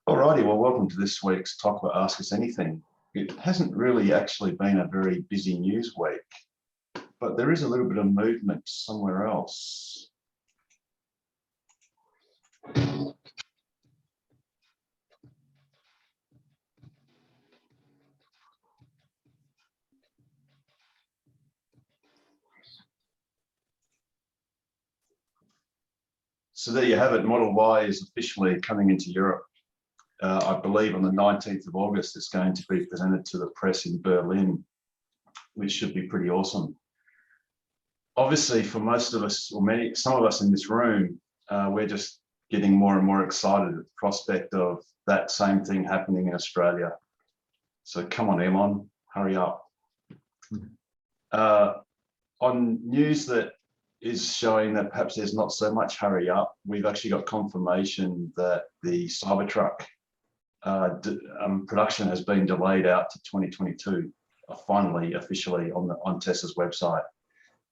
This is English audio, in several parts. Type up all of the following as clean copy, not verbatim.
Alrighty, well, welcome to this week's Talk About Ask Us Anything. It hasn't really actually been a very busy news week, but there is a little bit of movement somewhere else. So there you have it. Model Y is officially coming into Europe. I believe on the 19th of August, it's going to be presented to the press in Berlin, which should be pretty awesome. Obviously, for most of us, or some of us in this room, we're just getting more and more excited at the prospect of that same thing happening in Australia. So come on, Elon, hurry up. On news that is showing that perhaps there's not so much hurry up, we've actually got confirmation that the Cybertruck production has been delayed out to 2022, finally, officially on Tesla's website.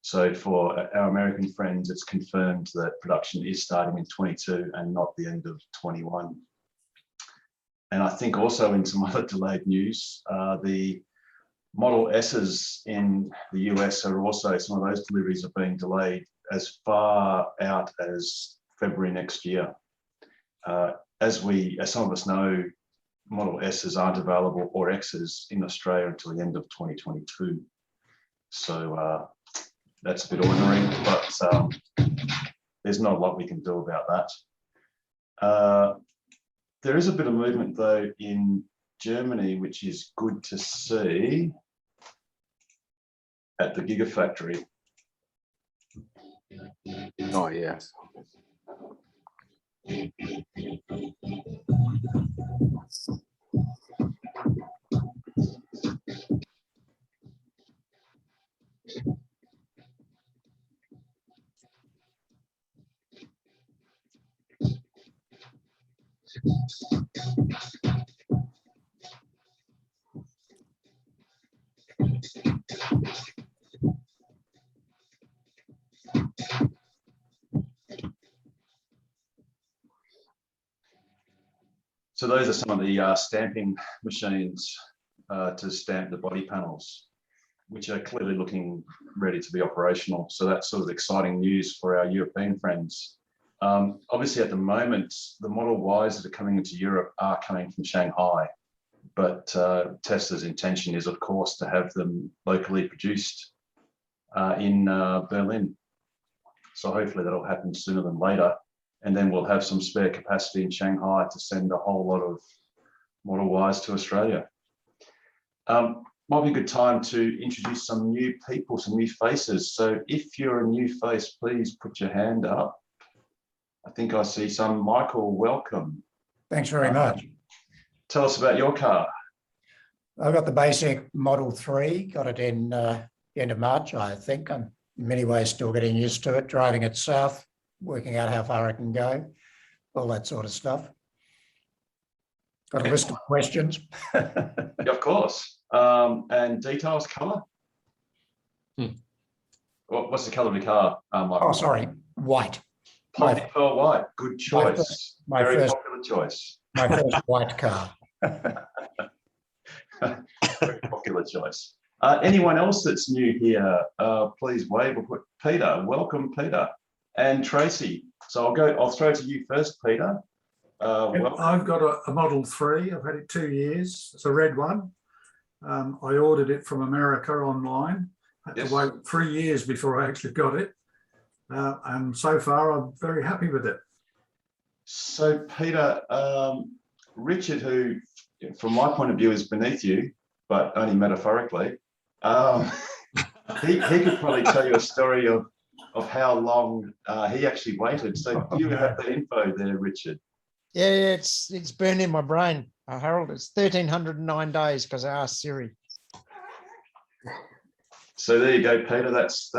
So for our American friends, it's confirmed that production is starting in 22 and not the end of 21. And I think also in some other delayed news, the Model S's in the US are also, some of those deliveries are being delayed as far out as February next year. As some of us know, Model S's aren't available, or X's, in Australia until the end of 2022. So that's a bit ordinary, but there's not a lot we can do about that. There is a bit of movement though in Germany, which is good to see at the Gigafactory. Oh, yes. So those are some of the stamping machines to stamp the body panels, which are clearly looking ready to be operational. So that's sort of exciting news for our European friends. Obviously at the moment, the Model Ys that are coming into Europe are coming from Shanghai, but Tesla's intention is, of course, to have them locally produced in Berlin. So hopefully that'll happen sooner than later. And then we'll have some spare capacity in Shanghai to send a whole lot of Model Ys to Australia. Might be a good time to introduce some new people, some new faces. So if you're a new face, please put your hand up. I think I see some. Michael, welcome. Thanks very much. Tell us about your car. I've got the basic Model 3, got it in the end of March, I think. I'm in many ways still getting used to it, driving it south, working out how far I can go, all that sort of stuff. Got a list of questions. Of course. And details, colour? What's the colour of your car, Michael? Oh, sorry, white. Poly pearl white, good choice. Very popular choice. My first white car. Very popular choice. Anyone else that's new here, please wave or put. Peter, welcome, Peter. And Tracy. So I'll throw to you first, Peter. I've got a Model 3. I've had it 2 years. It's a red one. I ordered it from America online. Had to wait 3 years before I actually got it. And so far, I'm very happy with it. So, Peter, Richard, who, from my point of view, is beneath you, but only metaphorically, he could probably tell you a story of how long he actually waited. So you have the info there, Richard. Yeah, it's burned in my brain, Harold. It's 1,309 days because I asked Siri. So there you go, Peter. That's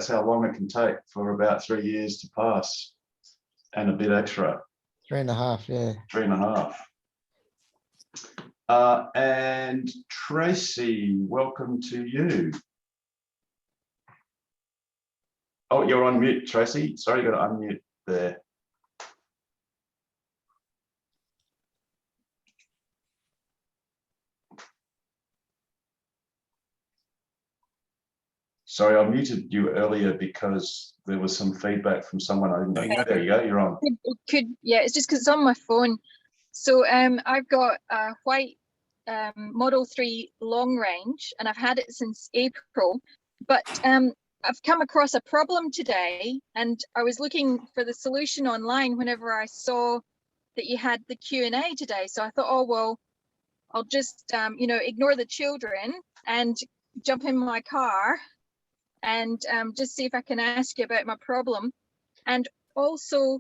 how long it can take for about 3 years to pass, and a bit extra. 3.5, yeah. 3.5. And Tracy, welcome to you. Oh, you're on mute, Tracy. Sorry, you got to unmute there. Sorry, I muted you earlier because there was some feedback from someone. I didn't know. There you go. You're on. Yeah, it's just because it's on my phone. So I've got a white Model 3 long range, and I've had it since April. But I've come across a problem today, and I was looking for the solution online whenever I saw that you had the Q&A today. So I thought, oh well, I'll just ignore the children and jump in my car and just see if I can ask you about my problem. And also,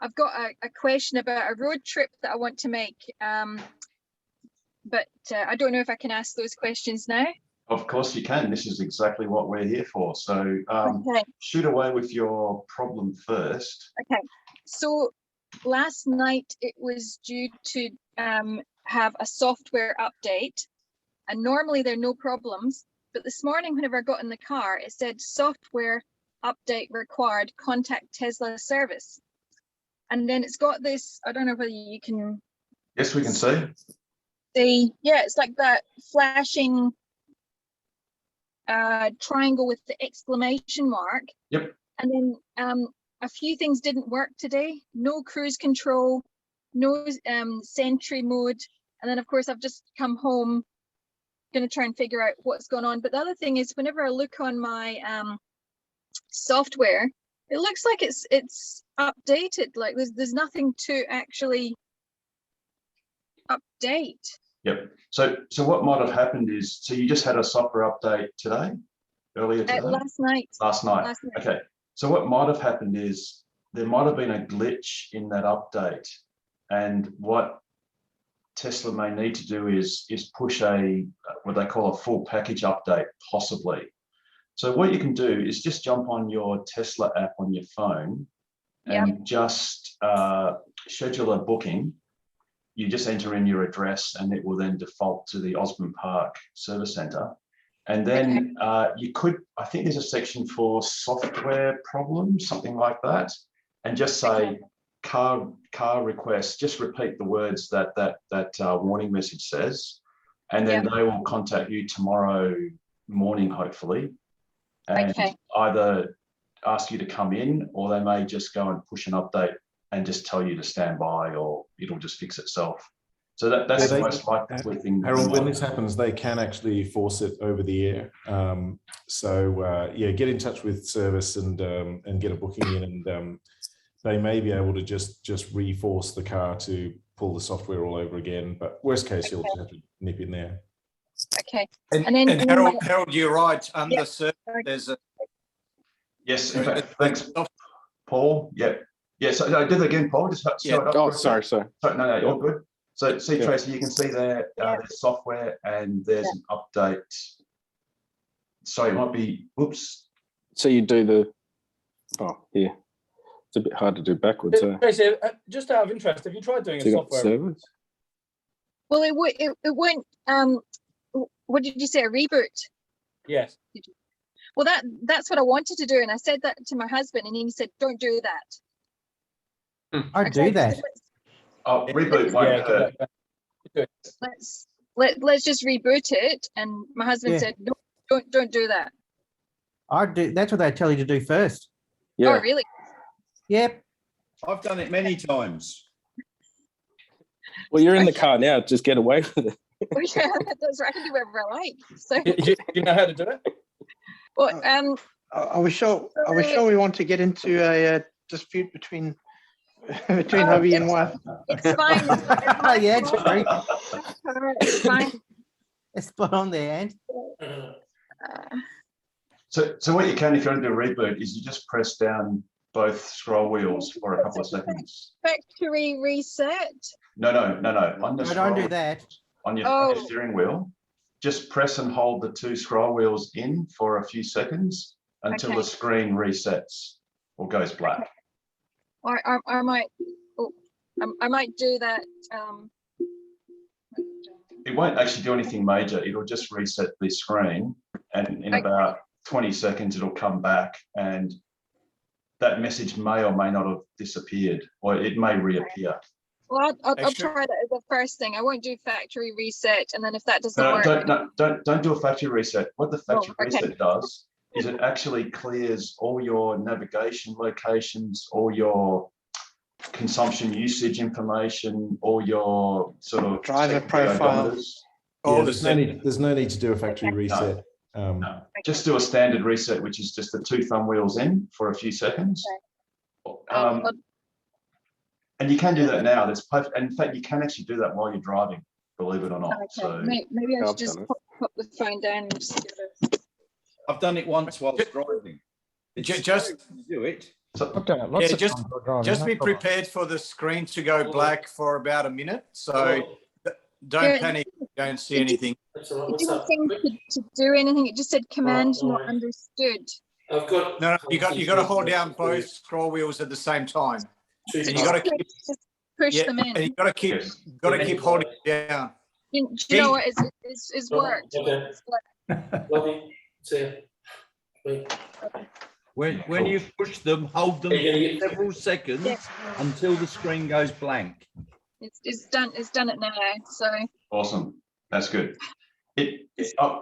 I've got a question about a road trip that I want to make, but I don't know if I can ask those questions now. Of course you can. This is exactly what we're here for. So Okay. shoot away with your problem first. Okay. So last night it was due to have a software update, and normally there are no problems. But this morning, whenever I got in the car, it said software update required, contact Tesla service. And then it's got this, I don't know whether you can. Yes, we can see. Yeah, it's like that flashing triangle with the exclamation mark. Yep. And then a few things didn't work today. No cruise control, no sentry mode. And then of course I've just come home, going to try and figure out what's going on. But the other thing is, whenever I look on my software, it looks like it's updated. Like there's nothing to actually update. Yep. So what might have happened is, so you just had a software update today, earlier today? Last night. Last night. Okay. So what might have happened is there might have been a glitch in that update, and what Tesla may need to do is push what they call a full package update, possibly. So what you can do is just jump on your Tesla app on your phone and just schedule a booking. You just enter in your address and it will then default to the Osborne Park Service Centre. And then you could, I think there's a section for software problems, something like that, and just say car request, just repeat the words that warning message says, and then they will contact you tomorrow morning, hopefully, and either ask you to come in, or they may just go and push an update and just tell you to stand by, or it'll just fix itself. So that's the most likely thing. Harold, when this happens, they can actually force it over the air. Yeah, get in touch with service and get a booking in, and they may be able to just reforce the car to pull the software all over again. But worst case, you'll just have to nip in there. Okay. And Harold, you're right. Under service, there's a yes. In fact, thanks, Paul. Yeah. Yes. So I did it again, Paul. Just oh, sorry. No, you're good. So see, Tracy, you can see there there's software and there's an update. Sorry, it might be. Oops. So you do the. Oh, yeah. It's a bit hard to do backwards. Tracy, just out of interest, have you tried doing a software? Service? Well, it went. What did you say? A reboot? Yes. Well, that's what I wanted to do, and I said that to my husband, and he said, "Don't do that." I do that. Oh, reboot won't hurt. Let's just reboot it, and my husband said, "No, don't do that." I do. That's what they tell you to do first. Yeah. Oh, really? Yep. I've done it many times. Well, you're in the car now. Just get away with it. Well, yeah, that's right. I can do whatever I like. So you know how to do it? Well, Are we sure we want to get into a dispute between hubby and wife? it's fine. Yeah, it's true. It's fine. It's spot on there, and So what you can, if you want to do a reboot, is you just press down both scroll wheels for a couple of seconds. Factory reset. No. On the don't do that. On your steering wheel, just press and hold the two scroll wheels in for a few seconds until the screen resets or goes black. Or I might. Oh, I might do that. It won't actually do anything major. It'll just reset the screen, and in about 20 seconds, it'll come back, and that message may or may not have disappeared, or it may reappear. Well, I'll try that as the first thing. I won't do factory reset, and then if that doesn't work, don't do a factory reset. What the factory reset does is it actually clears all your navigation locations, all your consumption usage information, all your sort of Driver tech profile. odometers. Yeah, there's no need to do a factory reset. No, just do a standard reset, which is just the 2 thumb wheels in for a few seconds. And you can do that now. And in fact, you can actually do that while you're driving, believe it or not. Okay. So Maybe I I've should just done it. pop the phone down and just give it I've done it once whilst driving. Just do it. Looked at it lots Yeah, of times while driving, Just no be problem. prepared for the screen to go black for about a minute. So don't panic. Don't see anything. It didn't seem to do anything. It just said command not understood. No, you got to hold down both scroll wheels at the same time, and you got to keep push them in. and you got to keep holding it down. Do you know what? It's worked. Okay. Love you. See you. When you push them, hold them for several seconds until the screen goes blank. It's done it now. So awesome. That's good.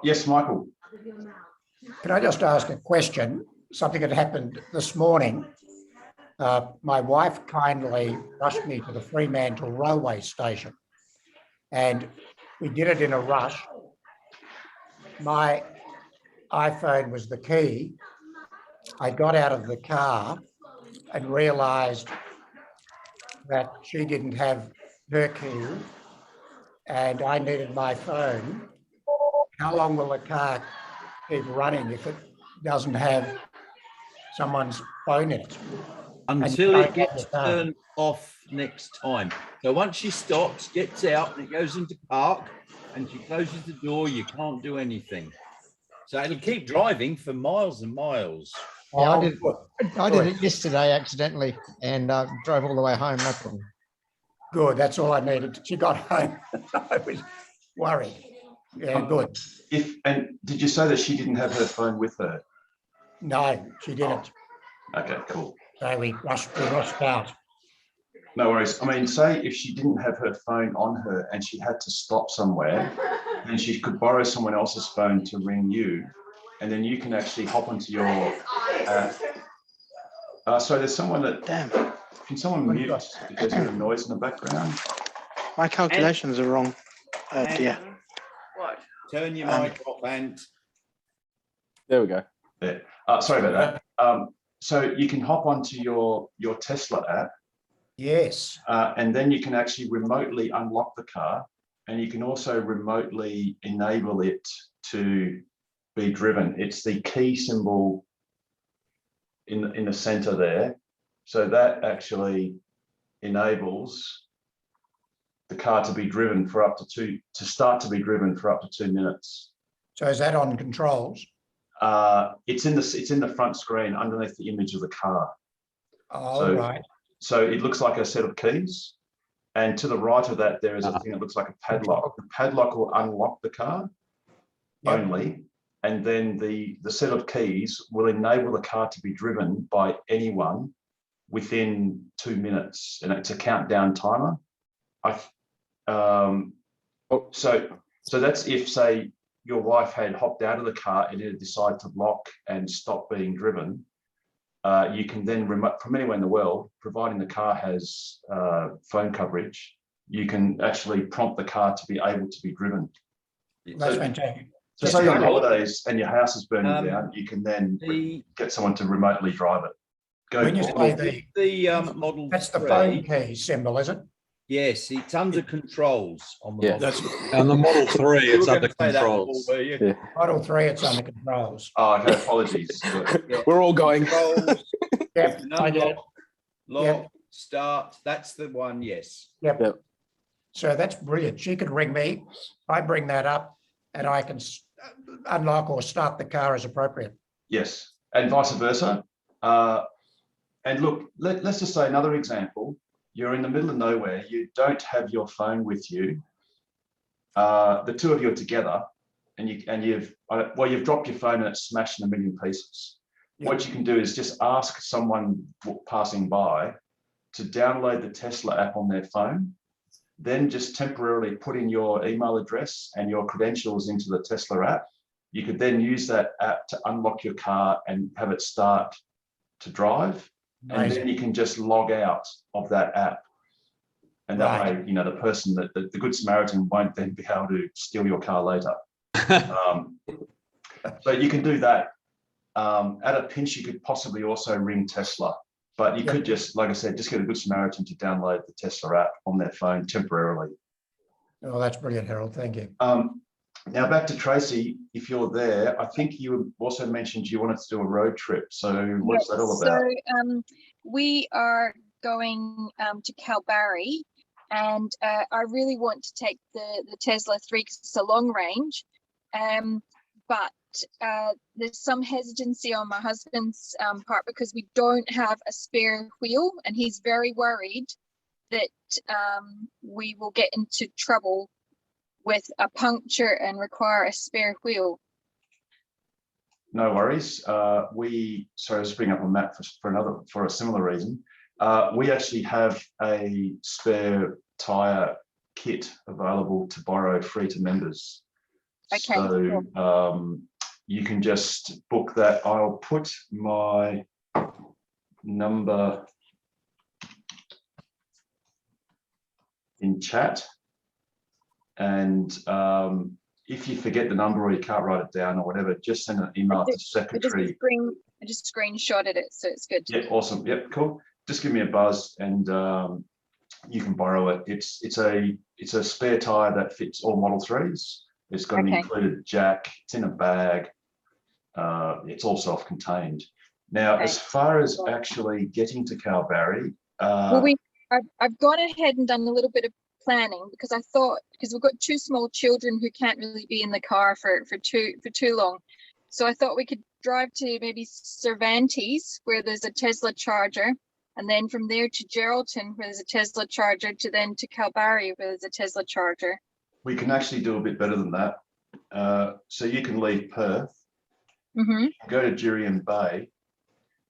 Yes, Michael. Can I just ask a question? Something that happened this morning. My wife kindly rushed me to the Fremantle railway station, and we did it in a rush. My iPhone was the key. I got out of the car and realised that she didn't have her key and I needed my phone. How long will the car keep running if it doesn't have someone's phone in it? Until it gets turned off next time. So once she stops, gets out, and it goes into park, and she closes the door, you can't do anything. So it'll keep driving for miles and miles. Yeah, I did it yesterday accidentally and drove all the way home, no problem. Good, that's all I needed. She got home. I was worried. Yeah, good. And did you say that she didn't have her phone with her? No, she didn't. Okay, cool. So we rushed out. No worries. I mean, say if she didn't have her phone on her and she had to stop somewhere, then she could borrow someone else's phone to ring you, and then you can actually hop onto your app. So there's someone that... Damn. Can someone mute? There's a bit of noise in the background. My calculations are wrong. Oh dear. What? Turn your mic off, and there we go. Yeah. Sorry about that. So you can hop onto your Tesla app. Yes. And then you can actually remotely unlock the car, and you can also remotely enable it to be driven. It's the key symbol in the center there. So that actually enables the car to be driven for up to start to be driven for up to 2 minutes. So is that on controls? It's in the front screen underneath the image of the car. Oh, right. So it looks like a set of keys, and to the right of that there is a thing that looks like a padlock. The padlock will unlock the car only, and then the set of keys will enable the car to be driven by anyone within 2 minutes, and it's a countdown timer. So that's if, say, your wife had hopped out of the car and it decided to lock and stop being driven. You can then remote from anywhere in the world, providing the car has phone coverage, you can actually prompt the car to be able to be driven. That's fantastic. So say you're on holidays and your house is burning down, you can then get someone to remotely drive it. When you say the Model that's the 3, phone key symbol, is it? Yes, it's under controls on the Model 3. And the Model 3, it's under controls. Model 3, it's under controls. Oh, okay, apologies. We're all going. Yep, I get it. Lock, start, that's the one, yes. Yep. So that's brilliant. She could ring me, I bring that up, and I can unlock or start the car as appropriate. Yes, and vice versa. And look, let's just say another example. You're in the middle of nowhere, you don't have your phone with you. The two of you are together, and you've dropped your phone and it's smashed in a million pieces. Yep. What you can do is just ask someone passing by to download the Tesla app on their phone, then just temporarily put in your email address and your credentials into the Tesla app. you could then use that app to unlock your car and have it start to drive. And then you can just log out of that app. And that way, you know, the person that the Good Samaritan won't then be able to steal your car later. So you can do that. At a pinch, you could possibly also ring Tesla, but you could just, like I said, just get a Good Samaritan to download the Tesla app on their phone temporarily. Oh, that's brilliant, Harold. Thank you. Now back to Tracy, if you're there, I think you also mentioned you wanted to do a road trip. So what's that all about? So we are going to Kalbarri, and I really want to take the Tesla 3 because it's a long range, but there's some hesitancy on my husband's part because we don't have a spare wheel, and he's very worried that we will get into trouble with a puncture and require a spare wheel. No worries. Sorry, let's bring up a map for a similar reason. We actually have a spare Tyre kit available to borrow free to members. Okay. So cool. You can just book that. I'll put my number in chat, and if you forget the number or you can't write it down or whatever, just send an email to secretary. I just screenshotted it, so it's good. Yeah, awesome. Yep, cool. Just give me a buzz and you can borrow it. It's a spare tire that fits all Model 3s. It's got an included jack. It's in a bag. It's all self-contained. Now, as far as actually getting to Kalbarri, well, I've gone ahead and done a little bit of planning because I thought, because we've got 2 small children who can't really be in the car for too long, so I thought we could drive to maybe Cervantes where there's a Tesla charger, and then from there to Geraldton where there's a Tesla charger, to then to Kalbarri where there's a Tesla charger. We can actually do a bit better than that. So you can leave Perth, go to Jurien Bay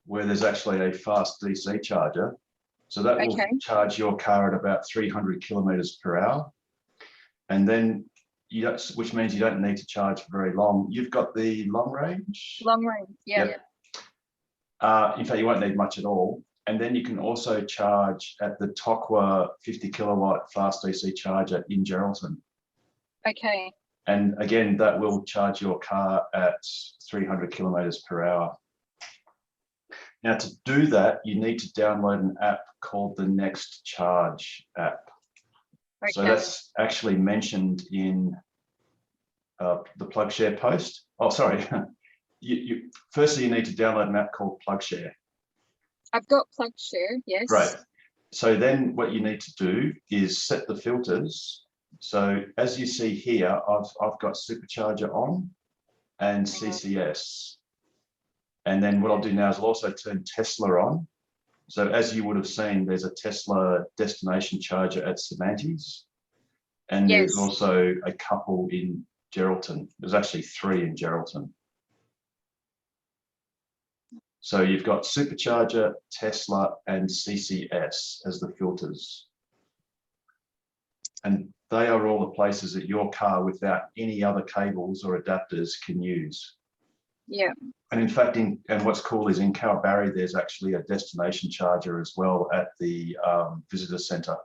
where there's actually a fast DC charger. So that will charge your car at about 300 kilometers per hour. And then, which means you don't need to charge for very long. You've got the long range? Long range, yeah. In fact, you won't need much at all. And then you can also charge at the Tokwa 50 kilowatt fast DC charger in Geraldton. Okay. And again, that will charge your car at 300 kilometers per hour. Now, to do that, you need to download an app called the Next Charge app. Okay. So that's actually mentioned in the PlugShare post. Oh, sorry. Firstly, you need to download an app called PlugShare. I've got PlugShare, yes. Right. So then what you need to do is set the filters. So as you see here, I've got Supercharger on and CCS. And then what I'll do now is I'll also turn Tesla on. So as you would have seen, there's a Tesla destination charger at Cervantes. And there's also a couple in Geraldton. There's actually 3 in Geraldton. So you've got Supercharger, Tesla, and CCS as the filters. And they are all the places that your car without any other cables or adapters can use. Yeah. And in fact, and what's cool is in Kalbarri, there's actually a destination charger as well at the visitor centre.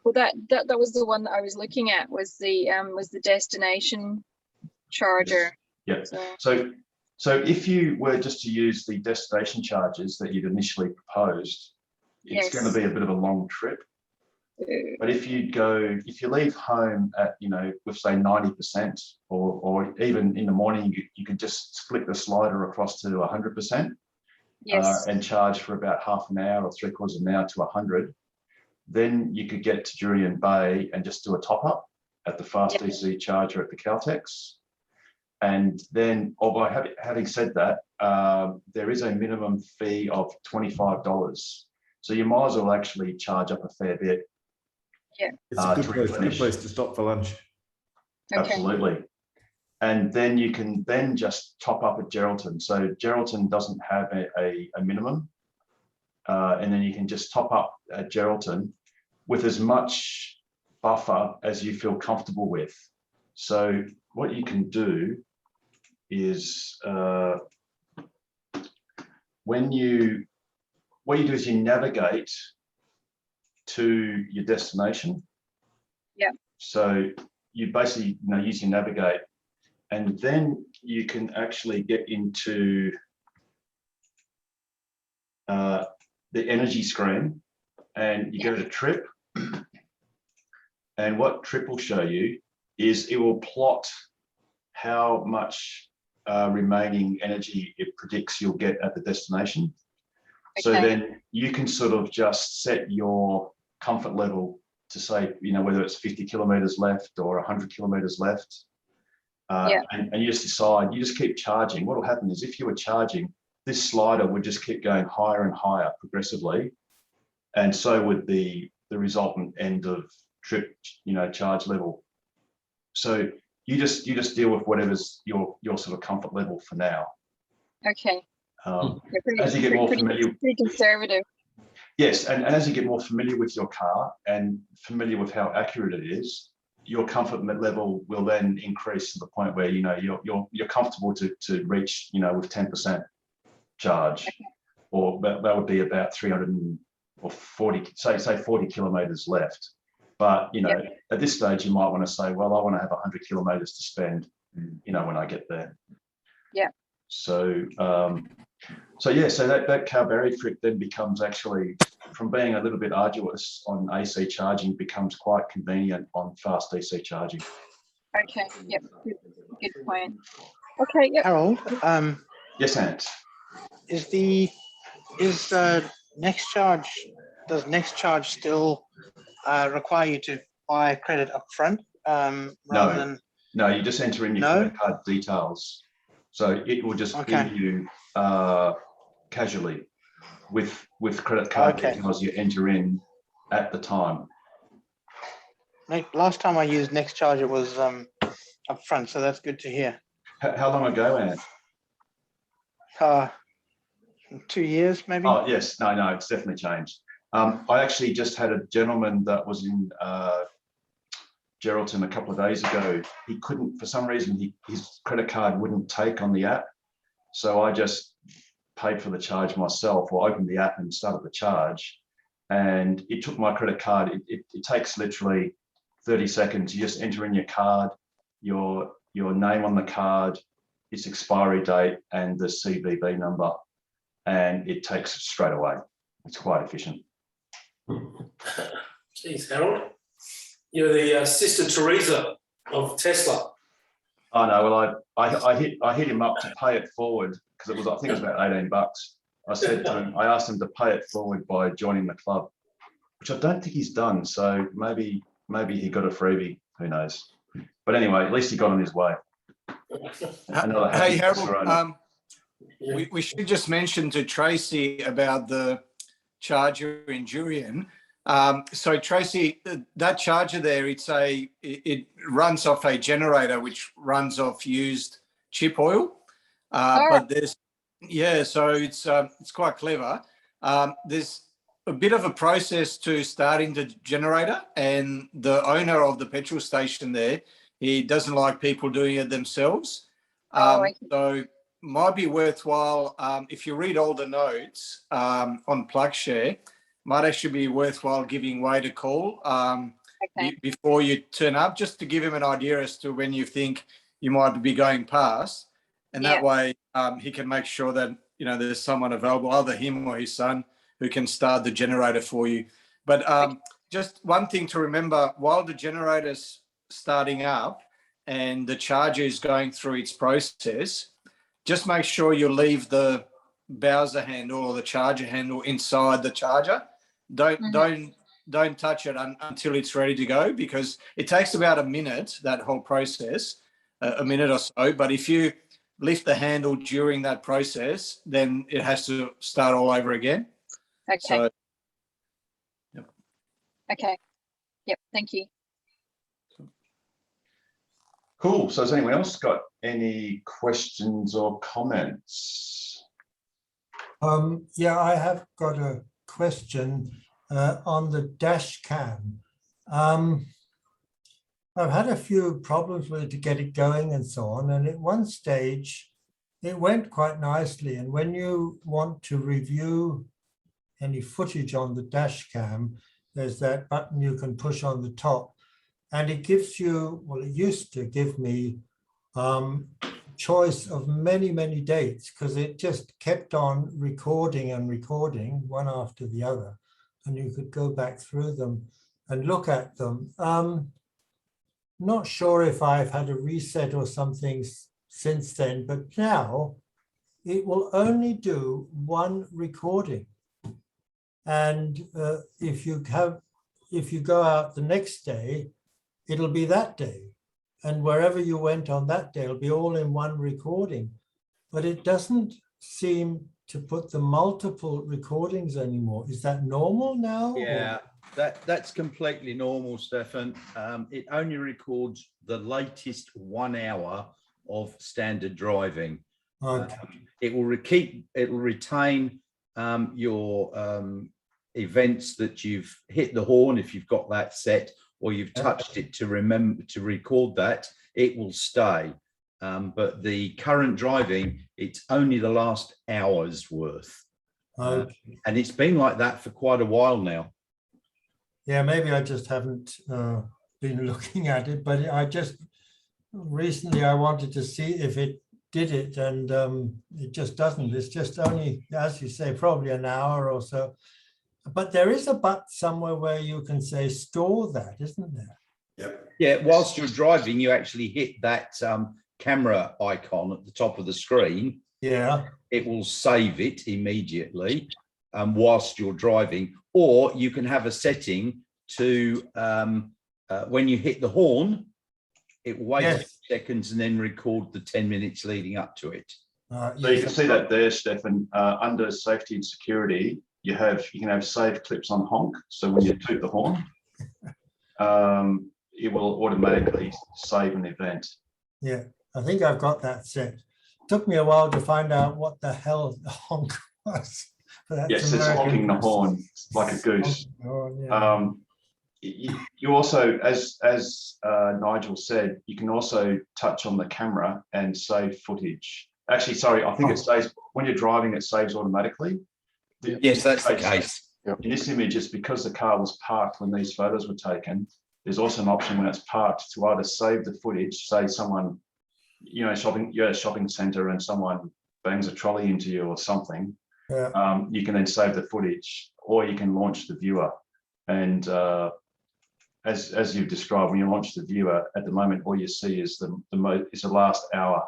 Well, that was the one that I was looking at, was the destination charger. Yes. Yeah. So if you were just to use the destination chargers that you'd initially proposed, it's going to be a bit of a long trip. But if you leave home at, with say 90%, or even in the morning, you could just flick the slider across to 100%, and charge for about half an hour or 3/4 of an hour to 100. Then you could get to Jurien Bay and just do a top up at the fast DC charger at the Caltex. And then, having said that, there is a minimum fee of $25. So you might as well actually charge up a fair bit. Yeah. It's a good place to stop for lunch. Okay. Absolutely. And then you can then just top up at Geraldton. So Geraldton doesn't have a minimum. And then you can just top up at Geraldton with as much buffer as you feel comfortable with. So what you can do is what you do is you navigate to your destination. Yeah. So you basically use your navigate, and then you can actually get into the energy screen, and you go to trip. And what trip will show you is it will plot how much remaining energy it predicts you'll get at the destination. Okay. So then you can sort of just set your comfort level to say, whether it's 50 kilometers left or 100 kilometers left. And you just decide, you just keep charging. What will happen is if you were charging, this slider would just keep going higher and higher progressively. And so would the resultant end of trip, charge level. So you just deal with whatever's your sort of comfort level for now. Okay. As you get more familiar, pretty conservative. Yes, and as you get more familiar with your car and familiar with how accurate it is, your comfort level will then increase to the point where you're comfortable to reach with 10% charge, okay. Or that would be about 340, say 40 kilometers left. But at this stage you might want to say, well, I want to have 100 kilometers to spend, when I get there. Yeah. So so that Kalbarri trip then becomes actually, from being a little bit arduous on AC charging, becomes quite convenient on fast DC charging. Okay. Yep. Good point. Okay. Yep. Harold. Yes, Ant. Does NextCharge still require you to buy credit up front? No, you just enter in your credit card details. So it will just give you casually with credit card details you enter in at the time. Last time I used NextCharge, it was up front, so that's good to hear. How long ago, Ant? 2 years, maybe. Oh yes, no, it's definitely changed. I actually just had a gentleman that was in Geraldton a couple of days ago. He couldn't, for some reason, his credit card wouldn't take on the app. So I just paid for the charge myself, or opened the app and started the charge. And it took my credit card. It takes literally 30 seconds. You just enter in your card, your name on the card, its expiry date, and the CVV number. And it takes straight away. It's quite efficient. Jeez, Harold. You're the Sister Teresa of Tesla. Oh no! Well, I hit him up to pay it forward because I think it was about $18. I said to him, I asked him to pay it forward by joining the club, which I don't think he's done. So maybe he got a freebie. Who knows? But anyway, at least he got on his way. Hey Harold, we should just mention to Tracy about the charger in Jurien. So Tracy, that charger there, it runs off a generator which runs off used chip oil. But so it's quite clever. There's a bit of a process to starting the generator, and the owner of the petrol station there, he doesn't like people doing it themselves. So might be worthwhile, if you read all the notes on PlugShare, might actually be worthwhile giving Wade a call before you turn up, just to give him an idea as to when you think you might be going past. And that way he can make sure that, there's someone available, either him or his son, who can start the generator for you. But just one thing to remember, while the generator's starting up and the charger is going through its process, just make sure you leave the Bowser handle or the charger handle inside the charger. Don't touch it until it's ready to go, because it takes about a minute, that whole process, a minute or so. But if you lift the handle during that process, then it has to start all over again. Okay. So, Okay. Yep. Thank you. Cool. So has anyone else got any questions or comments? Yeah, I have got a question on the dash cam. I've had a few problems with it to get it going and so on. And at one stage, it went quite nicely. And when you want to review any footage on the dash cam, there's that button you can push on the top. And it gives you, well, it used to give me choice of many, many dates, because it just kept on recording and recording one after the other. And you could go back through them and look at them. Not sure if I've had a reset or something since then, but now it will only do one recording. And if you go out the next day, it'll be that day. And wherever you went on that day, it'll be all in one recording. But it doesn't seem to put the multiple recordings anymore. Is that normal now? Yeah, that's completely normal, Stefan. It only records the latest 1 hour of standard driving. Okay. It will retain your events that you've hit the horn, if you've got that set, or you've touched it to remember to record that. It will stay. But the current driving, it's only the last hour's worth. Okay. And it's been like that for quite a while now. Yeah, maybe I just haven't been looking at it, but I just recently I wanted to see if it did it, and it just doesn't. It's just only, as you say, probably an hour or so. But there is a button somewhere where you can say store that, isn't there? Yep. Yeah, whilst you're driving, you actually hit that camera icon at the top of the screen. Yeah. It will save it immediately whilst you're driving, or you can have a setting to when you hit the horn, it will wait 6 seconds and then record the 10 minutes leading up to it. So you can see that there, Stefan, under safety and security, you can have save clips on honk. So when you toot the horn, it will automatically save an event. Yeah, I think I've got that set. Took me a while to find out what the hell the honk was. Yes, it's honking the horn like a goose. You also, as Nigel said, you can also touch on the camera and save footage. Actually, sorry, I think it saves when you're driving, it saves automatically. Yes, that's the case. In this image, it's because the car was parked when these photos were taken. There's also an option when it's parked to either save the footage, say someone, you're at a shopping center and someone bangs a trolley into you or something. Yeah. You can then save the footage, or you can launch the viewer. And as you've described, when you launch the viewer, at the moment, all you see is the last hour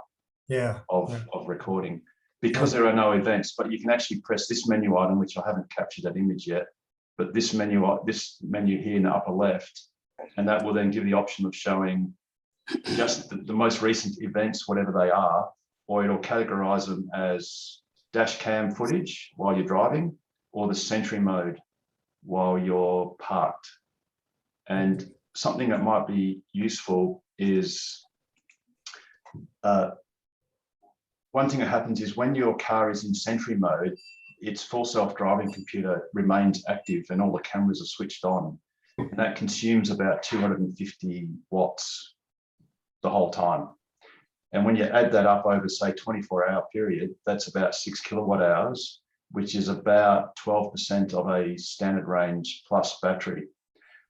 of recording, because there are no events. But you can actually press this menu item, which I haven't captured that image yet, but this menu here in the upper left, and that will then give the option of showing just the most recent events, whatever they are, or it'll categorize them as dash cam footage while you're driving, or the sentry mode while you're parked. And something that might be useful is one thing that happens is when your car is in sentry mode, its full self-driving computer remains active and all the cameras are switched on. And that consumes about 250 watts the whole time. And when you add that up over, say, 24-hour period, that's about 6 kilowatt hours, which is about 12% of a standard range plus battery.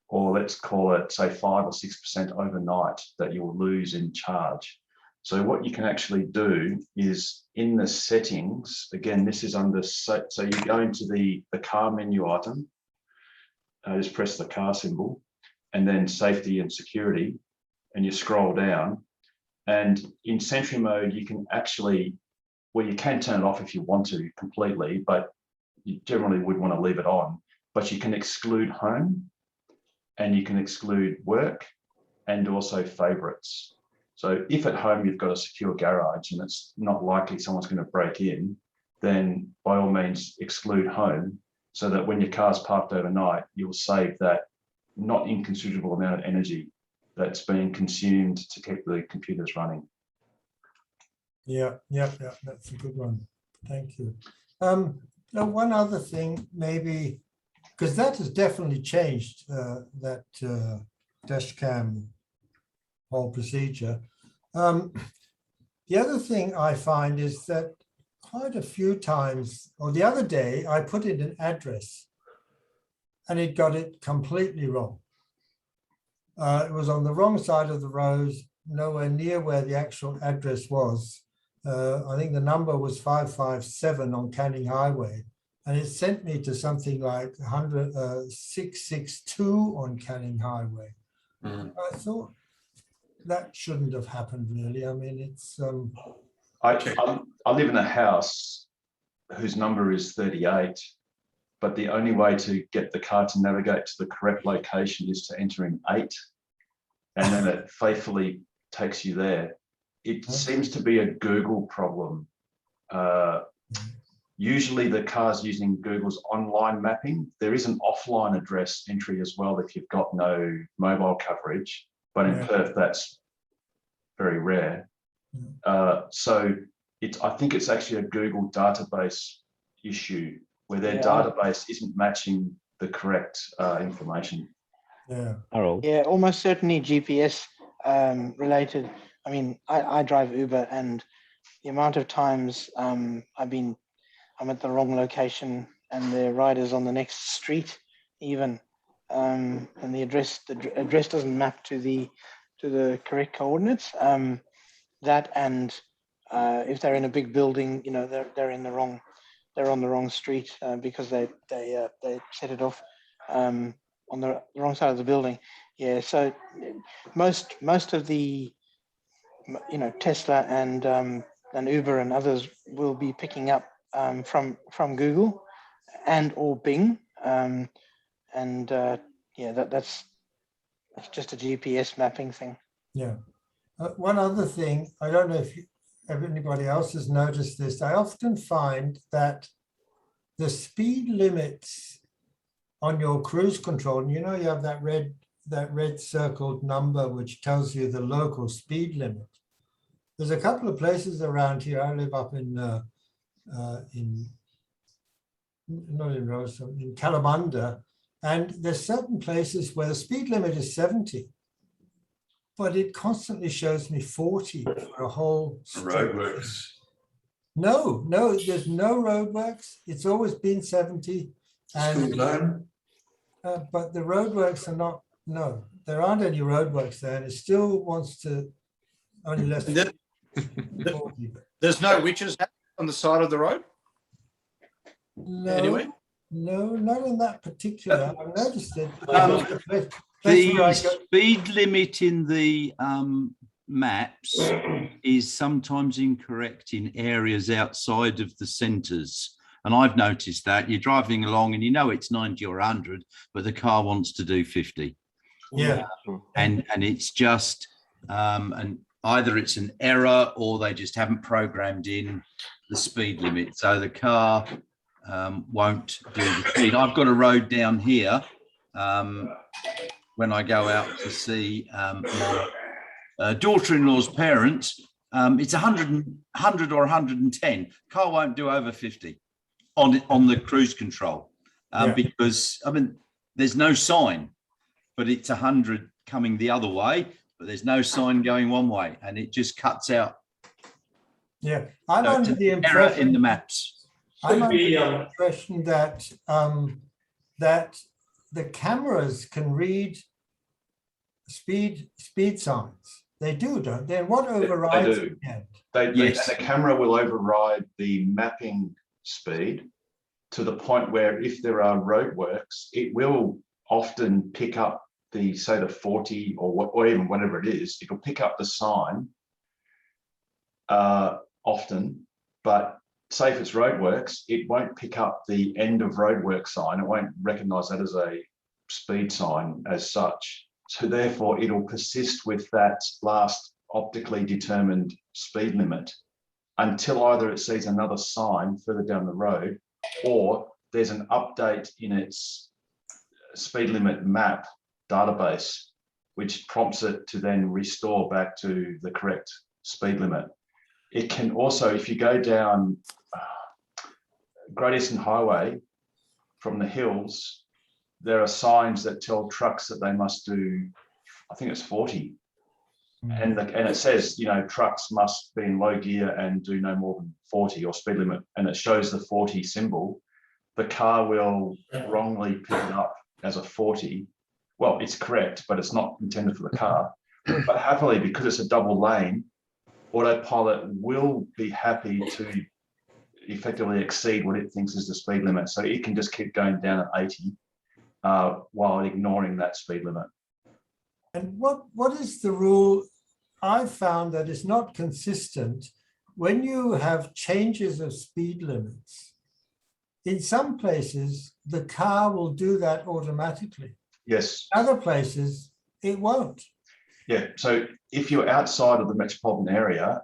Or let's call it, say, 5 or 6% overnight that you'll lose in charge. So what you can actually do is in the settings, again, this is under, so you go into the car menu item, just press the car symbol, and then safety and security, and you scroll down. And in sentry mode, you can actually, well, you can turn it off if you want to completely, but you generally would want to leave it on. But you can exclude home, and you can exclude work, and also favorites. So if at home you've got a secure garage and it's not likely someone's going to break in, then by all means exclude home, so that when your car's parked overnight, you'll save that not inconsiderable amount of energy that's being consumed to keep the computers running. Yeah, that's a good one. Thank you. Now, one other thing, maybe, because that has definitely changed, that dash cam whole procedure. The other thing I find is that quite a few times, or the other day, I put in an address and it got it completely wrong. It was on the wrong side of the road, nowhere near where the actual address was. I think the number was 557 on Canning Highway, and it sent me to something like 662 on Canning Highway. I thought that shouldn't have happened, really. I mean, it's... I live in a house whose number is 38, but the only way to get the car to navigate to the correct location is to enter in 8, and then it faithfully takes you there. It seems to be a Google problem. Usually the car's using Google's online mapping. There is an offline address entry as well if you've got no mobile coverage, but in Perth that's very rare. So I think it's actually a Google database issue where their database isn't matching the correct information. Yeah, almost certainly GPS related. I mean, I drive Uber, and the amount of times I'm at the wrong location and the rider's on the next street even, and the address doesn't map to the correct coordinates. That, and if they're in a big building, they're on the wrong street because they set it off on the wrong side of the building. Yeah, so most of the Tesla and Uber and others will be picking up from Google and or Bing, that's just a GPS mapping thing. Yeah. One other thing, I don't know if anybody else has noticed this. I often find that the speed limits on your cruise control, you have that red circled number which tells you the local speed limit. There's a couple of places around here. I live up in Kalamunda, and there's certain places where the speed limit is 70, but it constantly shows me 40 for a whole roadworks. No, there's no roadworks. It's always been 70. And but the roadworks are not, no, there aren't any roadworks there, and it still wants to only less than 40. There's no witches on the side of the road? No, anyway? No, not in that particular. I've noticed it. The speed limit in the maps is sometimes incorrect in areas outside of the centres. And I've noticed that you're driving along and it's 90 or 100, but the car wants to do 50. Yeah. And it's just, and either it's an error or they just haven't programmed in the speed limit. So the car won't do the speed. I've got a road down here when I go out to see my daughter-in-law's parents. It's 100 or 110. Car won't do over 50 on the cruise control because there's no sign, but it's 100 coming the other way, but there's no sign going one way, and it just cuts out. Yeah, I'm under the impression error in the maps. I'm under the impression that that the cameras can read speed signs. They do, don't they? And what overrides? They do. And the camera will override the mapping speed to the point where if there are roadworks, it will often pick up the 40 or even whatever it is. It'll pick up the sign often, but say if it's roadworks, it won't pick up the end of roadwork sign. It won't recognise that as a speed sign as such. So therefore, it'll persist with that last optically determined speed limit until either it sees another sign further down the road or there's an update in its speed limit map database, which prompts it to then restore back to the correct speed limit. It can also, if you go down Great Eastern Highway from the hills, there are signs that tell trucks that they must do, I think it's 40. And it says, you know, trucks must be in low gear and do no more than 40 or speed limit, and it shows the 40 symbol. The car will wrongly pick it up as a 40. Well, it's correct, but it's not intended for the car. But happily, because it's a double lane, autopilot will be happy to effectively exceed what it thinks is the speed limit. So it can just keep going down at 80 while ignoring that speed limit. And what is the rule? I've found that it's not consistent when you have changes of speed limits. In some places, the car will do that automatically. Yes. Other places, it won't. Yeah. So if you're outside of the metropolitan area,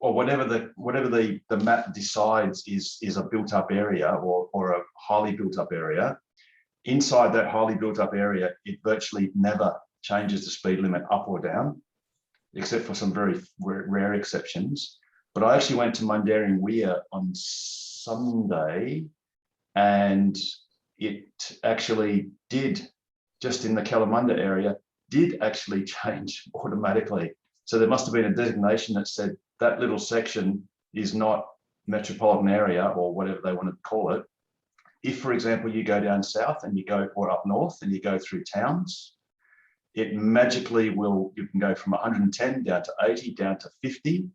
or whatever the map decides is a built-up area or a highly built-up area, inside that highly built-up area, it virtually never changes the speed limit up or down, except for some very rare exceptions. But I actually went to Mundaring Weir on Sunday, and it actually did, just in the Kalamunda area, did actually change automatically. So there must have been a designation that said that little section is not metropolitan area or whatever they want to call it. If, for example, you go down south and you go, or up north and you go through towns, it magically will, you can go from 110 down to 80, down to 50,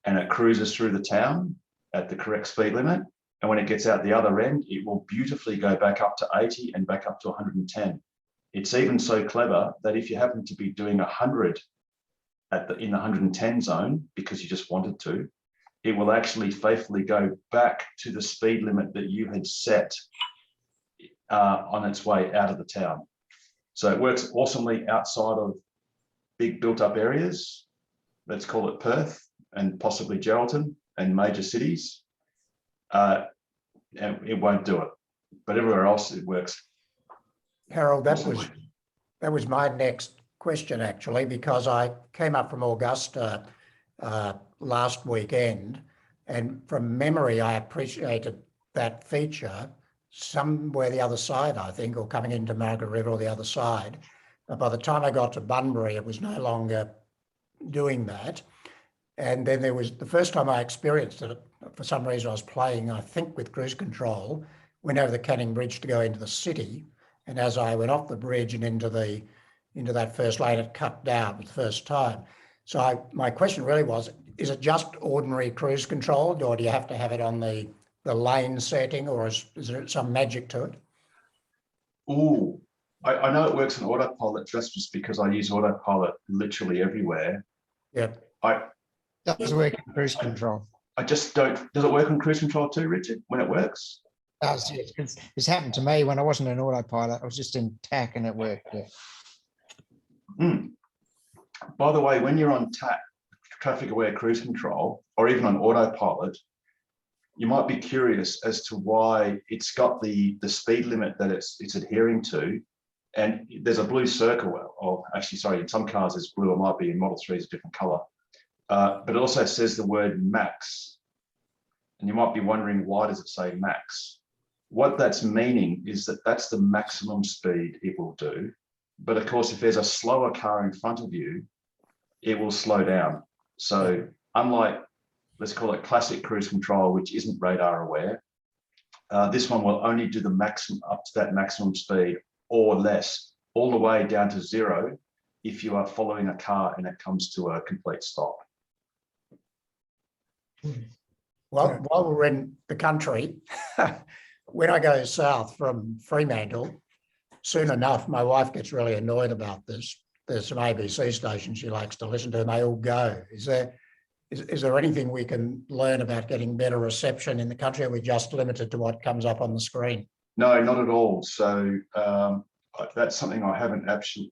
and it cruises through the town at the correct speed limit. And when it gets out the other end, it will beautifully go back up to 80 and back up to 110. It's even so clever that if you happen to be doing 100 in the 110 zone because you just wanted to, it will actually faithfully go back to the speed limit that you had set on its way out of the town. So it works awesomely outside of big built-up areas. Let's call it Perth and possibly Geraldton and major cities. And it won't do it, but everywhere else it works. Harold, that was my next question actually, because I came up from Augusta last weekend, and from memory I appreciated that feature somewhere the other side, I think, or coming into Margaret River or the other side. But by the time I got to Bunbury, it was no longer doing that. And then there was the first time I experienced it, for some reason I was playing, I think with cruise control, went over the Canning Bridge to go into the city. And as I went off the bridge and into that first lane, it cut down for the first time. So my question really was, is it just ordinary cruise control, or do you have to have it on the lane setting, or is there some magic to it? Oh, I know it works on autopilot just because I use autopilot literally everywhere. Yeah. Does work in cruise control. I just don't. Does it work on cruise control too, Richard, when it works? Does, yeah. It's happened to me when I wasn't in autopilot. I was just in TAC and it worked. Yeah. By the way, when you're on TAC, traffic aware cruise control, or even on autopilot, you might be curious as to why it's got the speed limit that it's adhering to. And there's a blue circle, or actually, sorry, in some cars it's blue, it might be in Model 3 is a different color. But it also says the word max. And you might be wondering, why does it say max? What that's meaning is that that's the maximum speed it will do. But of course, if there's a slower car in front of you, it will slow down. So unlike, let's call it classic cruise control, which isn't radar aware, this one will only do the maximum up to that maximum speed or less, all the way down to 0 if you are following a car and it comes to a complete stop. Well, while we're in the country, when I go south from Fremantle, soon enough, my wife gets really annoyed about this. There's some ABC stations she likes to listen to, and they all go. Is there anything we can learn about getting better reception in the country, or are we just limited to what comes up on the screen? No, not at all. So that's something I haven't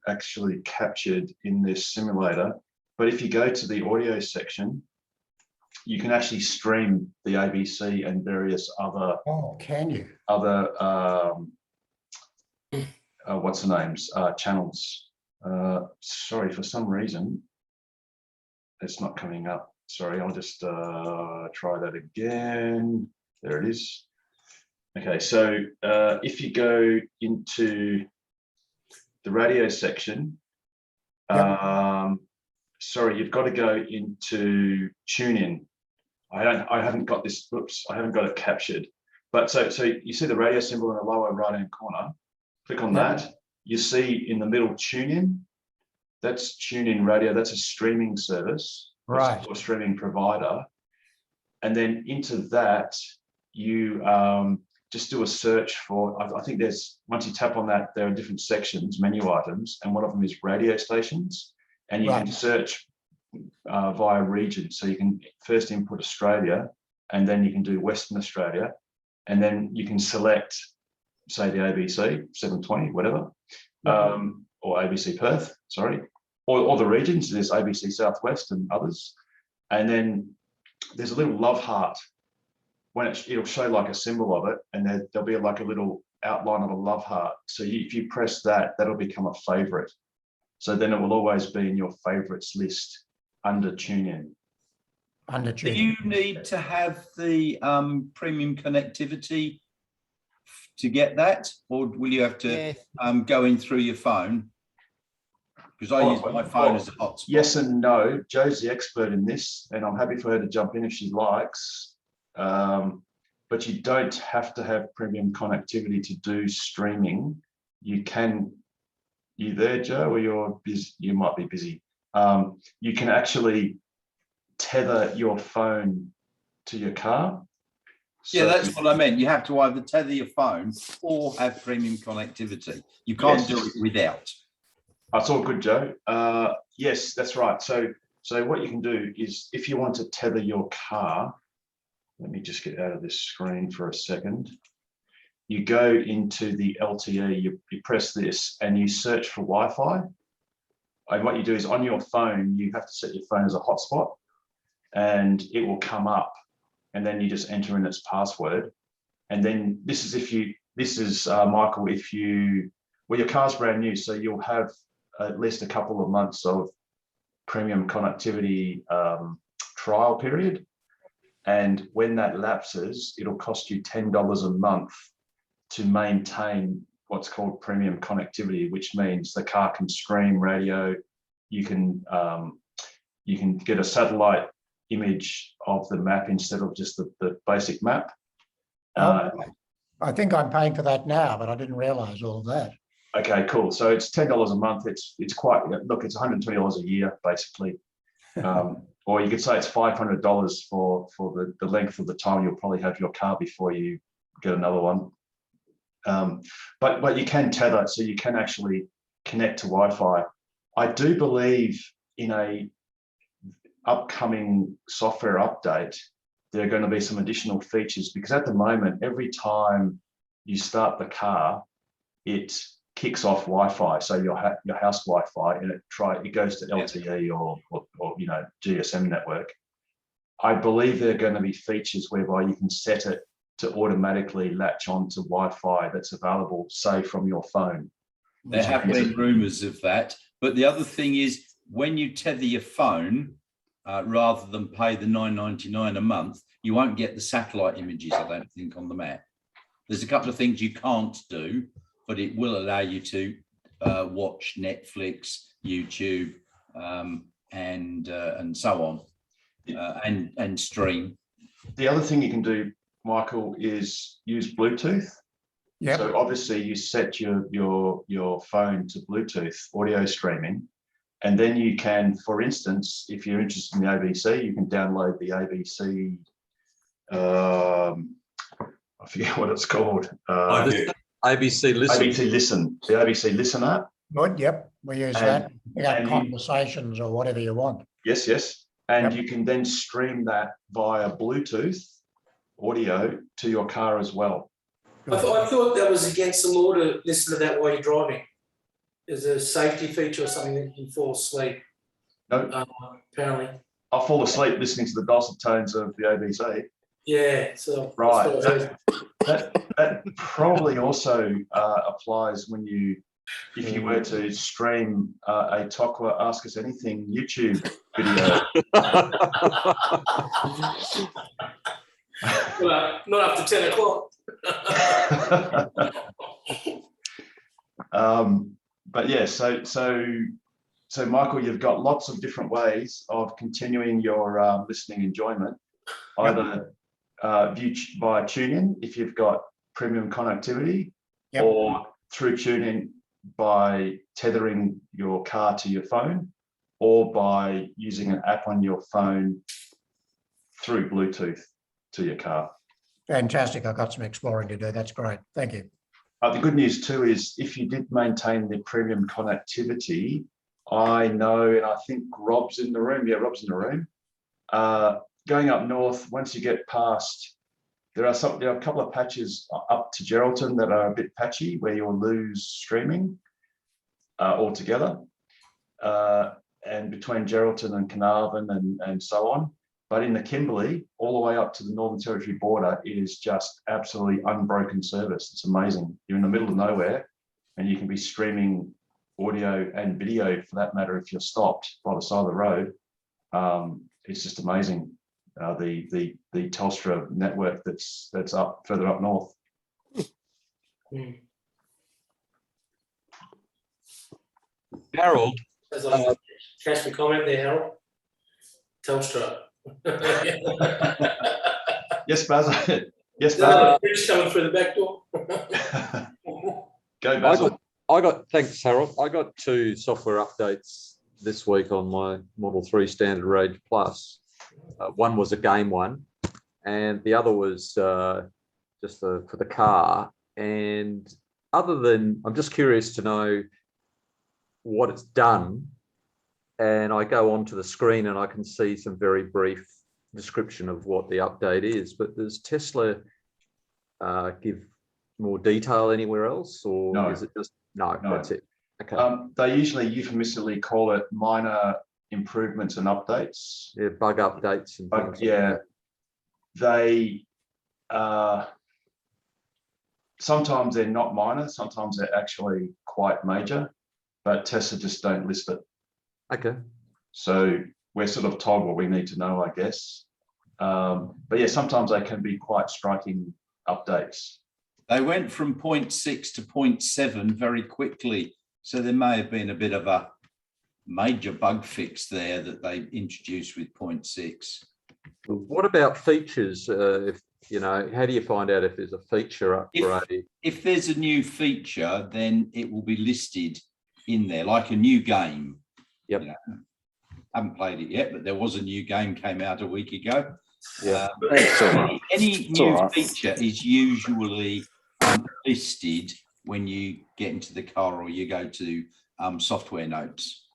actually captured in this simulator. But if you go to the audio section, you can actually stream the ABC and various other. Oh, can you? Other what's the names? Channels. Sorry, for some reason it's not coming up. Sorry, I'll just try that again. There it is. Okay, so if you go into the radio section, sorry, you've got to go into TuneIn. I haven't got this. Oops, I haven't got it captured. But so you see the radio symbol in the lower right-hand corner. Click on that. You see in the middle TuneIn. That's TuneIn Radio. That's a streaming service, right? Or streaming provider. And then into that, you just do a search for. I think there's once you tap on that, there are different sections, menu items, and one of them is radio stations, and you can search via region. So you can first input Australia, and then you can do Western Australia, and then you can select, say, the ABC 720, whatever, or ABC Perth, sorry, or the regions. There's ABC Southwest and others, and then there's a little love heart. When it'll show like a symbol of it, and there'll be like a little outline of a love heart. So if you press that, that'll become a favorite. So then it will always be in your favorites list under TuneIn. Under TuneIn. Do you need to have the premium connectivity to get that, or will you have to go in through your phone? Because I use my phone as a hotspot. Yes and no. Jo's the expert in this, and I'm happy for her to jump in if she likes. But you don't have to have premium connectivity to do streaming. You can. You there, Jo, or you're busy? You might be busy. You can actually tether your phone to your car. Yeah, that's what I meant. You have to either tether your phone or have premium connectivity. You can't do it without. That's all good, Jo. Yes, that's right. So what you can do is, if you want to tether your car, let me just get out of this screen for a second. You go into the LTE, you press this, and you search for Wi-Fi. And what you do is, on your phone, you have to set your phone as a hotspot, and it will come up, and then you just enter in its password. And then this is Michael, well, your car's brand new, so you'll have at least a couple of months of premium connectivity trial period. And when that lapses, it'll cost you $10 a month to maintain what's called premium connectivity, which means the car can stream radio. You can get a satellite image of the map instead of just the basic map. I think I'm paying for that now, but I didn't realize all of that. Okay, cool. So it's $10 a month. It's quite, look, it's $120 a year, basically. Or you could say it's $500 for the length of the time you'll probably have your car before you get another one. But you can tether, so you can actually connect to Wi-Fi. I do believe in a upcoming software update, there are going to be some additional features, because at the moment, every time you start the car, it kicks off Wi-Fi, so your house Wi-Fi, and it goes to LTE or GSM network. I believe there are going to be features whereby you can set it to automatically latch on to Wi-Fi that's available, say, from your phone. There have been rumours of that, but the other thing is, when you tether your phone, rather than pay the $9.99 a month, you won't get the satellite images, I don't think, on the map. There's a couple of things you can't do, but it will allow you to watch Netflix, YouTube, and so on, and stream. The other thing you can do, Michael, is use Bluetooth. Yeah. So obviously you set your phone to Bluetooth audio streaming, and then you can, for instance, if you're interested in the ABC, you can download the ABC. I forget what it's called. ABC Listen. ABC Listen. The ABC Listen app. Good. Yep. We use that. You got conversations or whatever you want. Yes, yes. And you can then stream that via Bluetooth audio to your car as well. I thought that was against the law to listen to that while you're driving. There's a safety feature or something that you can fall asleep. No. Apparently. I'll fall asleep listening to the dulcet tones of the ABC. Yeah. So right. That probably also applies when if you were to stream a Tokwa Ask Us Anything YouTube video. Well, not after 10 o'clock. But yeah, so So Michael, you've got lots of different ways of continuing your listening enjoyment, either via TuneIn if you've got premium connectivity, or through TuneIn by tethering your car to your phone, or by using an app on your phone through Bluetooth to your car. Fantastic. I've got some exploring to do. That's great. Thank you. The good news too is if you did maintain the premium connectivity, I know, and I think Rob's in the room. Yeah, Rob's in the room. Going up north, once you get past, there are a couple of patches up to Geraldton that are a bit patchy where you'll lose streaming altogether. And between Geraldton and Carnarvon and so on. But in the Kimberley, all the way up to the Northern Territory border, it is just absolutely unbroken service. It's amazing. You're in the middle of nowhere and you can be streaming audio and video for that matter if you're stopped by the side of the road. It's just amazing. The Telstra network that's up further up north. Harold. Catch the comment there, Harold. Telstra. Yes, Basil. Yes, Basil. British coming through the back door. Go, Basil. Thanks, Harold. I got 2 software updates this week on my Model 3 Standard Range Plus. One was a game one, and the other was just for the car. And other than, I'm just curious to know what it's done. And I go onto the screen and I can see some very brief description of what the update is. But does Tesla give more detail anywhere else, or No. is it just no? That's it. Okay. They usually euphemistically call it minor improvements and updates. Yeah, bug updates and things. Yeah, they sometimes they're not minor, sometimes they're actually quite major, but Tesla just don't list it. Okay. So we're sort of told what we need to know, I guess. But yeah, sometimes they can be quite striking updates. They went from 0.6 to 0.7 very quickly. So there may have been a bit of a major bug fix there that they introduced with 0.6. What about features? If you know, how do you find out if there's a feature upgrade? If there's a new feature, then it will be listed in there, like a new game. Yep. You know, I haven't played it yet, but there was a new game came out a week ago. Yeah. Any new feature is usually listed when you get into the car or you go to software notes.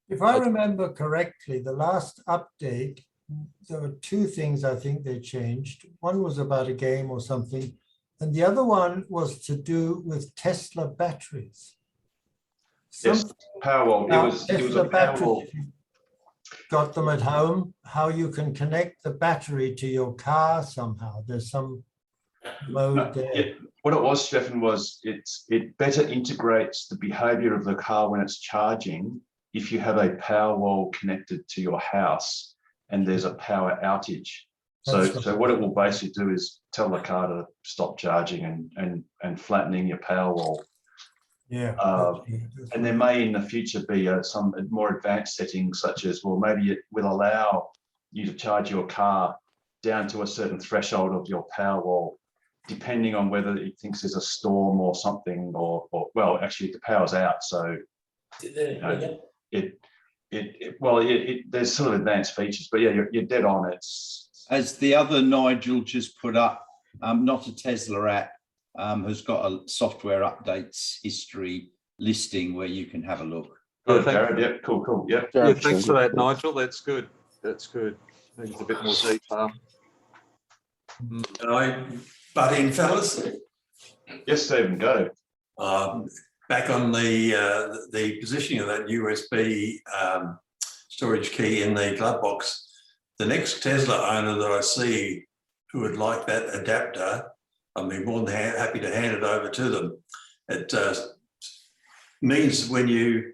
If I remember correctly, the last update, there were 2 things I think they changed. One was about a game or something, and the other one was to do with Tesla batteries. Yes, Powerwall. It was a Powerwall. If you've got them at home, how you can connect the battery to your car somehow. There's some mode there. Yeah. What it was, Stefan, was it better integrates the behavior of the car when it's charging if you have a Powerwall connected to your house and there's a power outage. So what it will basically do is tell the car to stop charging and flattening your Powerwall. Yeah. And there may in the future be some more advanced settings, such as, well, maybe it will allow you to charge your car down to a certain threshold of your Powerwall, depending on whether it thinks there's a storm or something, or well, actually the power's out. So you know, there's sort of advanced features, but yeah, you're dead on. It's as the other Nigel just put up, not a Tesla app, has got a software updates history listing where you can have a look. Oh, Jared, yeah, cool, yeah. Yeah, thanks for that, Nigel. That's good. That's good. Needs a bit more detail. Can I butt in, fellas? Yes, Stephen, go. Back on the positioning of that USB storage key in the glove box. The next Tesla owner that I see who would like that adapter, I'd be more than happy to hand it over to them. It means when you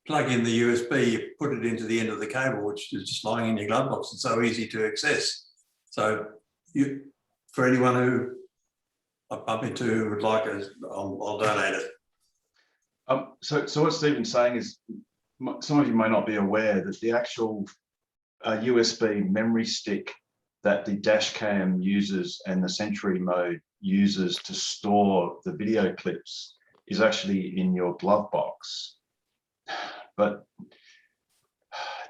plug in the USB, you put it into the end of the cable, which is just lying in your glove box. It's so easy to access. So for anyone who I bump into who would like it, I'll donate it. So what Stephen's saying is some of you may not be aware that the actual USB memory stick that the dash cam uses and the Sentry mode uses to store the video clips is actually in your glove box. But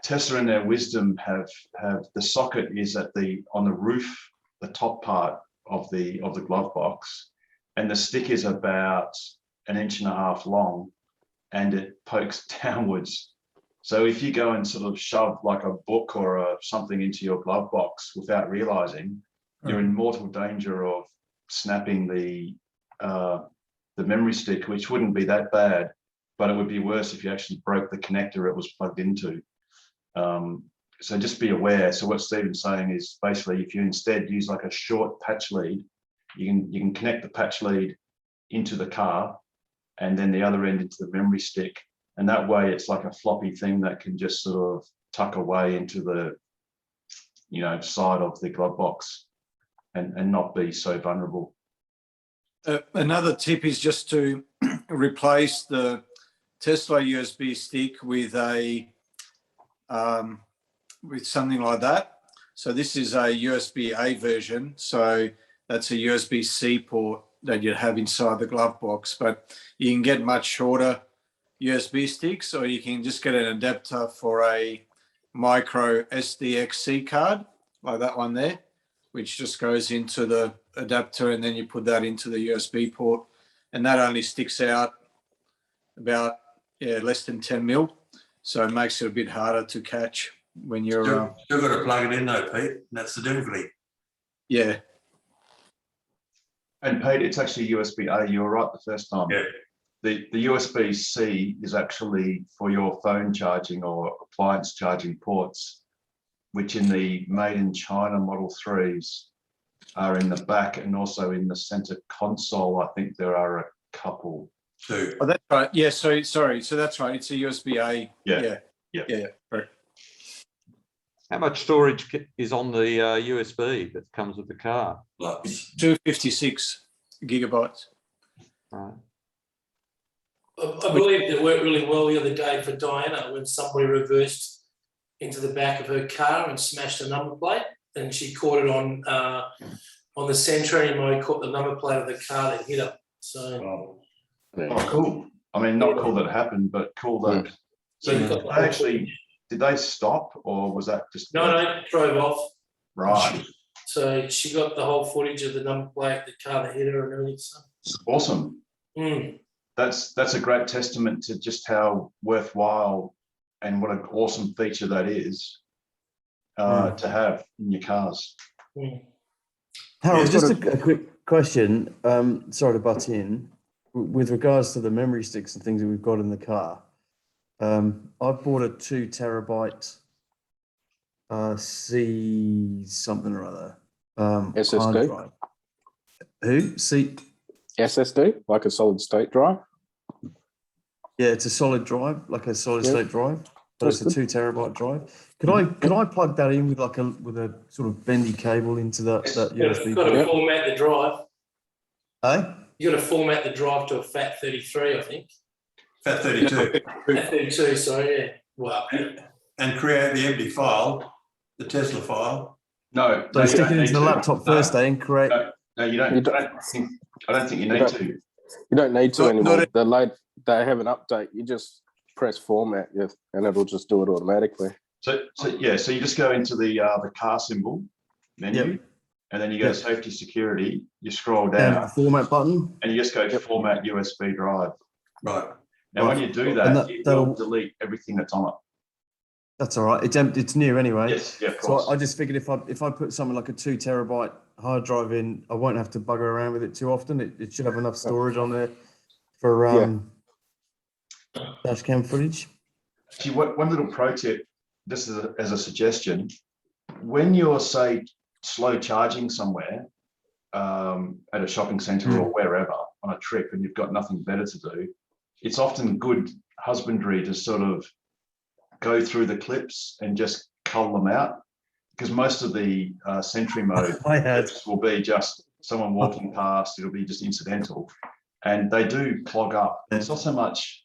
Tesla in their wisdom have the socket is on the roof, the top part of the glove box, and the stick is about 1.5 inches long, and it pokes downwards. So if you go and sort of shove like a book or something into your glove box without realizing, you're in mortal danger of snapping the memory stick, which wouldn't be that bad, but it would be worse if you actually broke the connector it was plugged into. So just be aware. So what Stephen's saying is basically if you instead use like a short patch lead, you can connect the patch lead into the car and then the other end into the memory stick. And that way it's like a floppy thing that can just sort of tuck away into the, side of the glove box and not be so vulnerable. Another tip is just to replace the Tesla USB stick with with something like that. So this is a USB-A version. So that's a USB-C port that you have inside the glove box, but you can get much shorter USB sticks, or you can just get an adapter for a micro SDXC card, like that one there, which just goes into the adapter and then you put that into the USB port, and that only sticks out about less than 10 mil. So it makes it a bit harder to catch when you're... Still got to plug it in though, Pete. That's the difficulty. Yeah. And Pete, it's actually USB-A. You were right the first time. Yeah. The USB-C is actually for your phone charging or appliance charging ports, which in the made in China Model 3s are in the back and also in the center console. I think there are a couple. Oh, that's right. Yeah, sorry. So that's right. It's a USB-A. Yeah. Right. How much storage is on the USB that comes with the car? 256 gigabytes. Right. I believe it worked really well the other day for Diana when somebody reversed into the back of her car and smashed a number plate, and she caught it on the Sentry mode, caught the number plate of the car that hit her. So, cool. I mean, not cool that it happened, but cool that. So did they stop, or was that just? No, they drove off. Right. So she got the whole footage of the number plate, the car that hit her, and everything. So. Awesome. That's a great testament to just how worthwhile and what an awesome feature that is to have in your cars. Harold, just a quick question. Sorry to butt in. With regards to the memory sticks and things that we've got in the car, I've bought a 2 terabyte C something or other. SSD? Who? C? SSD, like a solid state drive? Yeah, it's a solid drive, like a solid state drive, but it's a 2 terabyte drive. Could I plug that in with with a sort of bendy cable into that USB? You've got to format the drive. Hey? You got to format the drive to a FAT33, I think. FAT32. FAT32, sorry, yeah. Well, and create the empty file, the Tesla file. No. So stick it into the laptop first, and create. No, you don't. I don't think you need to. You don't need to anymore. They have an update. You just press format, and it'll just do it automatically. So you just go into the car symbol menu, and then you go to safety security. You scroll down, and format button, and you just go to format USB drive. Right. Now, when you do that, it'll delete everything that's on it. That's all right. It's new anyway. Yes, yeah, of course. So I just figured if I put something like a 2 terabyte hard drive in, I won't have to bugger around with it too often. It should have enough storage on there for dash cam footage. Actually, one little pro tip, just as a suggestion, when you're, say, slow charging somewhere at a shopping centre or wherever on a trip and you've got nothing better to do, it's often good husbandry to sort of go through the clips and just cull them out, because most of the Sentry mode clips will be just someone walking past. It'll be just incidental, and they do clog up. It's not so much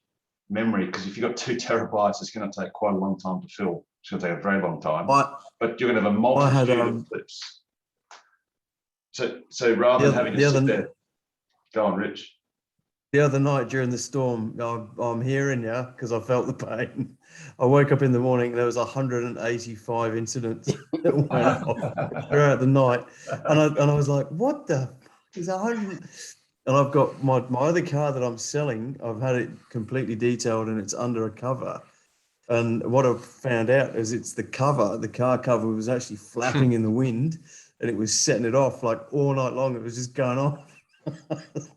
memory, because if you've got 2 terabytes, it's going to take quite a long time to fill. It's going to take a very long time. But you're going to have a multitude of clips. So rather than having to sit there, go on, Rich. The other night during the storm, I'm hearing you because I felt the pain. I woke up in the morning and there was 185 incidents that went off throughout the night, and I was like, "What the fuck is 100?" And I've got my other car that I'm selling. I've had it completely detailed and it's under a cover. And what I've found out is it's the cover. The car cover was actually flapping in the wind, and it was setting it off like all night long. It was just going off.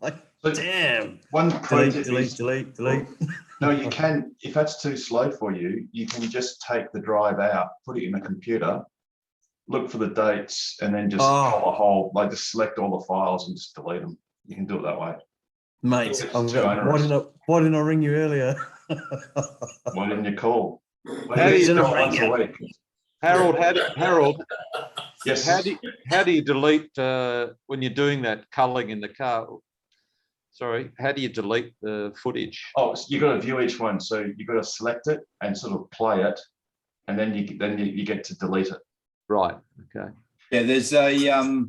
Like, damn. One delete. No, you can, if that's too slow for you, you can just take the drive out, put it in a computer, look for the dates, and then just call a whole, like just select all the files and just delete them. You can do it that way. Mate, why didn't I ring you earlier? Why didn't you call? How do you do once a week? Harold, yes. How do you delete when you're doing that culling in the car? Sorry, how do you delete the footage? Oh, so you've got to view each one. So you've got to select it and sort of play it, and then you get to delete it. Right. Okay. Yeah, there's a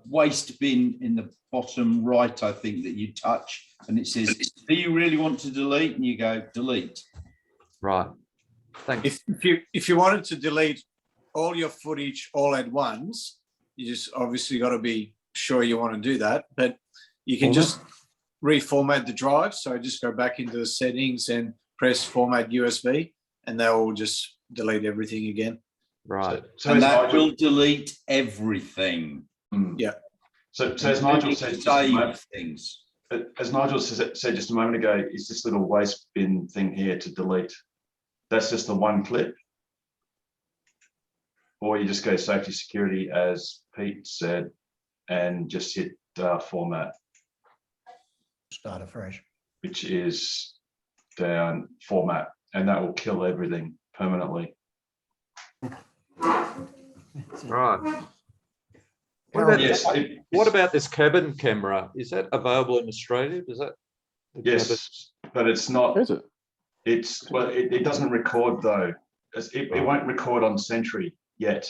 waste bin in the bottom right, I think, that you touch, and it says, "Do you really want to delete?" And you go, "Delete." Right. Thanks. If you wanted to delete all your footage all at once, you just obviously got to be sure you want to do that. But you can just reformat the drive. So just go back into the settings and press Format USB, and that will just delete everything again. Right. So and that will delete everything. Yeah. So as Nigel said, as Nigel said just a moment ago, is this little waste bin thing here to delete? That's just the one clip, or you just go safety security, as Pete said, and just hit format. Start afresh. Which is down format, and that will kill everything permanently. Right. What about this cabin camera? Is that available in Australia? Does that? Yes, but it's not. Is it? It doesn't record though. It won't record on Sentry yet,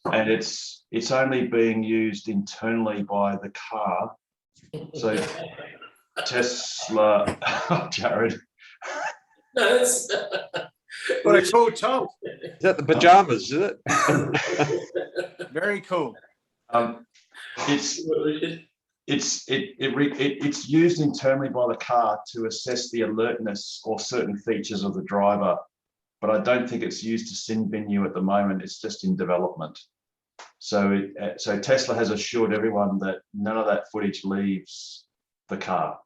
and it's only being used internally by the car. So Tesla, Jared. No, that's what a cool top. Is that the pajamas? Is it? Very cool. It's used internally by the car to assess the alertness or certain features of the driver, but I don't think it's used to sin bin you at the moment. It's just in development. So Tesla has assured everyone that none of that footage leaves the car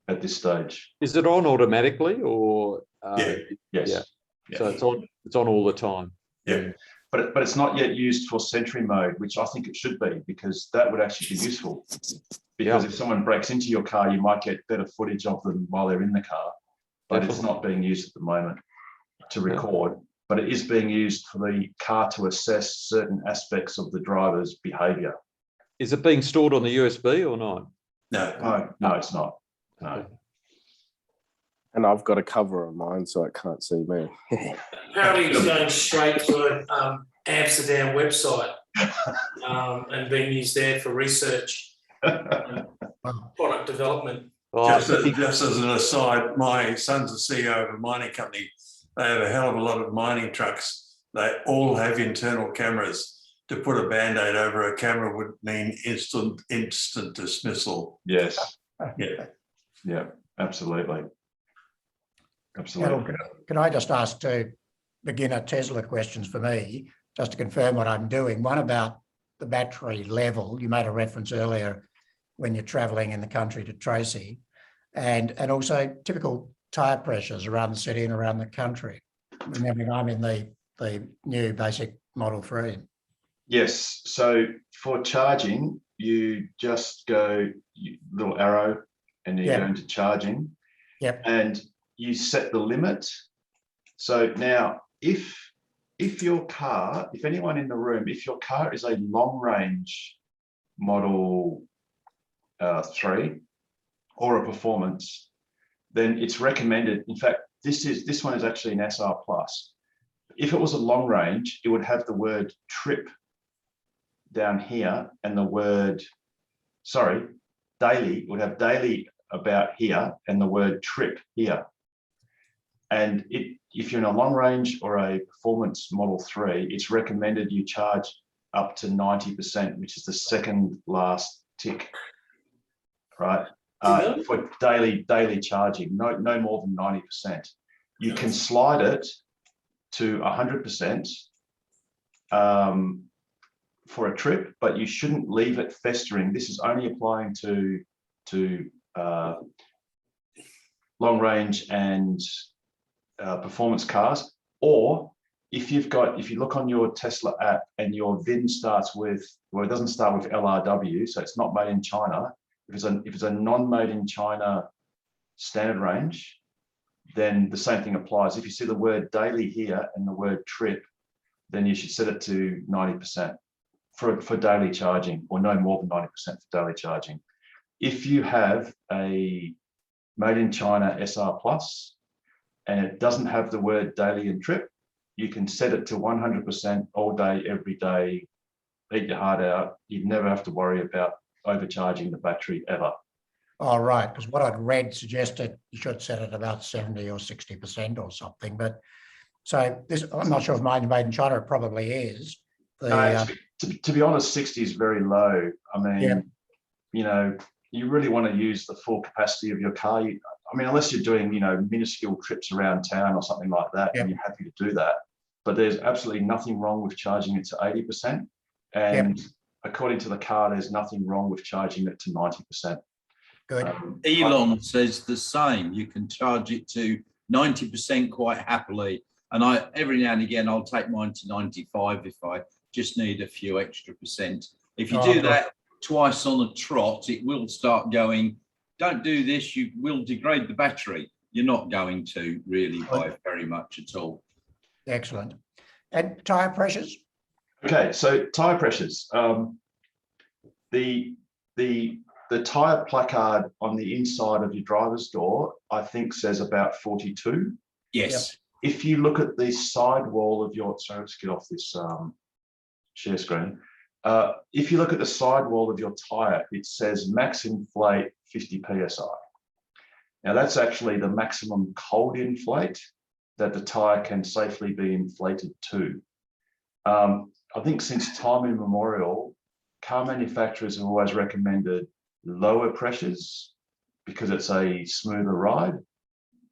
at this stage. Is it on automatically or? Yes. Yeah. So it's on all the time. Yeah. But it's not yet used for Sentry mode, which I think it should be, because that would actually be useful. Because if someone breaks into your car, you might get better footage of them while they're in the car. But it's not being used at the moment to record. But it is being used for the car to assess certain aspects of the driver's behaviour. Is it being stored on the USB or not? No, it's not. No. And I've got a cover on mine, so it can't see me. Apparently, it's going straight to an Amsterdam website and being used there for research, product development. Just as an aside, my son's the CEO of a mining company. They have a hell of a lot of mining trucks. They all have internal cameras. To put a Band-Aid over a camera would mean instant dismissal. Yes. Yeah. Yeah, absolutely. Absolutely. Can I just ask two beginner Tesla questions for me, just to confirm what I'm doing? One about the battery level. You made a reference earlier when you're traveling in the country to Tracy, and also typical tyre pressures around the city and around the country. Remembering I'm in the new basic Model 3. Yes. So for charging, you just go little arrow and you go into charging. Yep. And you set the limit. So now if your car, if anyone in the room, if your car is a long range Model 3 or a performance, then it's recommended. In fact, this one is actually an SR plus. If it was a long range, it would have the word trip down here and the word, sorry, daily, it would have daily about here and the word trip here. And if you're in a long range or a performance Model 3, it's recommended you charge up to 90%, which is the second last tick, right? For daily charging, no more than 90%. You can slide it to 100% for a trip, but you shouldn't leave it festering. This is only applying to long range and performance cars. Or if you look on your Tesla app and your VIN starts with, well, it doesn't start with LRW, so it's not made in China. If it's a non-made in China standard range, then the same thing applies. If you see the word daily here and the word trip, then you should set it to 90% for daily charging, or no more than 90% for daily charging. If you have a made in China SR Plus and it doesn't have the word daily and trip, you can set it to 100% all day, every day, eat your heart out. You'd never have to worry about overcharging the battery ever. Oh, right, because what I'd read suggested you should set it about 70 or 60% or something. But so this, I'm not sure if mine's made in China, it probably is. To be honest, 60 is very low. I mean, you know, you really want to use the full capacity of your car. I mean, unless you're doing, you know, minuscule trips around town or something like that, and you're happy to do that. But there's absolutely nothing wrong with charging it to 80%. And according to the car, there's nothing wrong with charging it to 90%. Good. Elon says the same. You can charge it to 90% quite happily. And every now and again, I'll take mine to 95 if I just need a few extra percent. If you do that twice on a trot, it will start going, don't do this, you will degrade the battery. You're not going to really by very much at all. Excellent. And tyre pressures? Okay, so tyre pressures. The tyre placard on the inside of your driver's door, I think, says about 42. Yes. If you look at the side wall of your, sorry, let's get off this share screen. If you look at the side wall of your tyre, it says max inflate 50 PSI. Now that's actually the maximum cold inflate that the tyre can safely be inflated to. I think since time immemorial, car manufacturers have always recommended lower pressures because it's a smoother ride,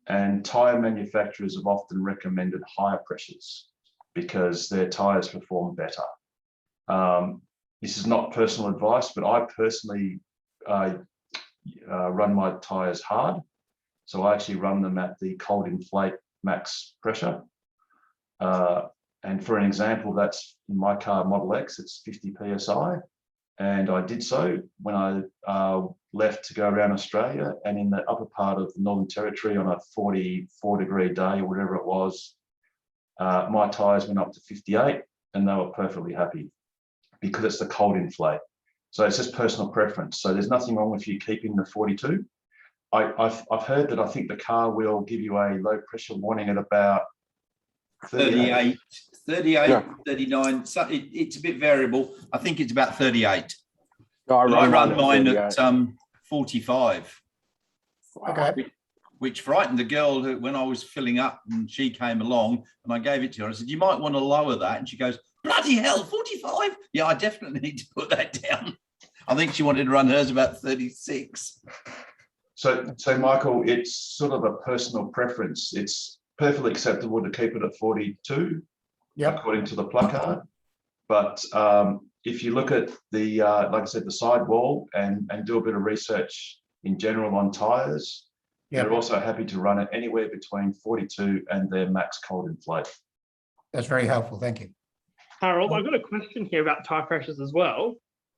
and tyre manufacturers have often recommended higher pressures because their tyres perform better. This is not personal advice, but I personally run my tyres hard. So I actually run them at the cold inflate max pressure. And for an example, that's in my car Model X, it's 50 PSI. And I did so when I left to go around Australia, and in the upper part of the Northern Territory on a 44-degree day or whatever it was, my tyres went up to 58 and they were perfectly happy because it's the cold inflate. So it's just personal preference. So there's nothing wrong with you keeping the 42. I've heard that I think the car will give you a low pressure warning at about 38, 39. So it's a bit variable. I think it's about 38. I run mine at 45. Okay. Which frightened the girl who, when I was filling up and she came along and I gave it to her, I said, you might want to lower that. And she goes, bloody hell, 45? Yeah, I definitely need to put that down. I think she wanted to run hers about 36. So Michael, it's sort of a personal preference. It's perfectly acceptable to keep it at 42, according to the placard. But if you look at the, like I said, the sidewall and do a bit of research in general on tyres, they're also happy to run it anywhere between 42 and their max cold inflate. That's very helpful. Thank you. Harold, I've got a question here about tyre pressures as well.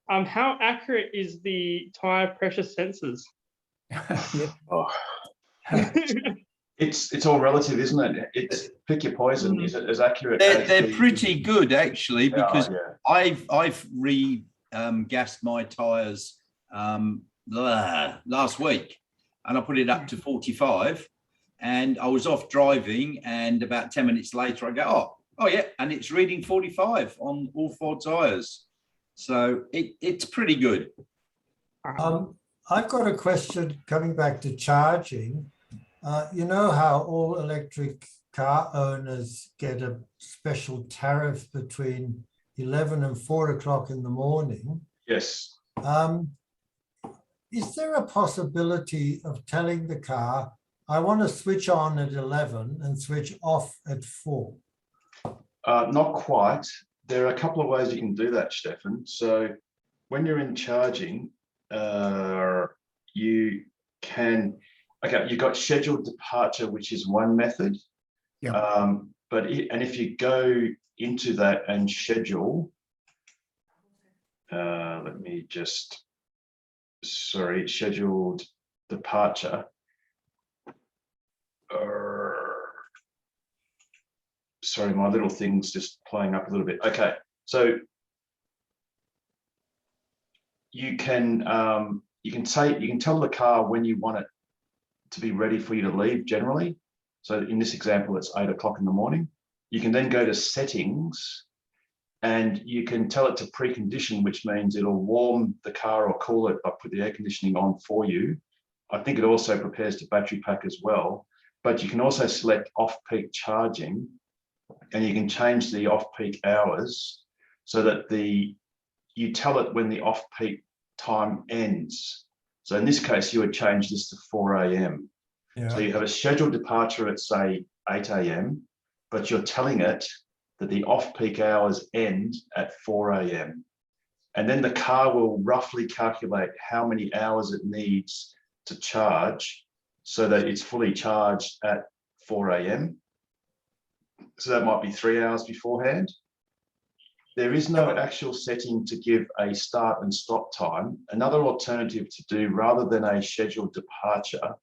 How accurate is the tyre pressure sensors? It's all relative, isn't it? It's pick your poison. Is it as accurate? They're pretty good actually, because I've re-gassed my tyres last week, and I put it up to 45, and I was off driving, and about 10 minutes later I go, oh yeah, and it's reading 45 on all 4 tyres. So it's pretty good. I've got a question coming back to charging. You know how all electric car owners get a special tariff between 11 and 4 o'clock in the morning? Yes. Is there a possibility of telling the car, I want to switch on at 11 and switch off at 4? Not quite. There are a couple of ways you can do that, Stefan. So when you're in charging, you can, okay, you've got scheduled departure, which is one method. Yeah. And if you go into that and schedule, let me just, sorry, scheduled departure. Sorry, my little thing's just playing up a little bit. Okay, so you can tell the car when you want it to be ready for you to leave generally. So in this example, it's 8 o'clock in the morning. You can then go to settings and you can tell it to precondition, which means it'll warm the car or cool it, but put the air conditioning on for you. I think it also prepares to battery pack as well, but you can also select off-peak charging, and you can change the off-peak hours so that you tell it when the off-peak time ends. So in this case, you would change this to 4 a.m. Yeah. So you have a scheduled departure at, say, 8 a.m., but you're telling it that the off-peak hours end at 4 a.m. And then the car will roughly calculate how many hours it needs to charge so that it's fully charged at 4 a.m. So that might be 3 hours beforehand. There is no actual setting to give a start and stop time. Another alternative to do, rather than a scheduled departure,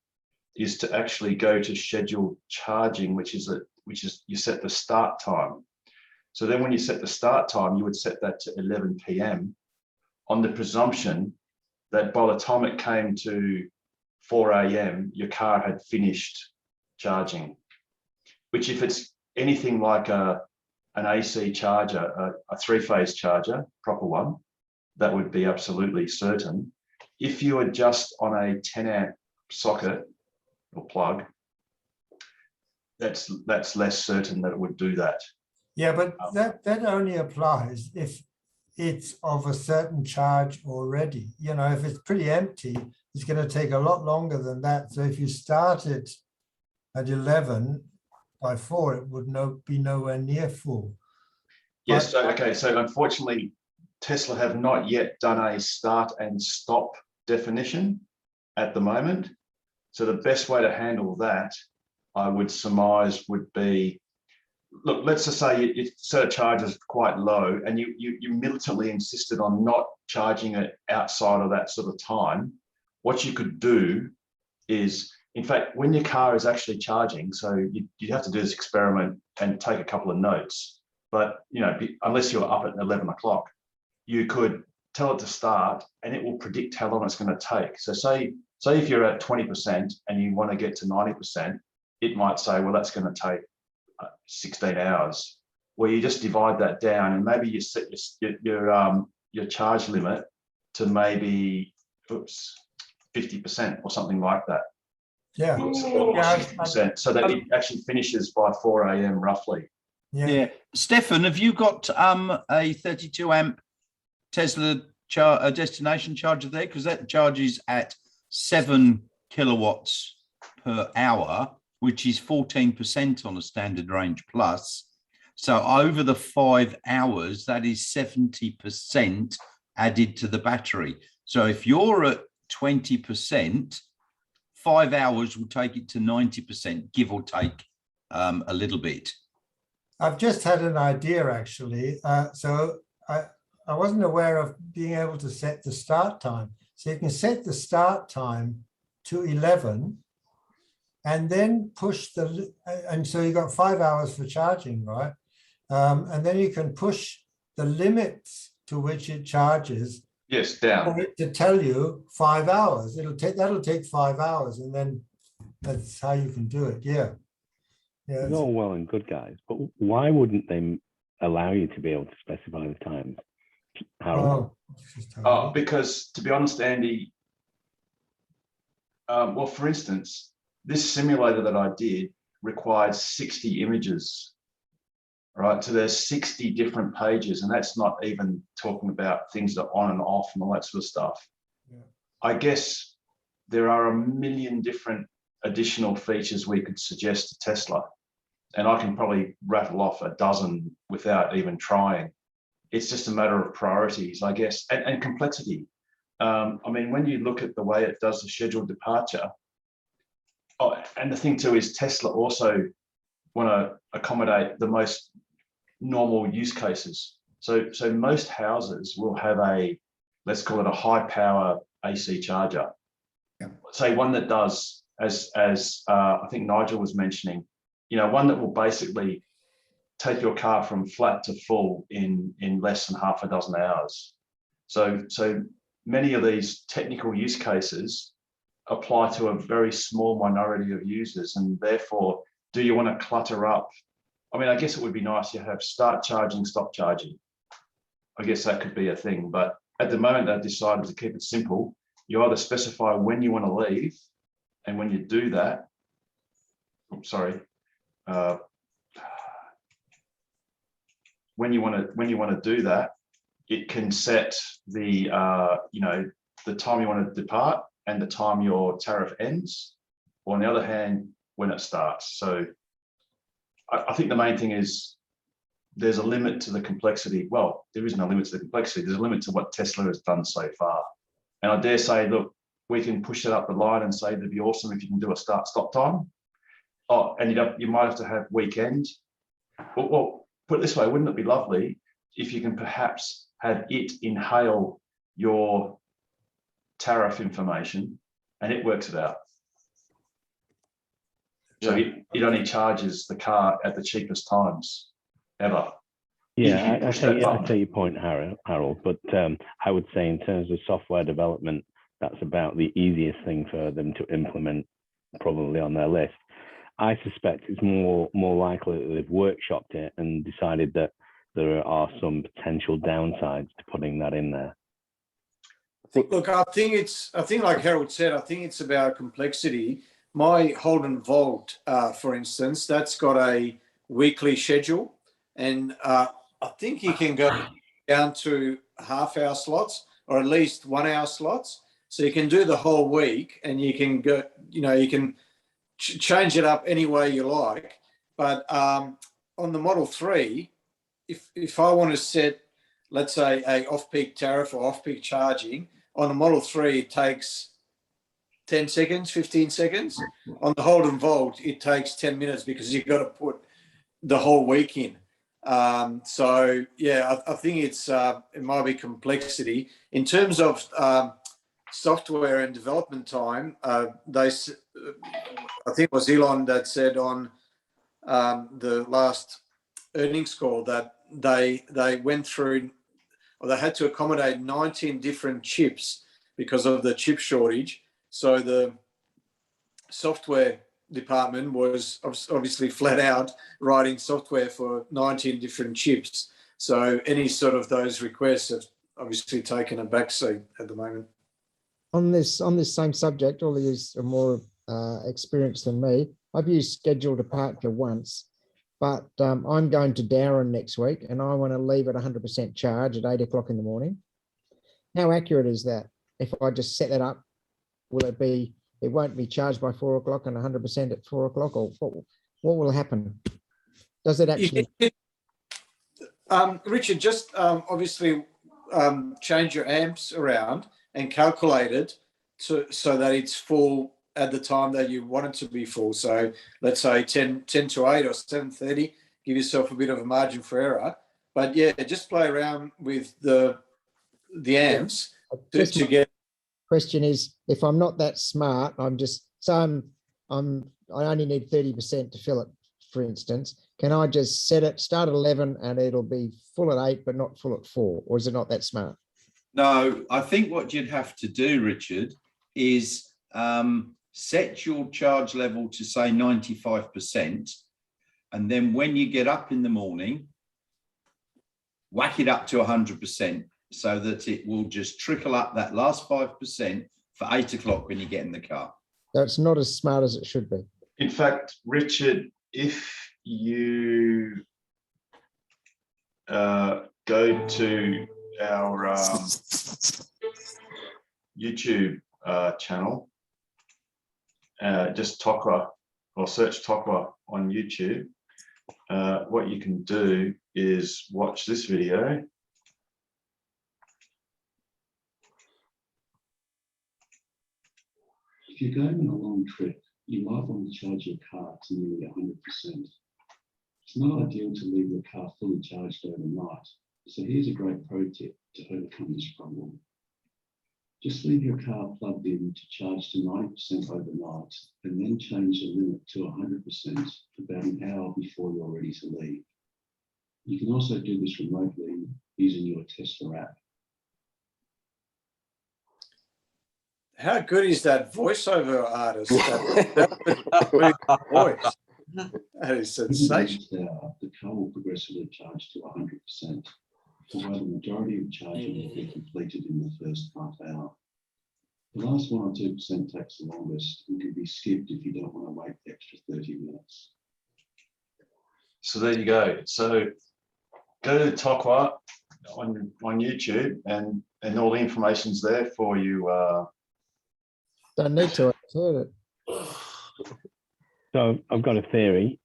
is to actually go to scheduled charging, which is you set the start time. So then when you set the start time, you would set that to 11 p.m. on the presumption that by the time it came to 4 a.m., your car had finished charging, which if it's anything like an AC charger, a 3-phase charger, proper one, that would be absolutely certain. If you are just on a 10 amp socket or plug, that's less certain that it would do that. Yeah, but that only applies if it's of a certain charge already. You know, if it's pretty empty, it's going to take a lot longer than that. So if you start it at 11, by 4, it would be nowhere near full. Yes, so unfortunately, Tesla have not yet done a start and stop definition at the moment. So the best way to handle that, I would surmise, would be, look, let's just say your set of charges quite low and you militantly insisted on not charging it outside of that sort of time. What you could do is, in fact, when your car is actually charging, so you have to do this experiment and take a couple of notes, but unless you're up at 11 o'clock, you could tell it to start and it will predict how long it's going to take. So say if you're at 20% and you want to get to 90%, it might say, well, that's going to take 16 hours. Well, you just divide that down and maybe you set your charge limit to maybe 50% or something like that. Yeah. Or 60%, so that it actually finishes by 4 a.m. roughly. Yeah. Stefan, have you got a 32 amp Tesla destination charger there? Because that charges at 7 kilowatts per hour, which is 14% on a standard range plus. So over the 5 hours, that is 70% added to the battery. So if you're at 20%, 5 hours will take it to 90%, give or take a little bit. I've just had an idea, actually. So I wasn't aware of being able to set the start time. So you can set the start time to 11 and then push and so you got 5 hours for charging, right? And then you can push the limits to which it charges Yes, down. To tell you 5 hours. That'll take 5 hours, and then that's how you can do it. Yeah. It's all well and good, guys, but why wouldn't they allow you to be able to specify the times? Because to be honest, Andy, well, for instance, this simulator that I did required 60 images, right? So there's 60 different pages, and that's not even talking about things that are on and off and all that sort of stuff. Yeah. I guess there are a million different additional features we could suggest to Tesla, and I can probably rattle off a dozen without even trying. It's just a matter of priorities, I guess, and complexity. I mean, when you look at the way it does the scheduled departure, and the thing too is Tesla also want to accommodate the most normal use cases. So most houses will have a, let's call it a high power AC charger. Yeah. Say one that does, as I think Nigel was mentioning, you know, one that will basically take your car from flat to full in less than half a dozen hours. So many of these technical use cases apply to a very small minority of users, and therefore, do you want to clutter up? I mean, I guess it would be nice to have start charging, stop charging. I guess that could be a thing, but at the moment they've decided to keep it simple. You either specify when you want to leave, and when you do that, when you want to do that, it can set the the time you want to depart and the time your tariff ends, or on the other hand, when it starts. So I think the main thing is there's a limit to the complexity. Well, there isn't a limit to the complexity. There's a limit to what Tesla has done so far. And I dare say, look, we can push it up the line and say it'd be awesome if you can do a start-stop time. Oh, and you might have to have weekend. Well, put it this way, wouldn't it be lovely if you can perhaps have it inhale your tariff information and it works it out? So it only charges the car at the cheapest times ever. Yeah, I take your point, Harold, but I would say in terms of software development, that's about the easiest thing for them to implement probably on their list. I suspect it's more likely that they've workshopped it and decided that there are some potential downsides to putting that in there. Look, I think like Harold said, I think it's about complexity. My Holden Volt, for instance, that's got a weekly schedule, and I think you can go down to half-hour slots or at least 1 hour slots. So you can do the whole week, and you can go, you can change it up any way you like. But on the Model 3, if I want to set, let's say, a off-peak tariff or off-peak charging, on the Model 3 it takes 10 seconds, 15 seconds. On the Holden Volt, it takes 10 minutes because you've got to put the whole week in. So, yeah, I think it might be complexity. In terms of software and development time, I think it was Elon that said on the last earnings call that they went through, or they had to accommodate 19 different chips because of the chip shortage. So the software department was obviously flat out writing software for 19 different chips. So any sort of those requests have obviously taken a backseat at the moment. On this same subject, all of you are more experienced than me. I've used scheduled departure once, but I'm going to Darwin next week and I want to leave at 100% charge at 8 o'clock in the morning. How accurate is that? If I just set that up, will it be, it won't be charged by 4 o'clock and 100% at 4 o'clock, or what will happen? Does it actually? Richard, just obviously change your amps around and calculate it so that it's full at the time that you want it to be full. So let's say 10 to 8 or 7:30, give yourself a bit of a margin for error. But yeah, just play around with the amps to get. Question is, if I'm not that smart, I only need 30% to fill it, for instance. Can I just set it, start at 11 and it'll be full at 8, but not full at 4? Or is it not that smart? No, I think what you'd have to do, Richard, is set your charge level to say 95%. And then when you get up in the morning, whack it up to 100% so that it will just trickle up that last 5% for 8 o'clock when you get in the car. That's not as smart as it should be. In fact, Richard, if you go to our YouTube channel, just Tokwa, or search Tokwa on YouTube, what you can do is watch this video. If you're going on a long trip, you might want to charge your car to nearly 100%. It's not ideal to leave your car fully charged overnight, so here's a great pro tip to overcome this problem. Just leave your car plugged in to charge to 90% overnight, and then change the limit to 100% about an hour before you're ready to leave. You can also do this remotely using your Tesla app. How good is that voiceover artist? That voice. That is sensational. The car will progressively charge to 100%, although the majority of charging will be completed in the first half hour. The last 1 or 2% takes the longest and can be skipped if you don't want to wait the extra 30 minutes. So there you go. So go to Tokwa on YouTube, and all the information's there for you. Don't need to. I've heard it. So I've got a theory,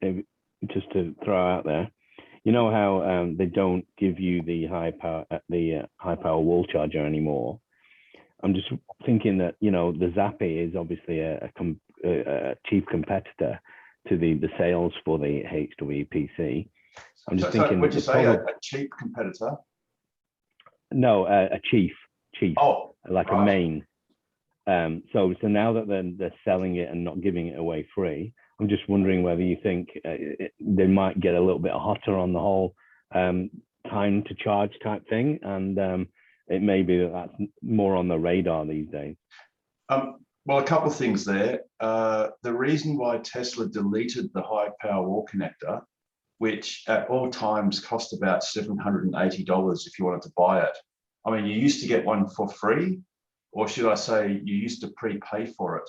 just to throw out there. You know how they don't give you the high power wall charger anymore. I'm just thinking that, you know, the Zappi is obviously a cheap competitor to the sales for the HWPC. I'm just thinking. Would you say a cheap competitor? No, a chief. Oh, like right. A main. So now that they're selling it and not giving it away free, I'm just wondering whether you think they might get a little bit hotter on the whole time to charge type thing, and it may be that that's more on the radar these days. Well, a couple of things there. The reason why Tesla deleted the high power wall connector, which at all times cost about $780 if you wanted to buy it. I mean, you used to get one for free, or should I say you used to prepay for it.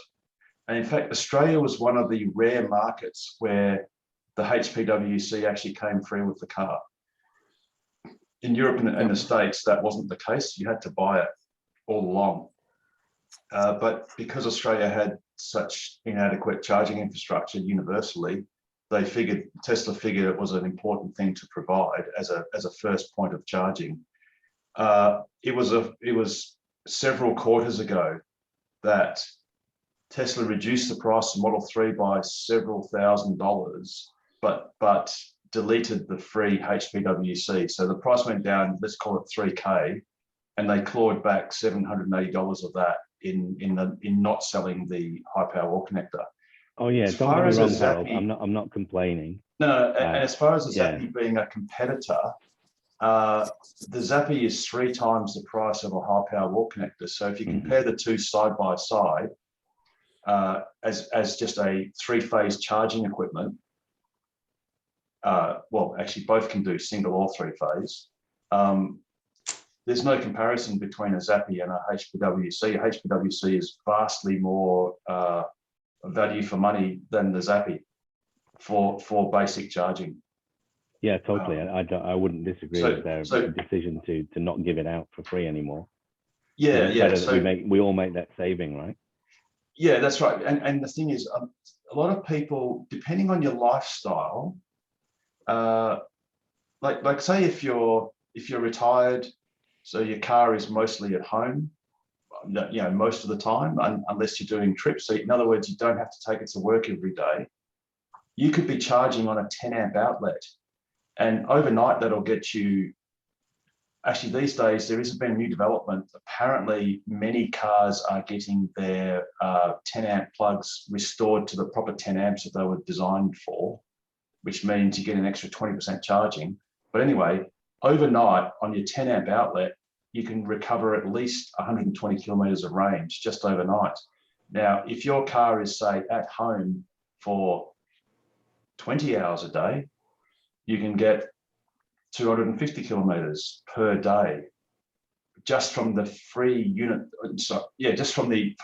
And in fact, Australia was one of the rare markets where the HPWC actually came free with the car. In Europe and the States, that wasn't the case. You had to buy it all along. But because Australia had such inadequate charging infrastructure universally, Tesla figured it was an important thing to provide as a first point of charging. It was several quarters ago that Tesla reduced the price of Model 3 by several $1,000s, but deleted the free HPWC. So the price went down, let's call it 3K, and they clawed back $780 of that in not selling the high power wall connector. Oh yeah, as far as wrong, Harold, I'm not complaining. No, and as far as the Zappi being a competitor, the Zappi is 3 times the price of a high power wall connector. So if you compare the two side by side, as just a 3-phase charging equipment, well, actually both can do single or 3-phase. There's no comparison between a Zappi and a HPWC. A HPWC is vastly more value for money than the Zappi for basic charging. Yeah, totally. I wouldn't disagree with their decision to not give it out for free anymore. Yeah, yeah. So we all make that saving, right? Yeah, that's right. And the thing is, a lot of people, depending on your lifestyle, like say if you're retired, so your car is mostly at home, you know, most of the time, unless you're doing trips. So in other words, you don't have to take it to work every day. You could be charging on a 10 amp outlet, and overnight that'll get you. Actually, these days there has been a new development. Apparently, many cars are getting their 10 amp plugs restored to the proper 10 amps that they were designed for, which means you get an extra 20% charging. But anyway, overnight on your 10 amp outlet, you can recover at least 120 kilometers of range just overnight. Now, if your car is, say, at home for 20 hours a day, you can get 250 kilometers per day just from the free unit. So yeah, just from the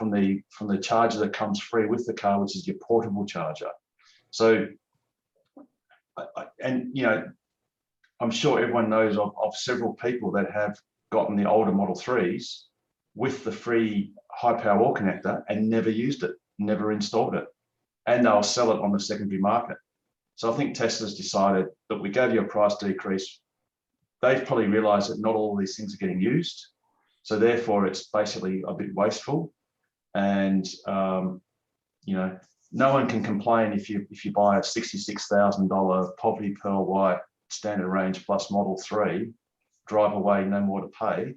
charger that comes free with the car, which is your portable charger. So, and you know, I'm sure everyone knows of several people that have gotten the older Model 3s with the free high power wall connector and never used it, never installed it, and they'll sell it on the secondary market. So I think Tesla's decided that we gave you a price decrease. They've probably realized that not all of these things are getting used. So therefore it's basically a bit wasteful. And, you know, no one can complain if you buy a $66,000 poverty pearl white standard range plus Model 3, drive away, no more to pay.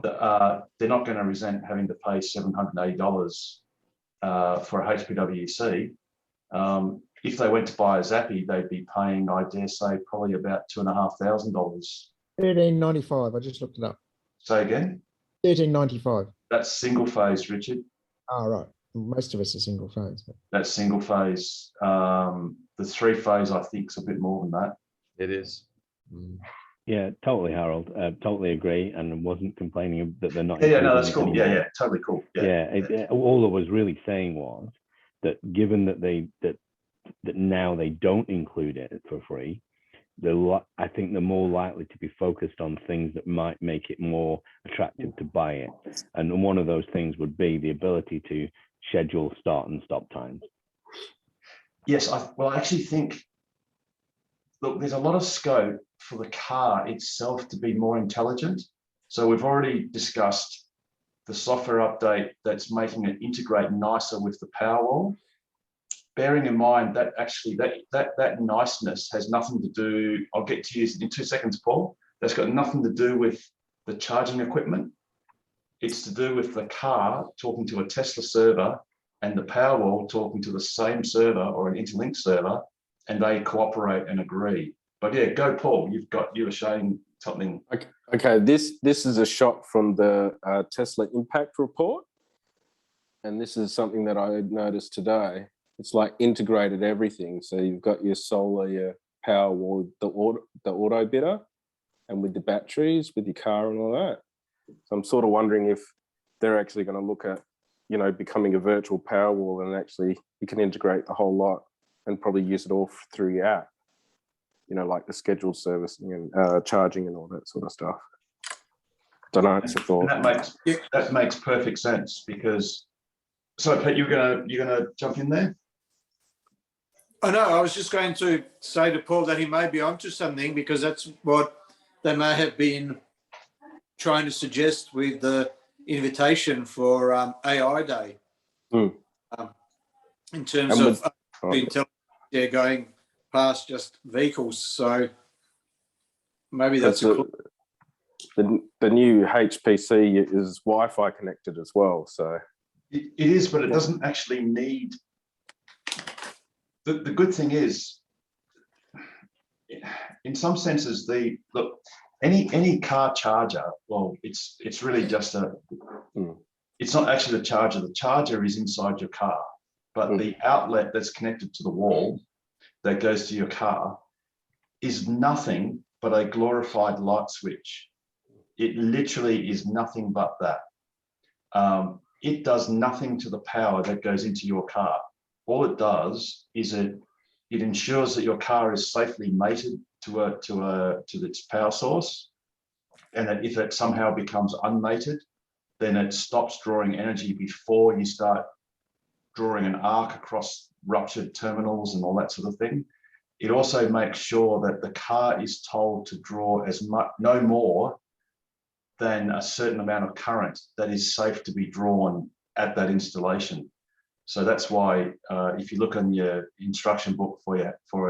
They're not going to resent having to pay $780 for a HPWC. If they went to buy a Zappy, they'd be paying, I dare say, probably about $2,500. $13.95. I just looked it up. Say again? $13.95. That's single phase, Richard. Oh, right. Most of us are single phase. But... That's single phase. The 3-phase, I think, is a bit more than that. It is. Yeah, totally, Harold. Totally agree, and wasn't complaining that they're not. Yeah, no, that's cool. Yeah, totally cool. All I was really saying was that given that that now they don't include it for free, I think they're more likely to be focused on things that might make it more attractive to buy it. And one of those things would be the ability to schedule start and stop times. Yes, I actually think, look, there's a lot of scope for the car itself to be more intelligent. So we've already discussed the software update that's making it integrate nicer with the Powerwall. Bearing in mind that actually that niceness has nothing to do, I'll get to you in 2 seconds, Paul. That's got nothing to do with the charging equipment. It's to do with the car talking to a Tesla server and the Powerwall talking to the same server or an interlinked server, and they cooperate and agree. But yeah, go, Paul. You were showing something. Okay, this is a shot from the Tesla impact report, and this is something that I noticed today. It's like integrated everything. So you've got your solar, your Powerwall, the auto bidder, and with the batteries, with your car and all that. So I'm sort of wondering if they're actually going to look at, you know, becoming a virtual Powerwall, and actually you can integrate the whole lot and probably use it all through your app. You know, like the scheduled servicing and charging and all that sort of stuff. Don't know. It's a thought. That makes perfect sense because. So, Pete, you're gonna jump in there. I know. I was just going to say to Paul that he may be onto something, because that's what they may have been trying to suggest with the invitation for AI Day. In terms of intelligence, going past just vehicles. So maybe that's the new HPC is Wi-Fi connected as well. So it is, but it doesn't actually need. The good thing is, in some senses, any car charger, well, it's really just it's not actually the charger. The charger is inside your car, but the outlet that's connected to the wall that goes to your car is nothing but a glorified light switch. It literally is nothing but that. It does nothing to the power that goes into your car. All it does is it ensures that your car is safely mated to its power source, and that if it somehow becomes unmated, then it stops drawing energy before you start drawing an arc across ruptured terminals and all that sort of thing. It also makes sure that the car is told to draw no more than a certain amount of current that is safe to be drawn at that installation. So that's why if you look on your instruction book for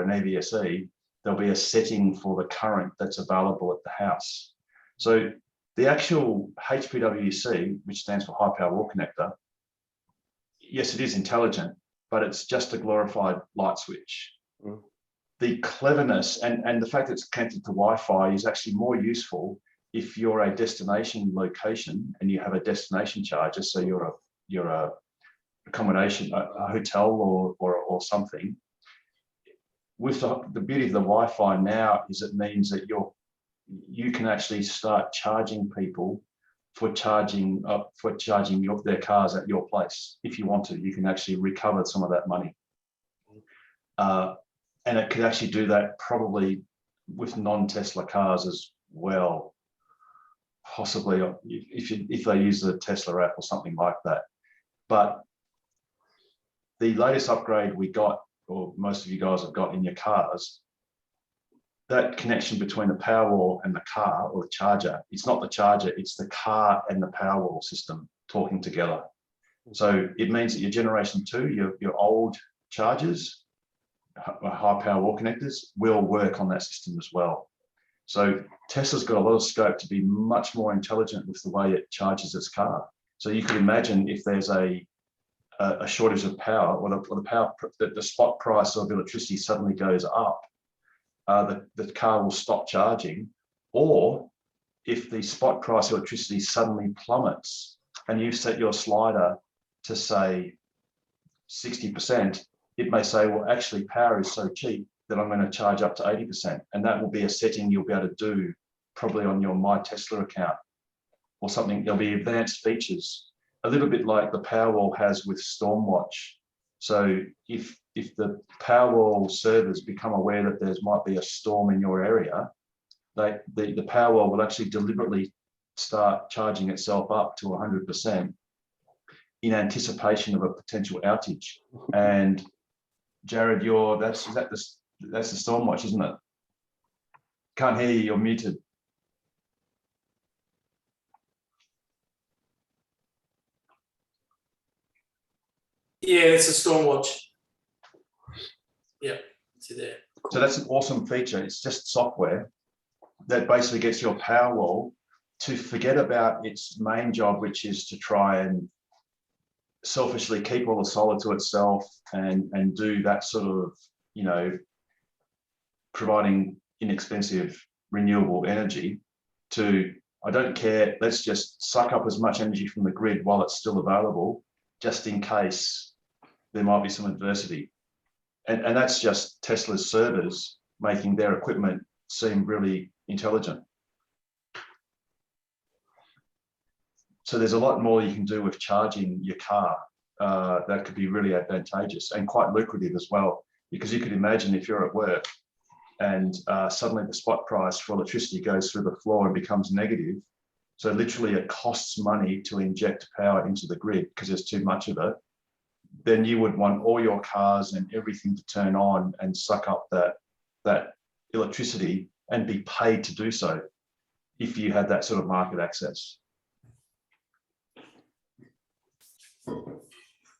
an AVSE, there'll be a setting for the current that's available at the house. So the actual HPWC, which stands for High Power Wall Connector, yes, it is intelligent, but it's just a glorified light switch. The cleverness and the fact that it's connected to Wi-Fi is actually more useful if you're a destination location and you have a destination charger, so you're a accommodation, a hotel or something, with the beauty of the Wi-Fi now is it means that you can actually start charging people for charging their cars at your place. If you want to, you can actually recover some of that money. And it could actually do that probably with non-Tesla cars as well, possibly if they use the Tesla app or something like that. But the latest upgrade we got, or most of you guys have got in your cars, that connection between the Powerwall and the car or the charger, it's not the charger, it's the car and the Powerwall system talking together. So it means that your generation 2, your old chargers, high power wall connectors, will work on that system as well. So Tesla's got a lot of scope to be much more intelligent with the way it charges its car. So you could imagine if there's a shortage of power, or the spot price of electricity suddenly goes up, the car will stop charging. Or if the spot price of electricity suddenly plummets and you set your slider to say 60%, it may say, well, actually power is so cheap that I'm going to charge up to 80%. And that will be a setting you'll be able to do probably on your My Tesla account or something. There'll be advanced features, a little bit like the Powerwall has with Stormwatch. So if the Powerwall servers become aware that there might be a storm in your area, the Powerwall will actually deliberately start charging itself up to 100% in anticipation of a potential outage. And Jared, that's the Stormwatch, isn't it? Can't hear you, you're muted. Yeah, it's a Stormwatch. Yeah, it's there. So that's an awesome feature. It's just software that basically gets your Powerwall to forget about its main job, which is to try and selfishly keep all the solar to itself and do that sort of, providing inexpensive renewable energy, to, I don't care, let's just suck up as much energy from the grid while it's still available, just in case there might be some adversity. And that's just Tesla's servers making their equipment seem really intelligent. So there's a lot more you can do with charging your car that could be really advantageous and quite lucrative as well, because you could imagine if you're at work and suddenly the spot price for electricity goes through the floor and becomes negative. So literally it costs money to inject power into the grid because there's too much of it. Then you would want all your cars and everything to turn on and suck up that electricity and be paid to do so if you had that sort of market access.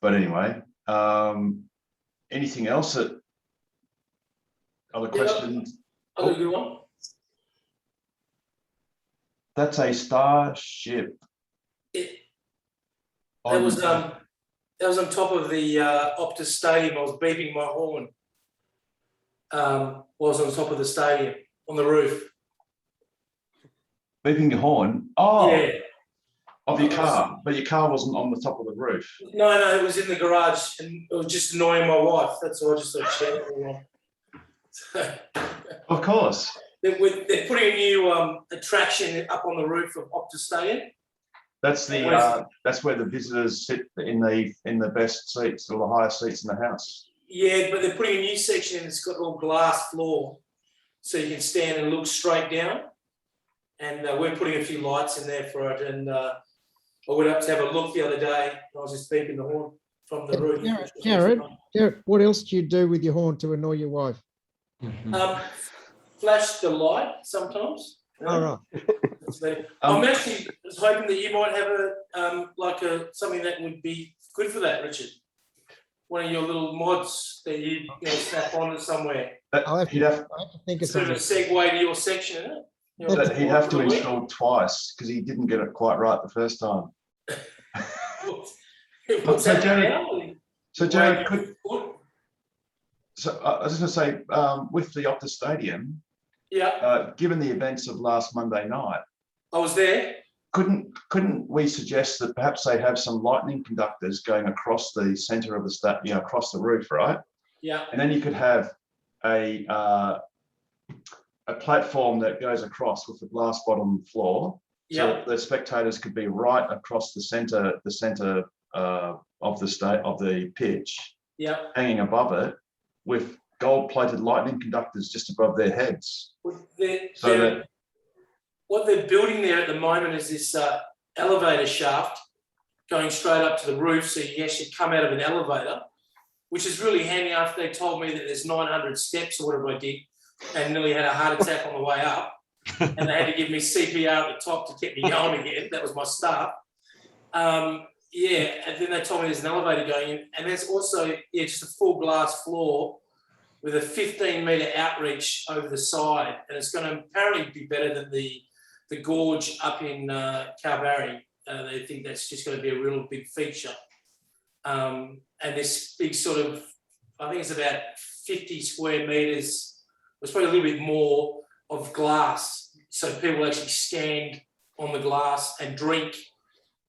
But anyway, anything else? Other questions? Other good one. That's a Starship. That was on top of the Optus Stadium. I was beeping my horn. Was on top of the stadium on the roof. Beeping your horn? Oh, yeah. Of your car, but your car wasn't on the top of the roof. No, it was in the garage, and it was just annoying my wife. That's why I just thought share it along. Of course. They're putting a new attraction up on the roof of Optus Stadium. That's that's where the visitors sit in the best seats or the highest seats in the house. Yeah, but they're putting a new section in. It's got all glass floor, so you can stand and look straight down. And we're putting a few lights in there for it. And I went up to have a look the other day. I was just beeping the horn from the roof. Jared, what else do you do with your horn to annoy your wife? Flash the light sometimes. All right. I'm actually hoping that you might have something that would be good for that, Richard. One of your little mods that you snap on somewhere. I have to think of sort of something. a segue to your section, isn't it? He'd have to install twice because he didn't get it quite right the first time. What's So that Jared, now? I was just going to say, with the Optus Stadium, yeah. Given the events of last Monday night, I was there. Couldn't we suggest that perhaps they have some lightning conductors going across the centre of the across the roof, right? Yeah. And then you could have a platform that goes across with a glass bottom floor, so that the spectators could be right across the centre of the pitch, hanging above it, with gold-plated lightning conductors just above their heads. What they're building there at the moment is this elevator shaft going straight up to the roof, so you actually come out of an elevator, which is really handy after they told me that there's 900 steps or whatever I did, and nearly had a heart attack on the way up, and they had to give me CPR at the top to get me going again. That was my start. And then they told me there's an elevator going in, and there's also just a full glass floor with a 15-metre outreach over the side, and it's going to apparently be better than the gorge up in Carberry. They think that's just going to be a real big feature. And this big sort of, I think it's about 50 square metres, it's probably a little bit more, of glass. So people actually stand on the glass and drink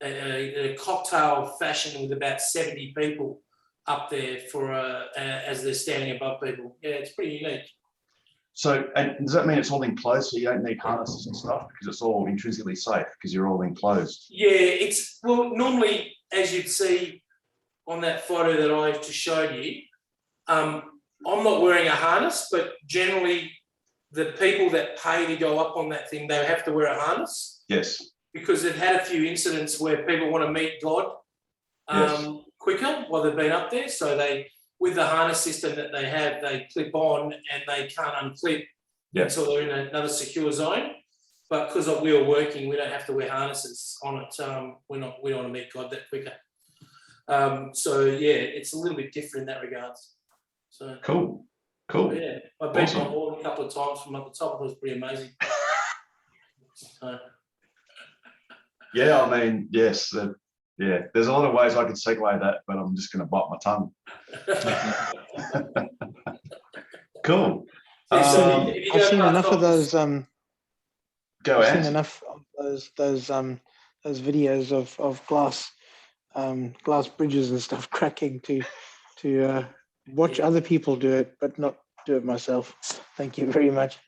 in a cocktail fashion with about 70 people up there for as they're standing above people. Yeah, it's pretty unique. So, and does that mean it's all enclosed, so you don't need harnesses and stuff, because it's all intrinsically safe because you're all enclosed? Yeah, it's, well, normally, as you'd see on that photo that I just showed you, I'm not wearing a harness, but generally the people that pay to go up on that thing, they have to wear a harness. Yes. Because they've had a few incidents where people want to meet God quicker while they've been up there. So they, with the harness system that they have, they clip on and they can't unclip until they're in another secure zone. But because we are working, we don't have to wear harnesses on it. We don't want to meet God that quicker. So yeah, it's a little bit different in that regard. So cool. Yeah, I beat my horn a couple of times from up the top. It was pretty amazing. Yeah, I mean, yes, there's a lot of ways I could segue that, but I'm just going to bite my tongue. Cool. I've seen enough of those. Go I've ahead. seen enough of those videos of glass bridges and stuff cracking to watch other people do it, but not do it myself. Thank you very much.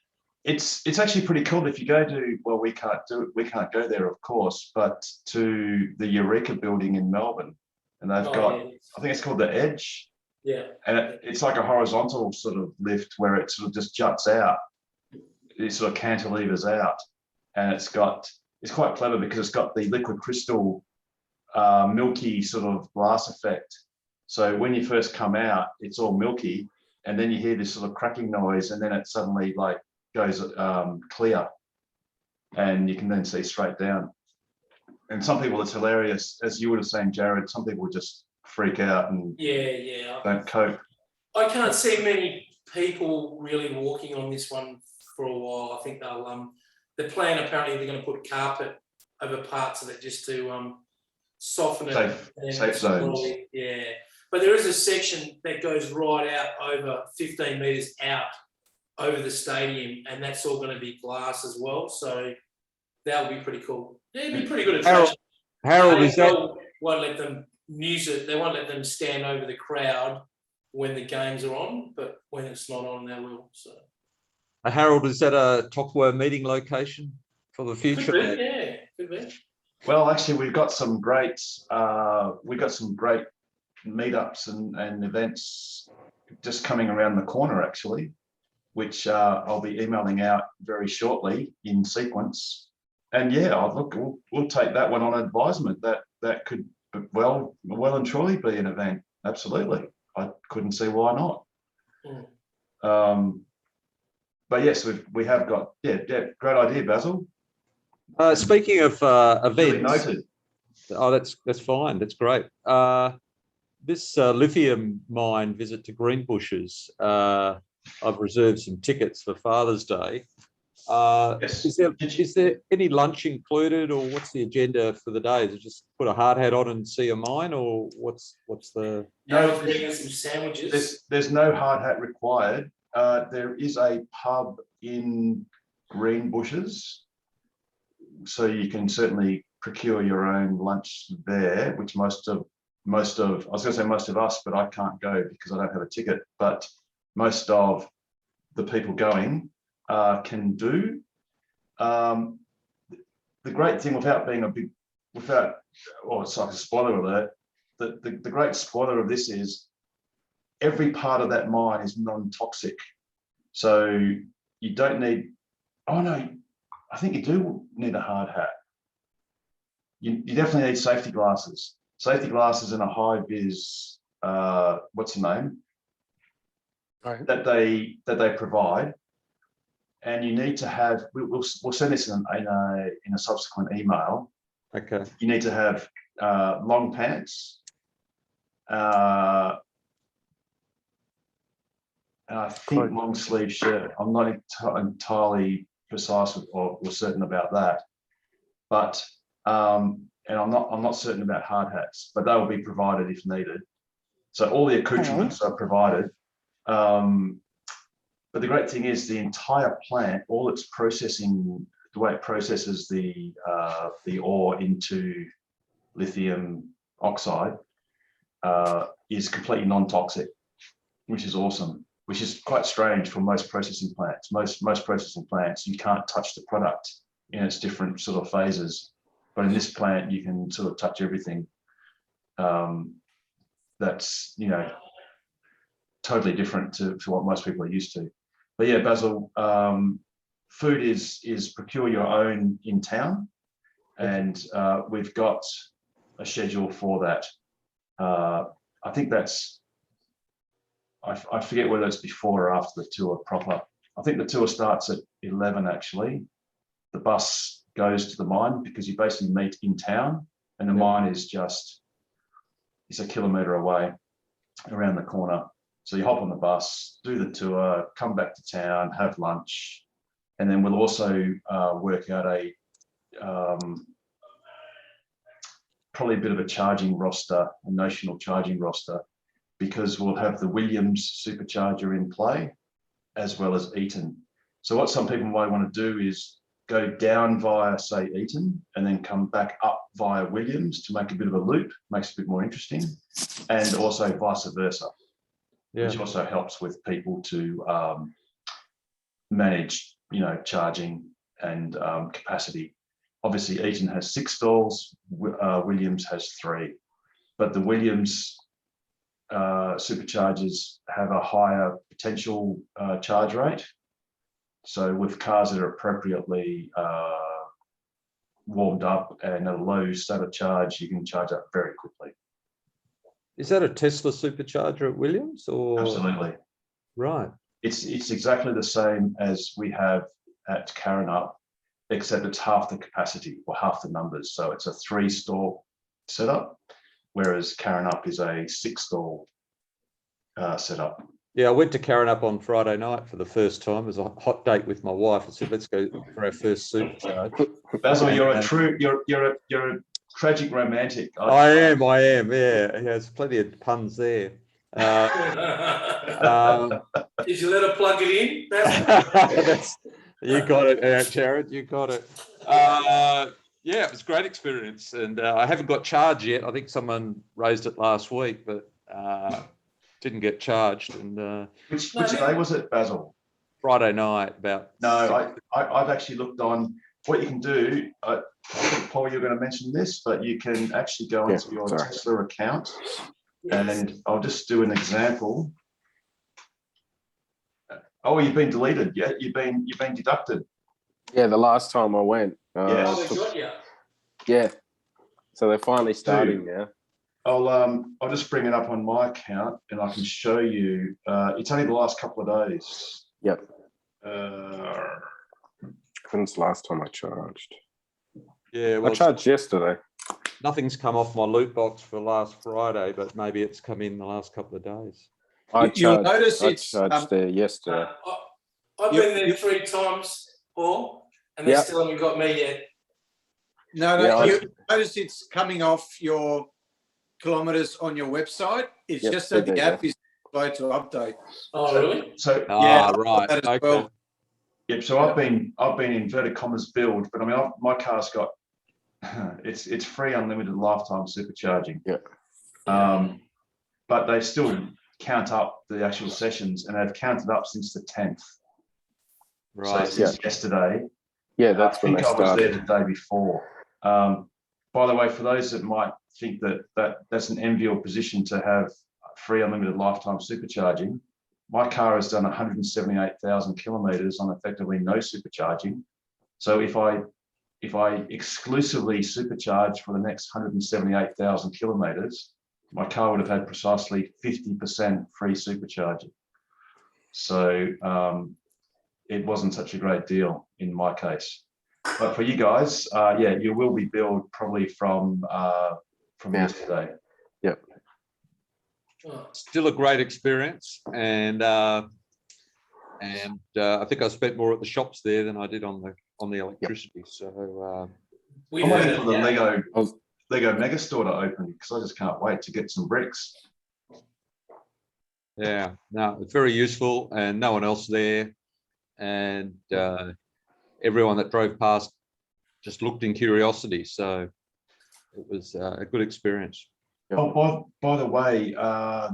It's actually pretty cool if you go to, well, we can't do it, we can't go there, of course, but to the Eureka building in Melbourne, and they've got, I think it's called the Edge. Yeah. And it's like a horizontal sort of lift where it sort of just juts out. It sort of cantilevers out, and it's quite clever because it's got the liquid crystal, milky sort of glass effect. So when you first come out, it's all milky, and then you hear this sort of cracking noise, and then it suddenly like goes clear, and you can then see straight down. And some people, it's hilarious, as you would have seen, Jared. Some people just freak out and don't cope. I can't see many people really walking on this one for a while. I think they'll the plan, apparently they're going to put carpet over parts of it just to soften it. Safe zones. Yeah, but there is a section that goes right out over 15 metres out over the stadium, and that's all going to be glass as well. So that'll be pretty cool. Yeah, it'd be pretty good attraction. Harold, is that... won't let them use it. They won't let them stand over the crowd when the games are on, but when it's not on, they will. So. Harold, is that a Tocqueville meeting location for the future? Could be, yeah, could be. Well, actually, we've got some great meetups and events just coming around the corner, actually, which I'll be emailing out very shortly in sequence. And yeah, we'll take that one on advisement. That could well and truly be an event. Absolutely, I couldn't see why not. But yes, we have got great idea, Basil. Speaking of events, noted. Oh, that's fine. That's great. This lithium mine visit to Greenbushes, I've reserved some tickets for Father's Day. Yes. Is there any lunch included, or what's the agenda for the day? Is it just put a hard hat on and see a mine, or what's the? No, some sandwiches. There's no hard hat required. There is a pub in Greenbushes so you can certainly procure your own lunch there, which most of I was going to say most of us, but I can't go because I don't have a ticket. But most of the people going can do. The great thing without it's like a spoiler alert, the great spoiler of this is every part of that mine is non-toxic. So you don't need, oh no, I think you do need a hard hat. You definitely need safety glasses. Safety glasses and a high vis, what's the name? Right. That they provide. And you need to have, we'll send this in a subsequent email. Okay. You need to have long pants. And I think long sleeve shirt. I'm not entirely precise or certain about that, but and I'm not certain about hard hats, but they will be provided if needed. So all the accoutrements are provided. But the great thing is the entire plant, all its processing, the way it processes the ore into lithium oxide is completely non-toxic, which is awesome, which is quite strange for most processing plants. Most processing plants, you can't touch the product in its different sort of phases. But in this plant, you can sort of touch everything. That's, totally different to what most people are used to. But yeah, Basil, food is procure your own in town, and we've got a schedule for that. I think that's, I forget whether it's before or after the tour proper. I think the tour starts at 11 actually. The bus goes to the mine because you basically meet in town, and the mine is just, it's a kilometre away around the corner. So you hop on the bus, do the tour, come back to town, have lunch, and then we'll also work out probably a bit of a charging roster, a notional charging roster, because we'll have the Williams supercharger in play as well as Eaton. So what some people might want to do is go down via, say, Eaton, and then come back up via Williams to make a bit of a loop, makes it a bit more interesting, and also vice versa. Yeah. Which also helps with people to manage, charging and capacity. Obviously, Eaton has 6 stalls, Williams has 3, but the Williams superchargers have a higher potential charge rate. So with cars that are appropriately warmed up and a low state of charge, you can charge up very quickly. Is that a Tesla supercharger at Williams, or? Absolutely. Right. It's exactly the same as we have at Karrinyup, except it's half the capacity or half the numbers. So it's a 3-stall setup, whereas Karrinyup is a 6-stall setup. Yeah, I went to Karrinyup on Friday night for the first time. It was a hot date with my wife. I said, "Let's go for our first supercharge." Basil, you're a tragic romantic. I am. Yeah, there's plenty of puns there. Did you let her plug it in? You got it, Jared. You got it. Yeah, it was a great experience, and I haven't got charged yet. I think someone raised it last week, but didn't get charged. And which day was it, Basil? Friday night. I've actually looked on what you can do. I think, Paul, you're going to mention this, but you can actually go into your Tesla account, and I'll just do an example. Oh, you've been deleted. Yeah, you've been deducted. Yeah, the last time I went. Yeah. So they're finally starting now. I'll just bring it up on my account, and I can show you. It's only the last couple of days. Yep. When's the last time I charged? Yeah, well, I charged yesterday. Nothing's come off my loot box for last Friday, but maybe it's come in the last couple of days. You'll notice I charged there yesterday. I've been there 3 times, Paul, and they still haven't got me yet. No, you notice it's coming off your kilometres on your website. It's just that the app is slow to update. Oh, really? So right. Okay. Well. Yep. So I've been inverted commas build, but I mean my car's got it's free unlimited lifetime supercharging. Yeah. But they still count up the actual sessions, and they've counted up since the 10th. Right. So since yesterday. Yeah, that's I think when they I was there started. the day before. By the way, for those that might think that's an enviable position to have free unlimited lifetime supercharging, my car has done 178,000 kilometers on effectively no supercharging. So if I exclusively supercharge for the next 178,000 kilometers, my car would have had precisely 50% free supercharging. So it wasn't such a great deal in my case. But for you guys, yeah, you will be billed probably from yesterday. Yep. Still a great experience, and I think I spent more at the shops there than I did on the electricity. Yep. So I'm waiting for the Lego Mega Store to open because I just can't wait to get some bricks. Yeah, no, it's very useful, and no one else there, and everyone that drove past just looked in curiosity. So it was a good experience. Oh, by the way,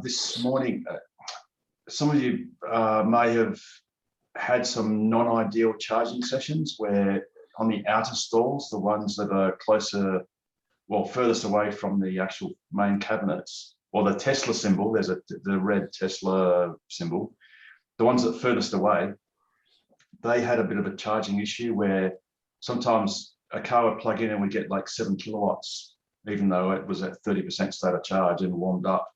this morning, some of you may have had some non-ideal charging sessions where on the outer stalls, the ones that are closer, well, furthest away from the actual main cabinets, or the Tesla symbol, there's the red Tesla symbol, the ones that furthest away, they had a bit of a charging issue where sometimes a car would plug in and we get like 7 kilowatts, even though it was at 30% state of charge and warmed up.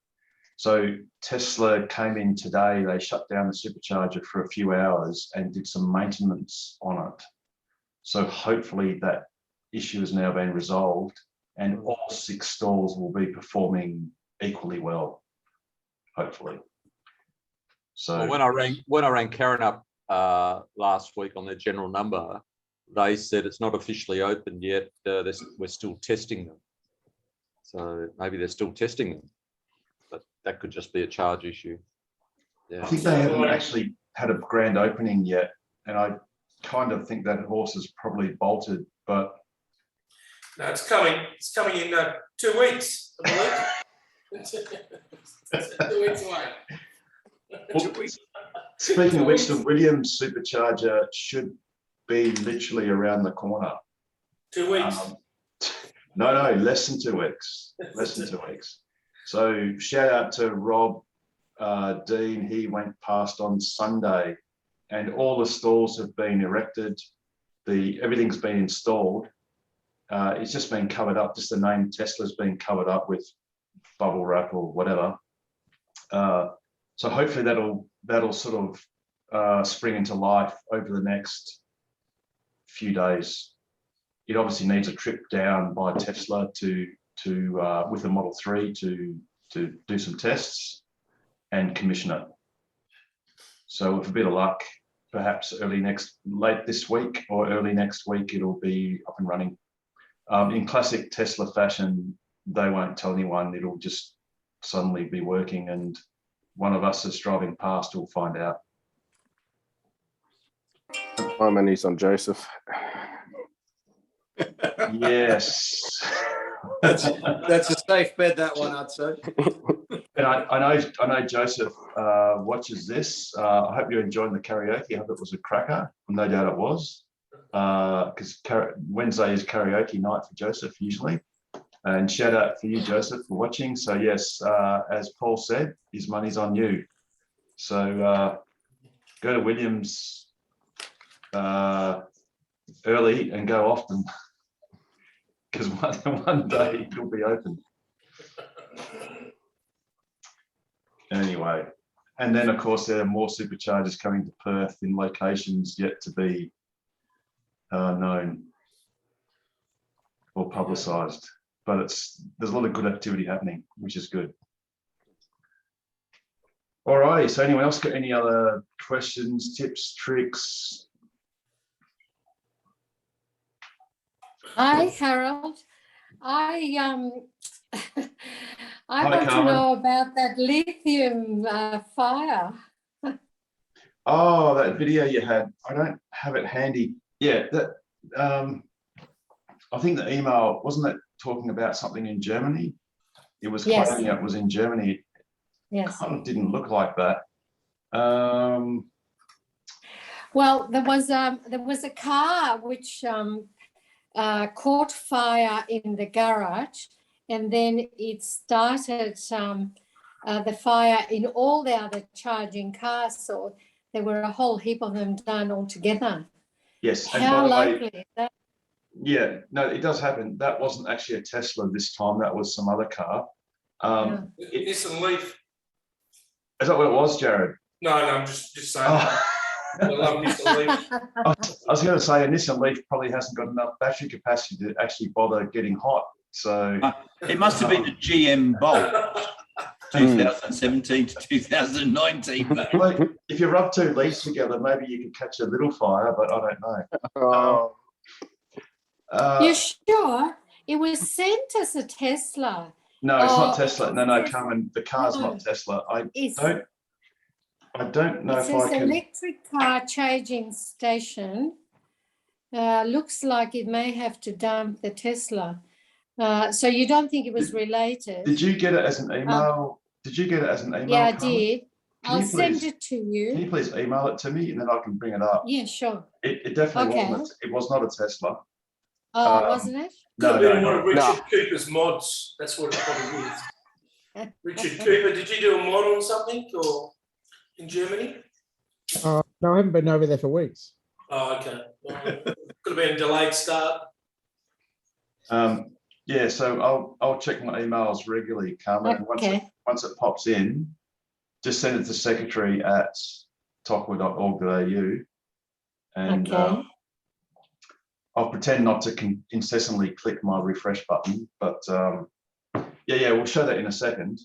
So Tesla came in today, they shut down the supercharger for a few hours and did some maintenance on it. So hopefully that issue has now been resolved and all 6 stalls will be performing equally well, hopefully. So well, when I rang Karen up last week on their general number, they said it's not officially open yet. We're still testing them. So maybe they're still testing them, but that could just be a charge issue. Yeah. I think they haven't actually had a grand opening yet, and I kind of think that horse is probably bolted, but no, it's coming. It's coming in 2 weeks, I believe. 2 weeks away. Well, speaking of which, the Williams supercharger should be literally around the corner. 2 weeks. No, less than 2 weeks. Less than 2 weeks. So shout out to Rob Dean. He went past on Sunday, and all the stalls have been erected. Everything's been installed. It's just been covered up. Just the name Tesla's been covered up with bubble wrap or whatever. So hopefully that'll sort of spring into life over the next few days. It obviously needs a trip down by Tesla to with the Model 3 to do some tests and commission it. So with a bit of luck, perhaps late this week or early next week, it'll be up and running. In classic Tesla fashion, they won't tell anyone. It'll just suddenly be working, and one of us that's driving past will find out. I'm an Nissan Joseph. Yes. That's a safe bet, that one, I'd say. And I know Joseph watches this. I hope you're enjoying the karaoke. I hope it was a cracker. No doubt it was. Because Wednesday is karaoke night for Joseph usually. And shout out for you, Joseph, for watching. So yes, as Paul said, his money's on you. So go to Williams early and go often, because one day it'll be open. Anyway, and then of course there are more superchargers coming to Perth in locations yet to be known or publicised. But there's a lot of good activity happening, which is good. All righty, so anyone else got any other questions, tips, tricks? Hi, Harold. I want Carmen. to know about that lithium fire. Oh, that video you had. I don't have it handy. Yeah, that. I think the email wasn't that talking about something in Germany. It was claiming it was in Germany. Yes. Kind of didn't look like that. Well, there was a car which caught fire in the garage, and then it started the fire in all the other charging cars. So there were a whole heap of them done all together. Yes. How and by the likely way, is that? yeah, no, it does happen. That wasn't actually a Tesla this time. That was some other car. Nissan Leaf. Is that what it was, Jared? No, I'm just saying. I love Nissan Leaf. I was going to say a Nissan Leaf probably hasn't got enough battery capacity to actually bother getting hot. So it must have been a GM Bolt, 2017 to 2019. Well, if you rub two leaves together, maybe you could catch a little fire, but I don't know. You sure? It was sent as a Tesla. No, it's not Tesla. No, Carmen, the car's not Tesla. I don't know it if says I can. Electric car charging station. Looks like it may have to dump the Tesla. So you don't think it was related? Did you get it as an email? Did you get it as an email? Yeah, I Carmen? did. I'll send it to you. Can you please email it to me and then I can bring it up? Yeah, sure. It definitely wasn't. It was not a Tesla. Oh, wasn't it? Could have been one of Richard Cooper's mods. That's what it probably is. Richard Cooper, did you do a mod on something or in Germany? No, I haven't been over there for weeks. Oh, okay. Well, could have been a delayed start. Yeah, so I'll check my emails regularly, Carmen. Okay. Once it pops in, just send it to secretary@tokwa.org.au, and I'll pretend not to incessantly click my refresh button. But yeah, we'll show that in a second.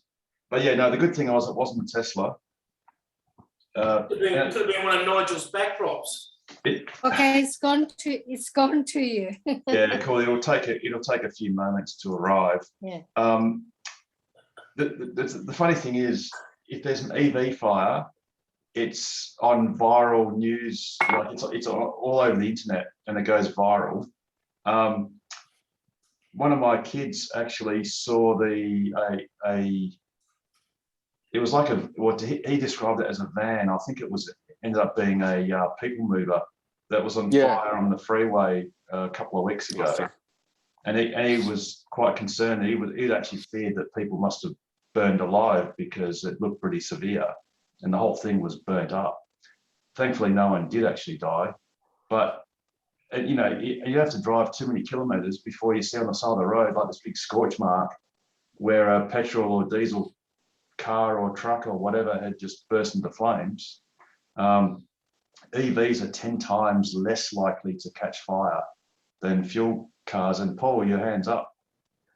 But yeah, no, the good thing was it wasn't a Tesla. Could have been one of Nigel's backprops. Okay, it's gone to you. Yeah, cool. It'll take a few moments to arrive. Yeah. The funny thing is, if there's an EV fire, it's on viral news, like it's all over the internet, and it goes viral. One of my kids actually saw it was like he described it as a van. I think it ended up being a people mover that was on fire on the freeway a couple of weeks ago, and he was quite concerned. He'd actually feared that people must have burned alive because it looked pretty severe, and the whole thing was burnt up. Thankfully, no one did actually die, but you have to drive too many kilometres before you see on the side of the road like this big scorch mark where a petrol or diesel car or truck or whatever had just burst into flames. EVs are 10 times less likely to catch fire than fuel cars. And Paul, your hands up.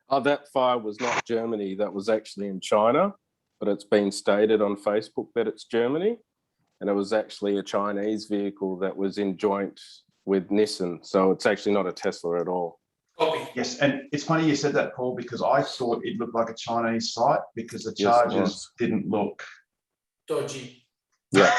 Oh, that fire was not Germany. That was actually in China, but it's been stated on Facebook that it's Germany. And it was actually a Chinese vehicle that was in joint with Nissan. So it's actually not a Tesla at all. Yes, and it's funny you said that, Paul, because I thought it looked like a Chinese site because the chargers didn't look dodgy. Yeah.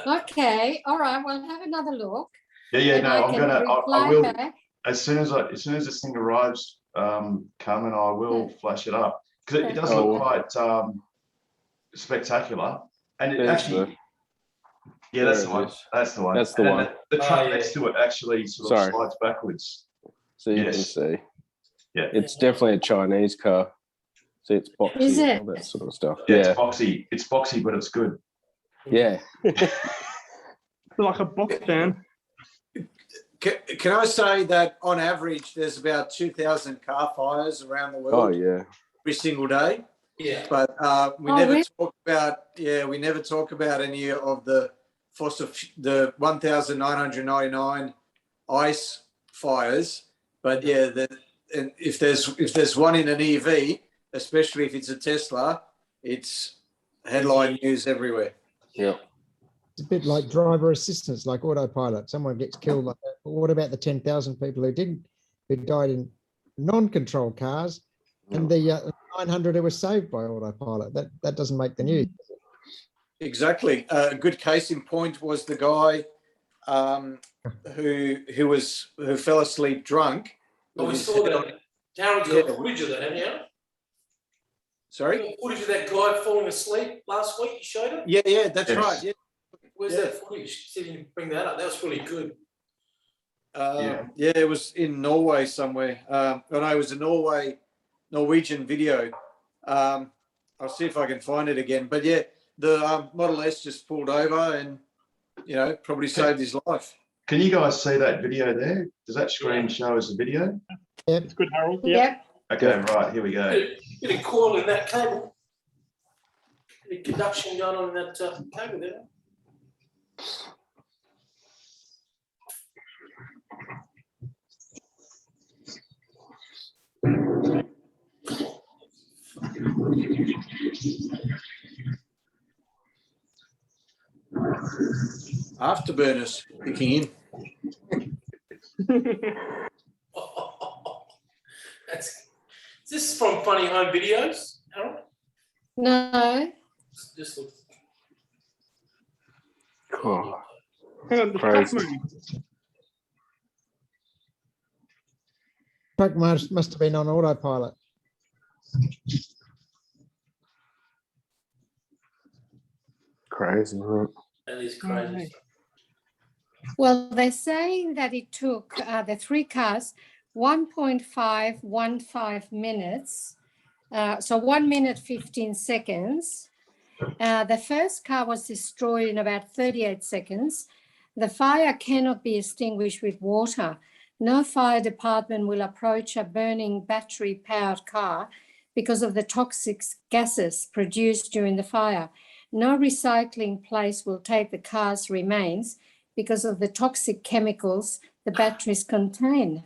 Okay, all right. Well, have another look. Yeah. No, I will. Back. As soon as this thing arrives, Carmen, I will flash it up because it does look quite spectacular, and it actually. Yeah, that's the one. That's the one. That's the one. The truck next to it actually sort of slides backwards. So you can see. Yeah. It's definitely a Chinese car. See, it's boxy. Is it? All that sort of stuff. Yeah, it's boxy. It's boxy, but it's good. Yeah. Like a box fan. Can I say that on average, there's about 2,000 car fires around the world? Oh, yeah. Every single day. Yeah. But we never talk about any of the 1,999 ICE fires. But yeah, and if there's one in an EV, especially if it's a Tesla, it's headline news everywhere. Yeah. It's a bit like driver assistance, like autopilot. Someone gets killed like that. But what about the 10,000 people who died in non-controlled cars And the 900 who was saved by autopilot. That doesn't make the news. Exactly. A good case in point was the guy who fell asleep drunk. Oh, we saw that. Darren's got footage of that, haven't you? Sorry? Footage of that guy falling asleep last week, you showed him? Yeah, that's right. Yeah. Where's that footage? See if you can bring that up. That was really good. Yeah, it was in Norway somewhere. I know it was a Norwegian video. I'll see if I can find it again. But yeah, the Model S just pulled over and, probably saved his life. Can you guys see that video there? Does that screen show us a video? Yeah, it's good, Harold. Yeah. Okay, right, here we go. Bit of coil in that cable. Bit of conduction going on in that cable there. Afterburners kicking in. Is this from Funny Home Videos, Harold? No. Just look. Oh, Hang on, the truck movie. Truck must have been on autopilot. crazy, right? That is crazy. Well, they're saying that it took the three cars 1.515 minutes. So 1 minute, 15 seconds. The first car was destroyed in about 38 seconds. The fire cannot be extinguished with water. No fire department will approach a burning battery-powered car because of the toxic gases produced during the fire. No recycling place will take the car's remains because of the toxic chemicals the batteries contain.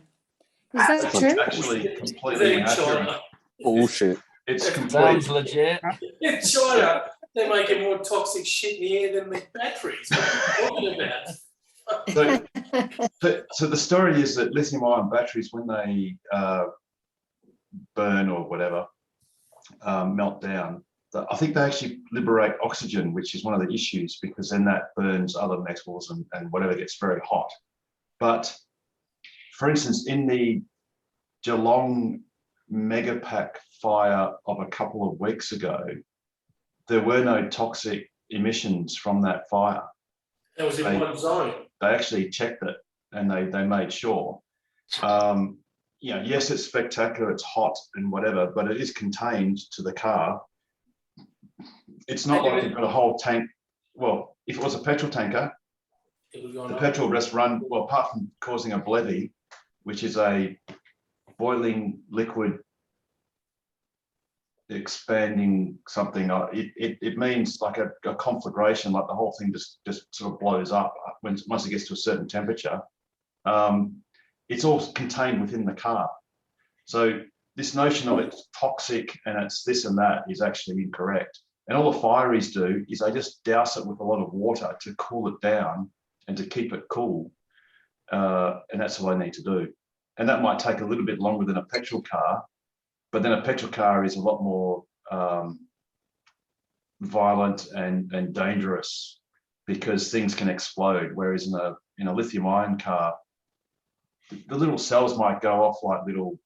Is that true? It's actually completely inaccurate. Bullshit. It's complete. Sounds legit. In China, they're making more toxic shit in the air than the batteries. What are you talking about? So the story is that lithium-ion batteries, when they burn or whatever, melt down, I think they actually liberate oxygen, which is one of the issues, because then that burns other metals and whatever gets very hot. But for instance, in the Geelong megapack fire of a couple of weeks ago, there were no toxic emissions from that fire. That was in one zone. They actually checked it and they made sure. Yes, it's spectacular, it's hot and whatever, but it is contained to the car. It's not like you've got a whole tank. Well, if it was a petrol tanker, the petrol will just run, well, apart from causing a blethy, which is a boiling liquid expanding something, it means like a conflagration, like the whole thing just sort of blows up once it gets to a certain temperature. It's all contained within the car. So this notion of it's toxic and it's this and that is actually incorrect. And all the fireys do is they just douse it with a lot of water to cool it down and to keep it cool. And that's all they need to do. And that might take a little bit longer than a petrol car, but then a petrol car is a lot more violent and dangerous because things can explode. Whereas in a lithium-ion car, the little cells might go off like little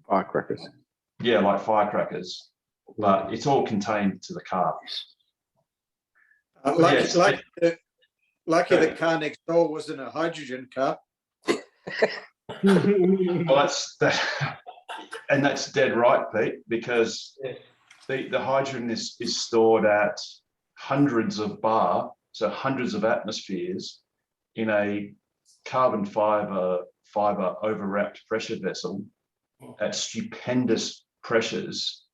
firecrackers. Yeah, like firecrackers, but it's all contained to the car. Lucky the car next door wasn't a hydrogen car. Well, that's dead right, Pete, because the hydrogen is stored at hundreds of bar, so hundreds of atmospheres in a carbon fiber overwrapped pressure vessel at stupendous pressures,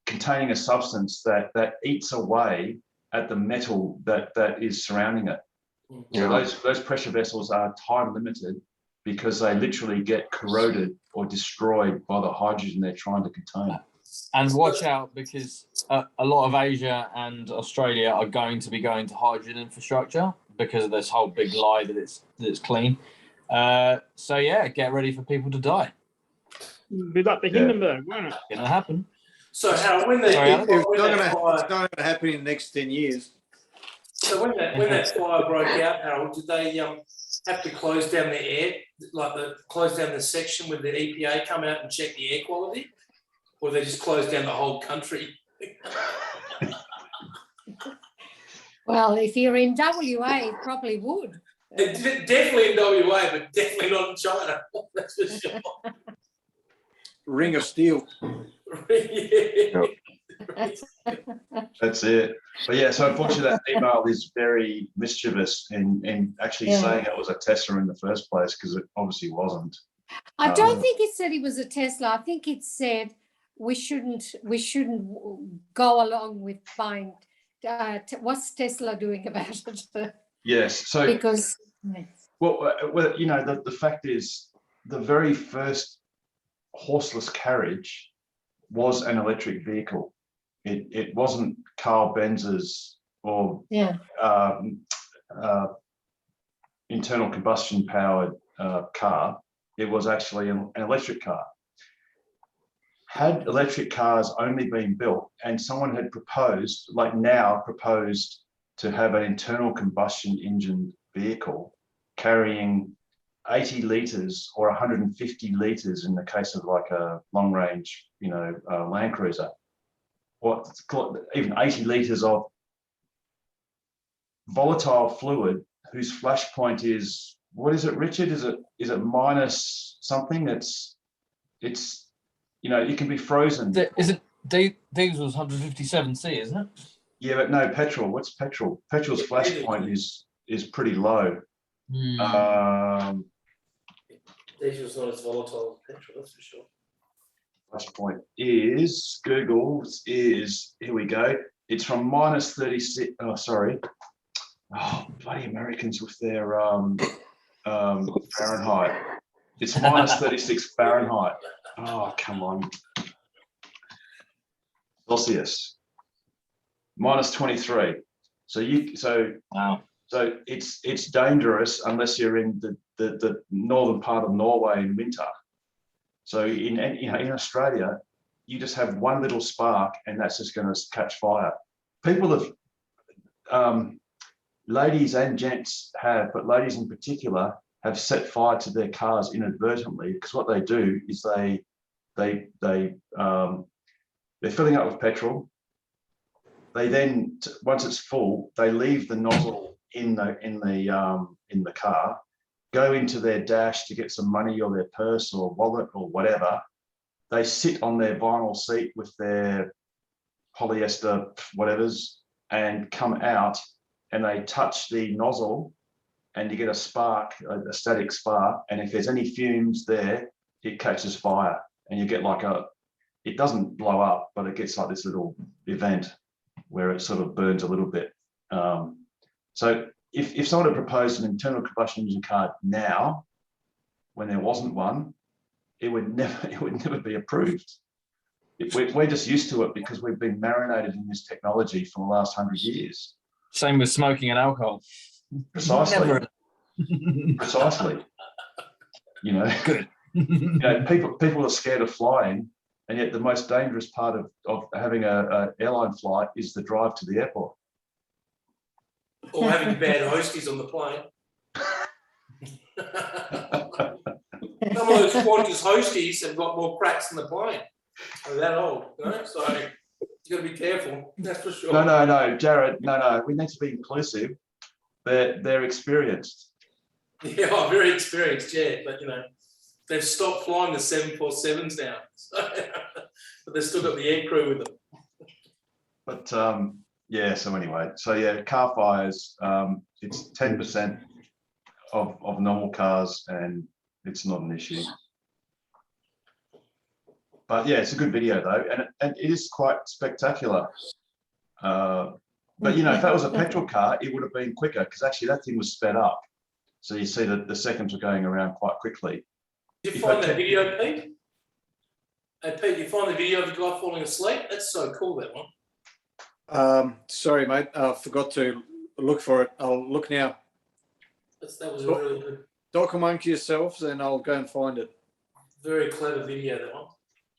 containing a substance that eats away at the metal that is surrounding it. So those pressure vessels are time limited because they literally get corroded or destroyed by the hydrogen they're trying to contain. And watch out, because a lot of Asia and Australia are going to be going to hydrogen infrastructure because of this whole big lie that it's clean. So yeah, get ready for people to die. Be like the Hindenburg, won't it? Gonna happen. So Harold, when that, Sorry, Alan? It's not going to happen in the next 10 years. so when that fire broke out, Harold, did they have to close down the air, close down the section with the EPA come out and check the air quality, or they just closed down the whole country? Well, if you're in WA, it probably would. Definitely in WA, but definitely not in China. That's for sure. Ring of steel. That's it. But yeah, so unfortunately that email is very mischievous in actually saying it was a Tesla in the first place, because it obviously wasn't. I don't think it said it was a Tesla. I think it said we shouldn't go along with buying. What's Tesla doing about it? Yes. So because well, you know, the fact is the very first horseless carriage was an electric vehicle. It wasn't Carl Benz's or internal combustion powered car. It was actually an electric car. Had electric cars only been built and someone had proposed to have an internal combustion engine vehicle carrying 80 litres or 150 litres in the case of like a long range, you know, Land Cruiser, or even 80 litres of volatile fluid whose flash point is, what is it, Richard? Is it minus something? It's you know, it can be frozen. Is it diesel's 157C, isn't it? Yeah, but no, petrol. What's petrol? Petrol's flash point is pretty low. Diesel's not as volatile as petrol, that's for sure. Flash point is, Google's is, here we go. It's from minus 36. Oh, sorry. Oh, bloody Americans with their Fahrenheit. It's minus 36 Fahrenheit. Oh, come on. Celsius. Minus 23. So it's dangerous unless you're in the northern part of Norway in winter. So in Australia, you just have one little spark and that's just going to catch fire. People have, ladies and gents have, but ladies in particular have set fire to their cars inadvertently, because what they do is they're filling up with petrol. They then, once it's full, they leave the nozzle in the car, go into their dash to get some money or their purse or wallet or whatever. They sit on their vinyl seat with their polyester whatevers and come out, and they touch the nozzle and you get a spark, a static spark. And if there's any fumes there, it catches fire and you get like it doesn't blow up, but it gets like this little event where it sort of burns a little bit. So if someone had proposed an internal combustion engine car now, when there wasn't one, it would never be approved. We're just used to it because we've been marinated in this technology for the last 100 years. Same with smoking and alcohol. Precisely. Precisely. You know, good. You know, people are scared of flying, and yet the most dangerous part of having an airline flight is the drive to the airport. Or having bad hosties on the plane. Some of those Qantas hosties have got more cracks than the plane. They're that old, you know? So you've got to be careful, that's for sure. No, Jared, no. We need to be inclusive. They're experienced. Yeah, very experienced, yeah. But, you know, they've stopped flying the 747s now. So, but they've still got the air crew with them. But, yeah, so anyway. So, yeah, car fires, it's 10% of normal cars, and it's not an issue. But, yeah, it's a good video, though, and it is quite spectacular. But, you know, if that was a petrol car, it would have been quicker, because actually that thing was sped up. So you see that the seconds were going around quite quickly. Did you find that video, Pete? Hey, Pete, you find the video of the guy falling asleep? That's so cool, that one. Sorry, mate. I forgot to look for it. I'll look now. That was really good. Doc-among yourselves and I'll go and find it. Very clever video, that one.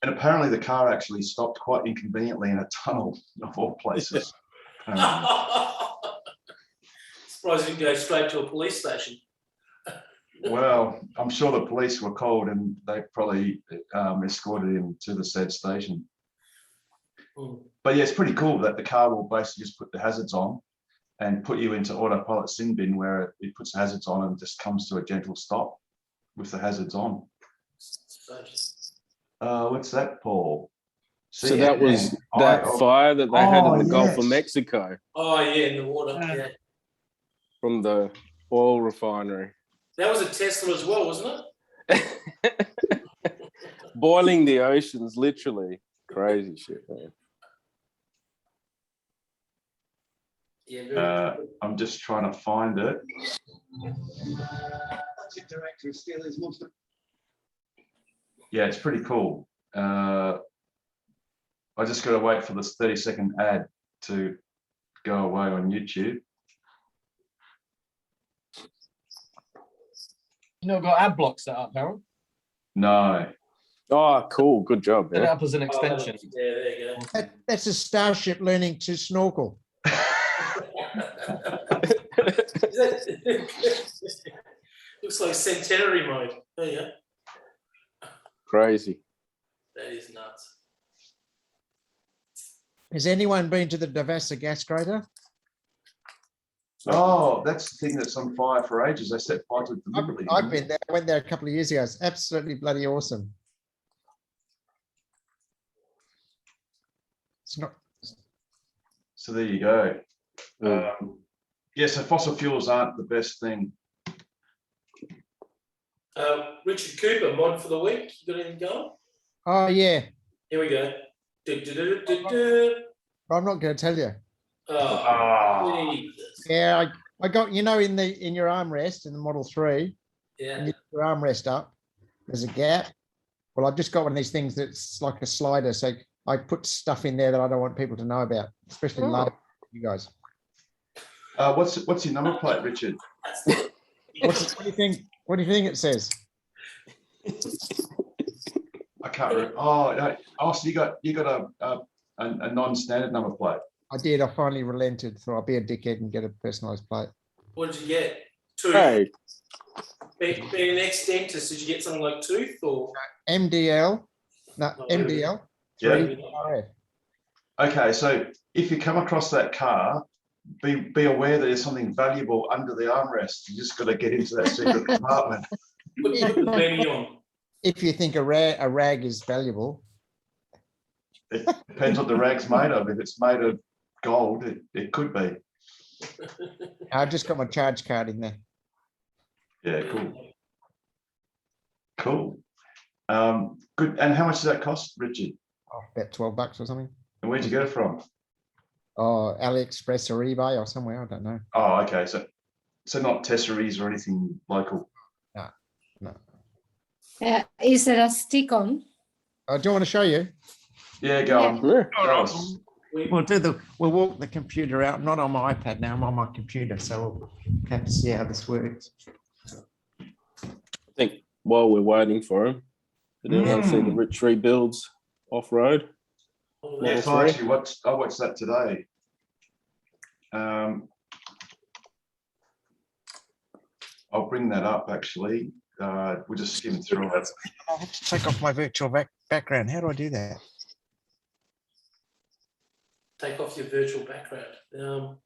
And apparently the car actually stopped quite inconveniently in a tunnel of all places. Surprised you didn't go straight to a police station. Well, I'm sure the police were called and they probably escorted him to the said station. But yeah, it's pretty cool that the car will basically just put the hazards on and put you into autopilot sin bin where it puts the hazards on and just comes to a gentle stop with the hazards on. What's that, Paul? So that was that fire that they had in the Gulf of Mexico. Oh, yeah, in the water. Yeah. From the oil refinery. That was a Tesla as well, wasn't it? Boiling the oceans, literally. Crazy shit, man. Yeah, I'm just trying to find it. Yeah, it's pretty cool. I just got to wait for this 30-second ad to go away on YouTube. You not got ad block set up, Harold? No. Oh, cool. Good job, Set it man. up as an extension. Yeah, there you go. That's a starship learning to snorkel. Looks like centenary mode. There you go. Crazy. That is nuts. Has anyone been to the Devassa gas crater? Oh, that's the thing that's on fire for ages. They set fire to it deliberately. I've been there. I went there a couple of years ago. It's absolutely bloody awesome. It's not. So there you go. Yeah, so fossil fuels aren't the best thing. Richard Cooper, mod for the week. You got anything going? Oh yeah. Here we go. I'm not going to tell you. Oh, Yeah, I got, you know, in your armrest in the Model 3, yeah. and you put your armrest up, there's a gap. Well, I've just got one of these things that's like a slider, so I put stuff in there that I don't want people to know about, especially you guys. What's your number plate, Richard? What do you think? What do you think it says? I can't remember. Oh, so you got a non-standard number plate. I did. I finally relented, so I'll be a dickhead and get a personalised plate. What did you get? Tooth. Hey. Being an ex-dentist, did you get something like tooth or? MDL. No, MDL. Yeah. 3 RF. Okay, so if you come across that car, be aware that there's something valuable under the armrest. You just got to get into that secret compartment. Put the penny on. If you think a rag is valuable. It depends what the rag's made of. If it's made of gold, it could be. I've just got my charge card in there. Yeah, cool. Good. And how much does that cost, Richard? Oh, about $12 or something. And where'd you get it from? Oh, AliExpress or eBay or somewhere, I don't know. Oh, okay. So not Tesseries or anything local. No. Is it a stick-on? Do you want to show you? Yeah, go on. We'll walk the computer out. I'm not on my iPad now. I'm on my computer, so we'll have to see how this works. I think while we're waiting for him, did anyone see the Rich Rebuilds off-road? Yes, I actually watched that today. I'll bring that up actually. We'll just skim through it. I have to take off my virtual background. How do I do that? Take off your virtual background. There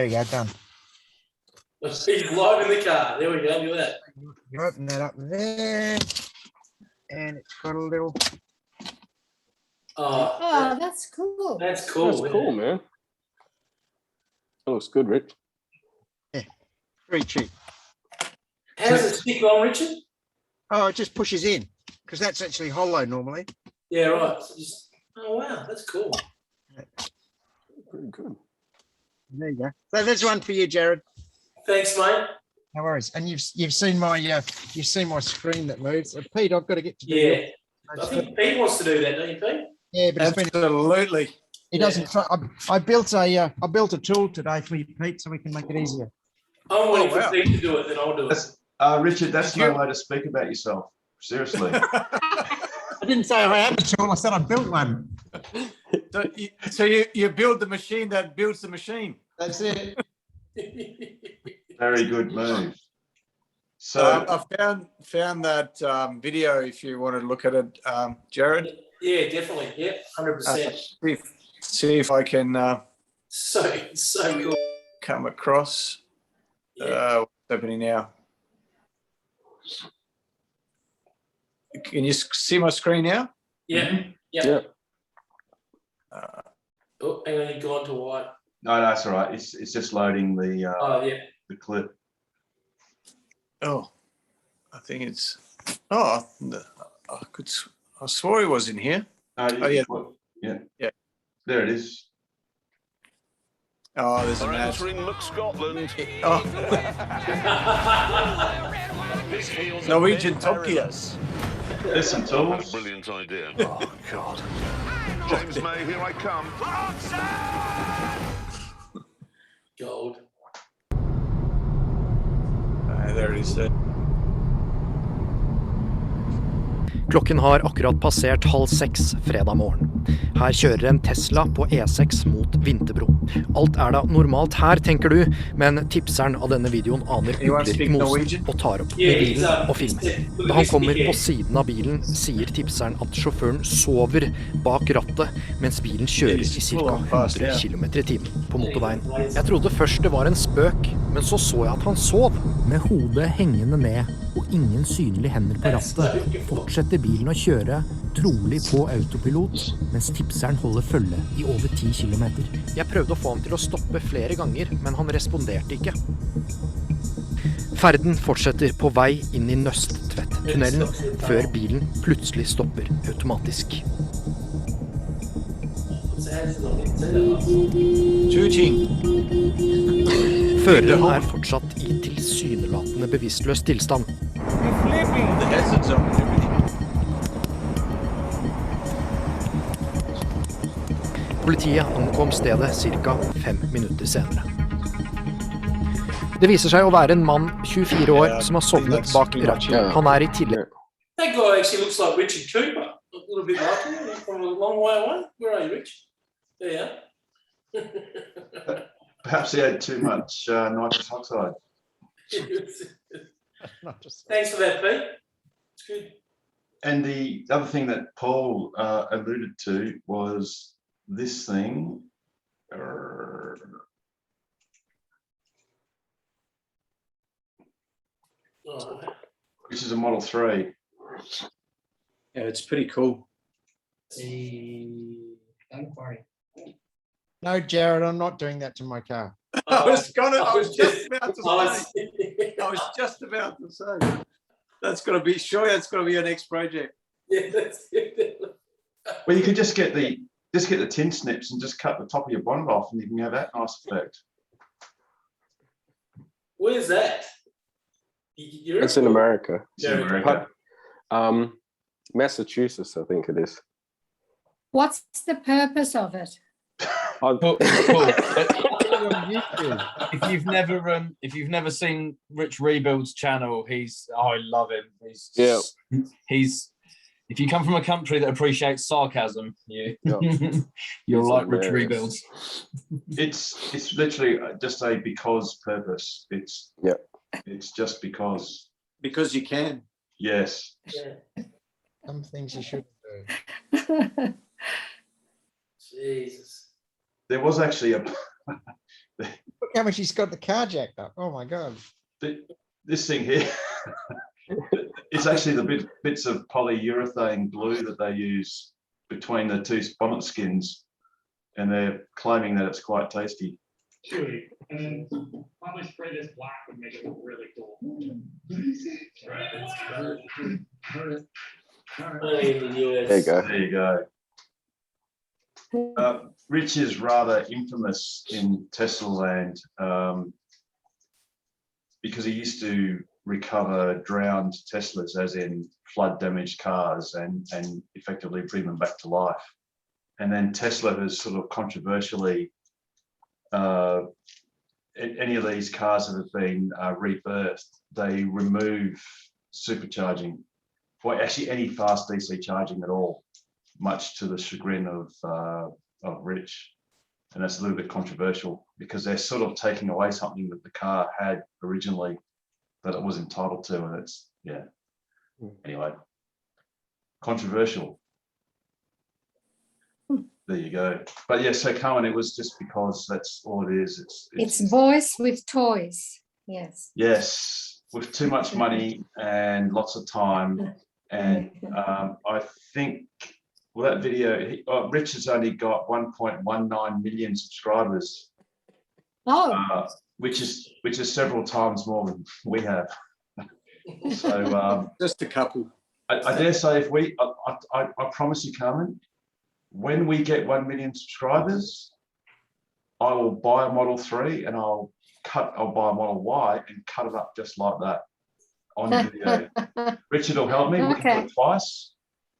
we go, done. He's live in the car. There we go. Look at that. You open that up there, and it's got a little. Oh, that's cool. That's cool. That's cool, man. That looks good, Rich. Yeah, very cheap. How does it stick on, Richard? Oh, it just pushes in because that's actually hollow normally. Yeah, right. So oh wow, that's cool. Pretty good. There you go. So there's one for you, Jared. Thanks, mate. No worries. And you've seen my screen that moves. Pete, I've got to get to do. Yeah, I think Pete wants to do that, don't you, Pete? Yeah, but absolutely. He doesn't. I built a tool today for you, Pete, so we can make it easier. I'm waiting for Pete to do it, then I'll do it. Richard, that's no way to speak about yourself. Seriously. I didn't say I had a tool. I said I built one. So you build the machine that builds the machine. That's it. Very good move. So I found that video if you want to look at it, Jared. Yeah, definitely. Yeah, 100%. See if I can So cool. come across. What's happening now? Can you see my screen now? Yeah. Yeah. Oh, hang on, you've gone to white. no, that's all right. It's just loading the the clip. Oh, I think it's. Oh, I swore he was in here. Yeah. There it is. Oh, there's an ad. Entering Scotland. Oh. Norwegian Top Gear. There's some tools. Brilliant idea. Oh God. James May, here I come. Gold. There it is. Klokken har akkurat passert 5:30 fredag morgen. Her kjører en Tesla på E6 mot Vinterbro. Alt er da normalt her, tenker du, men tipseren av denne videoen aner ugler i mosen og tar opp med bilen og filmer. Da han kommer på siden av bilen, sier tipseren at sjåføren sover bak rattet, mens bilen kjører i ca. 100 km i timen på motorveien. Jeg trodde først det var en spøk, men så jeg at han sov. Med hodet hengende ned og ingen synlige hender på rattet, fortsetter bilen å kjøre, trolig på autopilot, mens tipseren holder følge i over 10 km. Jeg prøvde å få ham til å stoppe flere ganger, men han responderte ikke. Ferden fortsetter på vei inn i Nøsttvedt-tunnelen, før bilen plutselig stopper automatisk. Føreren er fortsatt i tilsynelatende bevisstløs tilstand. Politiet ankom stedet ca. 5 minutter senere. Det viser seg å være en mann 24 år som har sovnet bak rattet. Han er i tillegg. That guy actually looks like Richard Cooper. A little bit like him from a long way away. Where are you, Rich? There you are. Perhaps he had too much nitrous oxide. Thanks for that, Pete. It's good. And the other thing that Paul alluded to was this thing. Which is a Model 3. Yeah, it's pretty cool. No, Jared, I'm not doing that to my car. I was just about to say. That's got to be, sure, that's got to be your next project. Yeah, that's it. Well, you could just get the tin snips and just cut the top of your bonnet off, and you can have that nice effect. Where's that? It's in America. It's in America. Massachusetts, I think it is. What's the purpose of it? If you've never seen Rich Rebuild's channel, I love him. He's if you come from a country that appreciates sarcasm, you'll like Rich Rebuilds. It's literally just a because purpose. It's just because. Because you can. Yes. Yeah. Some things you shouldn't do. Jesus. There was actually a. Look how much he's got the car jacked up. Oh my God. This thing here. It's actually the bits of polyurethane glue that they use between the two bonnet skins, and they're claiming that it's quite tasty. Chewy. And then probably spray this black would make it look really cool. There you go. There you go. Rich is rather infamous in Tesla land because he used to recover drowned Teslas, as in flood damaged cars, and effectively bring them back to life. And then Tesla has sort of controversially any of these cars that have been rebirthed, they remove supercharging, or actually any fast DC charging at all, much to the chagrin of Rich. And that's a little bit controversial because they're sort of taking away something that the car had originally that it was entitled to, and it's, yeah. Anyway, controversial. There you go. But yeah, so Carmen, it was just because that's all it is. It's boys with toys. Yes. Yes, with too much money and lots of time. And I think, well, that video, Rich has only got 1.19 million subscribers. Oh. Which is several times more than we have. So just a couple. I dare say, if we, I promise you, Carmen, when we get 1 million subscribers, I will buy a Model 3 and I'll buy a Model Y and cut it up just like that on video. Richard will help me. We can do it twice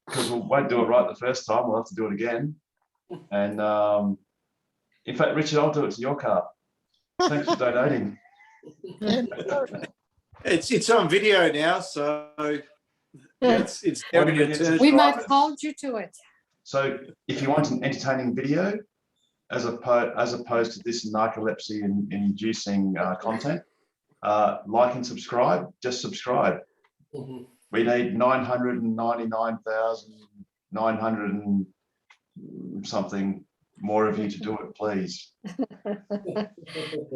because we won't do it right the first time. We'll have to do it again. And in fact, Richard, I'll do it to your car. Thanks for donating. It's on video now, so it's we might hold you to it. So if you want an entertaining video, as opposed to this narcolepsy and inducing content, like and subscribe. Just subscribe. We need 999,900 and something more of you to do it, please.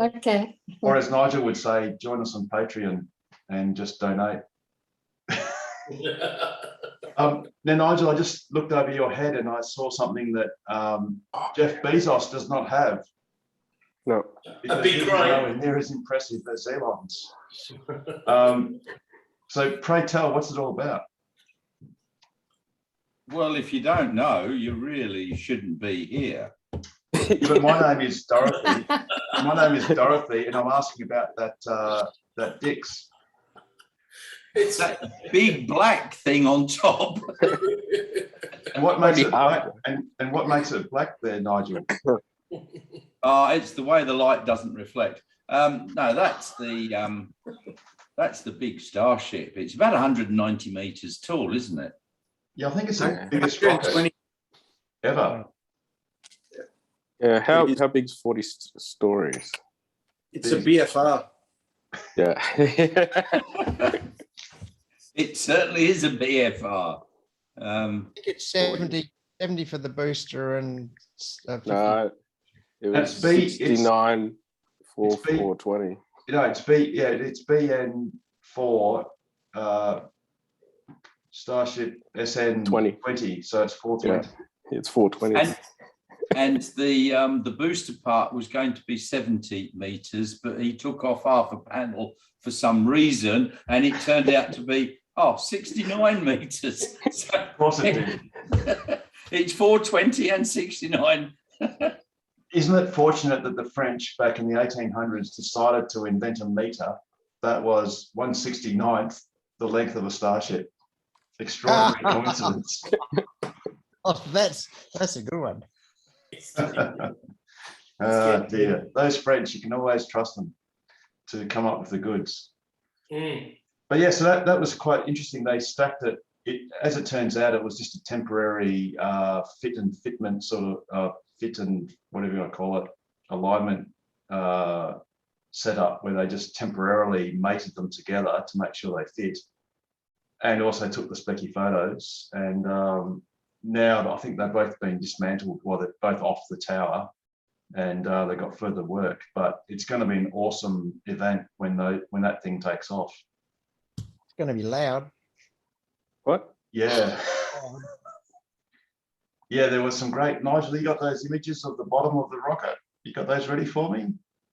Okay. Or as Nigel would say, join us on Patreon and just donate. Now, Nigel, I just looked over your head and I saw something that Jeff Bezos does not have. No. A big crane. They're as impressive as airlines. So pray tell, what's it all about? Well, if you don't know, you really shouldn't be here. But my name is Dorothy. My name is Dorothy, and I'm asking about that Dix. It's that big black thing on top. And what makes it black? And what makes it black there, Nigel? It's the way the light doesn't reflect. No, that's the big starship. It's about 190 meters tall, isn't it? Yeah, I think it's the biggest rocket ever. Yeah, how big's 40 stories? It's a BFR. Yeah. It certainly is a BFR. I think it's 70 for the booster and 50. No, it was 69 for 420. You know, it's BN4 Starship SN 20, so it's 420. Yeah, it's 420. And the booster part was going to be 70 meters, but he took off half a panel for some reason, and it turned out to be 69 meters. So of course it did. It's 420 and 69. Isn't it fortunate that the French back in the 1800s decided to invent a meter that was 1/69th the length of a starship? Extraordinary coincidence. Oh, that's a good one. Dear, those French, you can always trust them to come up with the goods. But yeah, so that was quite interesting. They stacked it. As it turns out, it was just a temporary fit and fitment sort of fit and whatever you want to call it, alignment setup where they just temporarily mated them together to make sure they fit, and also took the specky photos. And now I think they've both been dismantled. Well, they're both off the tower, and they got further work. But it's going to be an awesome event when that thing takes off. It's going to be loud. What? Yeah. Yeah, there was some great. Nigel, you got those images of the bottom of the rocket? You got those ready for me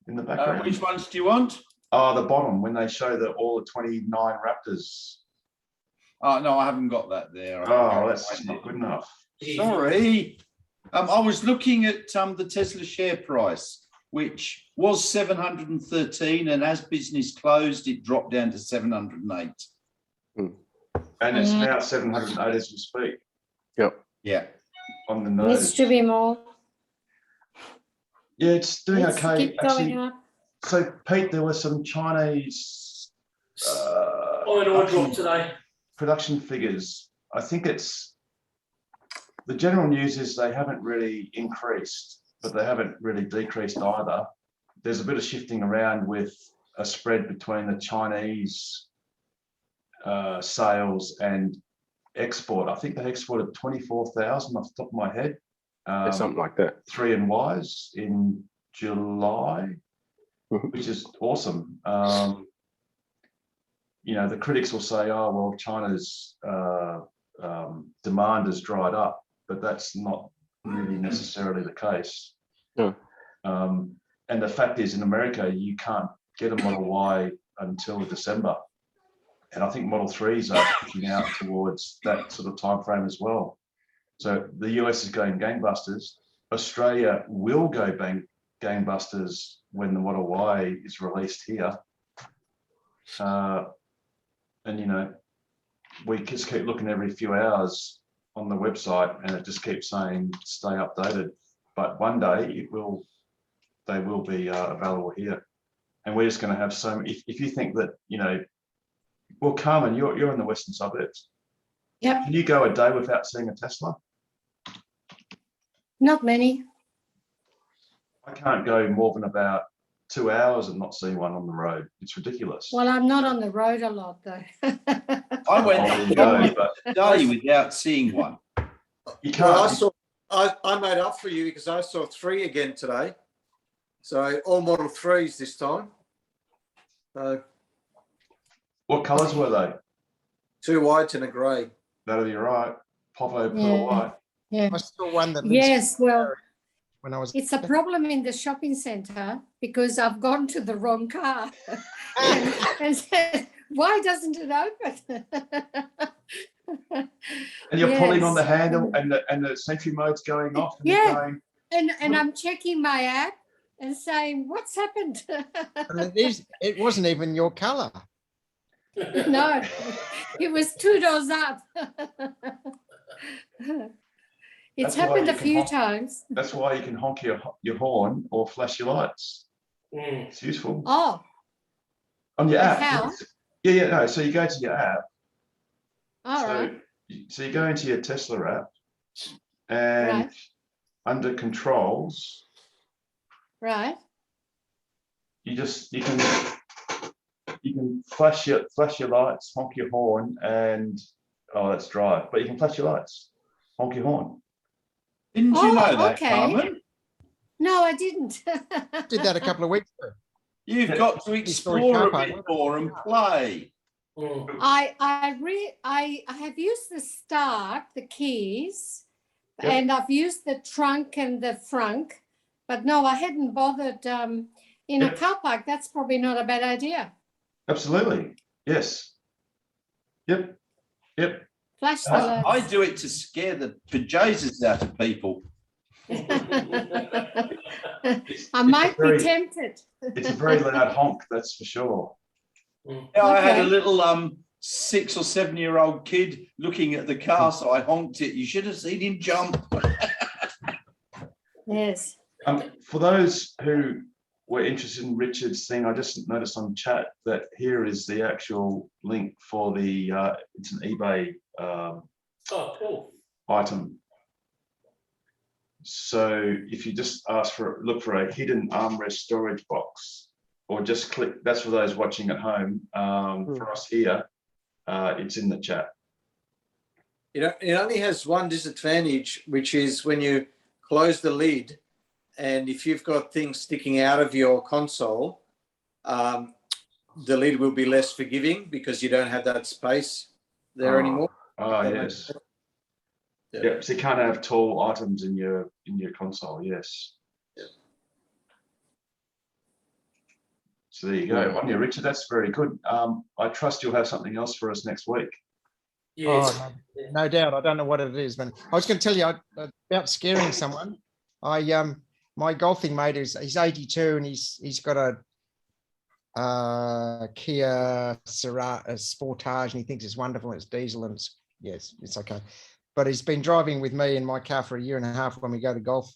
in the background? Which ones do you want? Oh, the bottom, when they show all the 29 Raptors. Oh, no, I haven't got that there. Oh, that's not good enough. Sorry. I was looking at the Tesla share price, which was 713, and as business closed, it dropped down to 708. And it's now 708 as we speak. Yep. Yeah. On the nose. Needs to be more. Yeah, it's doing Let's okay. keep going up. So Pete, there were some Chinese iron ore drop today. Production figures. I think it's the general news is they haven't really increased, but they haven't really decreased either. There's a bit of shifting around with a spread between the Chinese sales and export. I think they exported 24,000 off the top of my head. Something like that. 3 and Ys in July, which is awesome. You know, the critics will say, oh, well, China's demand has dried up, but that's not really necessarily the case. No. And the fact is, in America, you can't get a Model Y until December. And I think Model 3s are pushing out towards that sort of time frame as well. So the US is going gangbusters. Australia will go gangbusters when the Model Y is released here. And, you know, we just keep looking every few hours on the website and it just keeps saying, stay updated. But one day they will be available here. And we're just going to have so many, if you think that, you know, well, Carmen, you're in the Western suburbs. Yep. Can you go a day without seeing a Tesla? Not many. I can't go more than about 2 hours and not see one on the road. It's ridiculous. Well, I'm not on the road a lot though. I went a day without seeing one. You can't. Well, I made up for you because I saw 3 again today. So all Model 3s this time. So what colours were they? 2 white and a grey. That'll be right. Povo pearl Yeah. white. Yeah. I saw one that Yes, well, when I was it's a problem in the shopping centre because I've gone to the wrong car and said, why doesn't it open? And you're pulling on the handle and the sentry mode's going off. And Yeah, going, and I'm checking my app and saying, what's happened? it wasn't even your colour. No, it was 2 doors up. It's That's why happened you a can few honk- times. That's why you can honk your horn or flash your lights. It's useful. Oh, On your but app. how? Yeah, no. So you go to your app. All right. So you go into your Tesla app and Right. under controls, Right. you can flash your lights, honk your horn, and that's drive. But you can flash your lights, honk your horn. Didn't you know that, okay. Carmen? No, I didn't. Did that a couple of weeks ago. You've got to explore a bit more and play. I have used the start, the keys, Yep. and I've used the trunk and the frunk, but no, I hadn't bothered in a car park. That's probably not a bad idea. Absolutely. Yes. Yep. Flash the lights. I do it to scare the bejesus out of people. I might very- be tempted. It's a very loud honk, that's for sure. Yeah, I had a Okay. little 6 or 7 year old kid looking at the car, so I honked it. You should have seen him jump. Yes. For those who were interested in Richard's thing, I just noticed on chat that here is the actual link for the it's an eBay Oh, cool. item. So if you just look for a hidden armrest storage box, or just click, that's for those watching at home. For us here, it's in the chat. It only has one disadvantage, which is when you close the lid, and if you've got things sticking out of your console, the lid will be less forgiving because you don't have that space there anymore. Yes. Yeah, so you can't have tall items in your console. Yes. Yeah. So there you go. On you, Richard. That's very good. I trust you'll have something else for us next week. Yes. Oh, no doubt. I don't know what it is, but I was going to tell you about scaring someone. My golfing mate he's 82 and he's got a Kia Sportage and he thinks it's wonderful. It's diesel and it's okay. But he's been driving with me in my car for 1.5 years when we go to golf.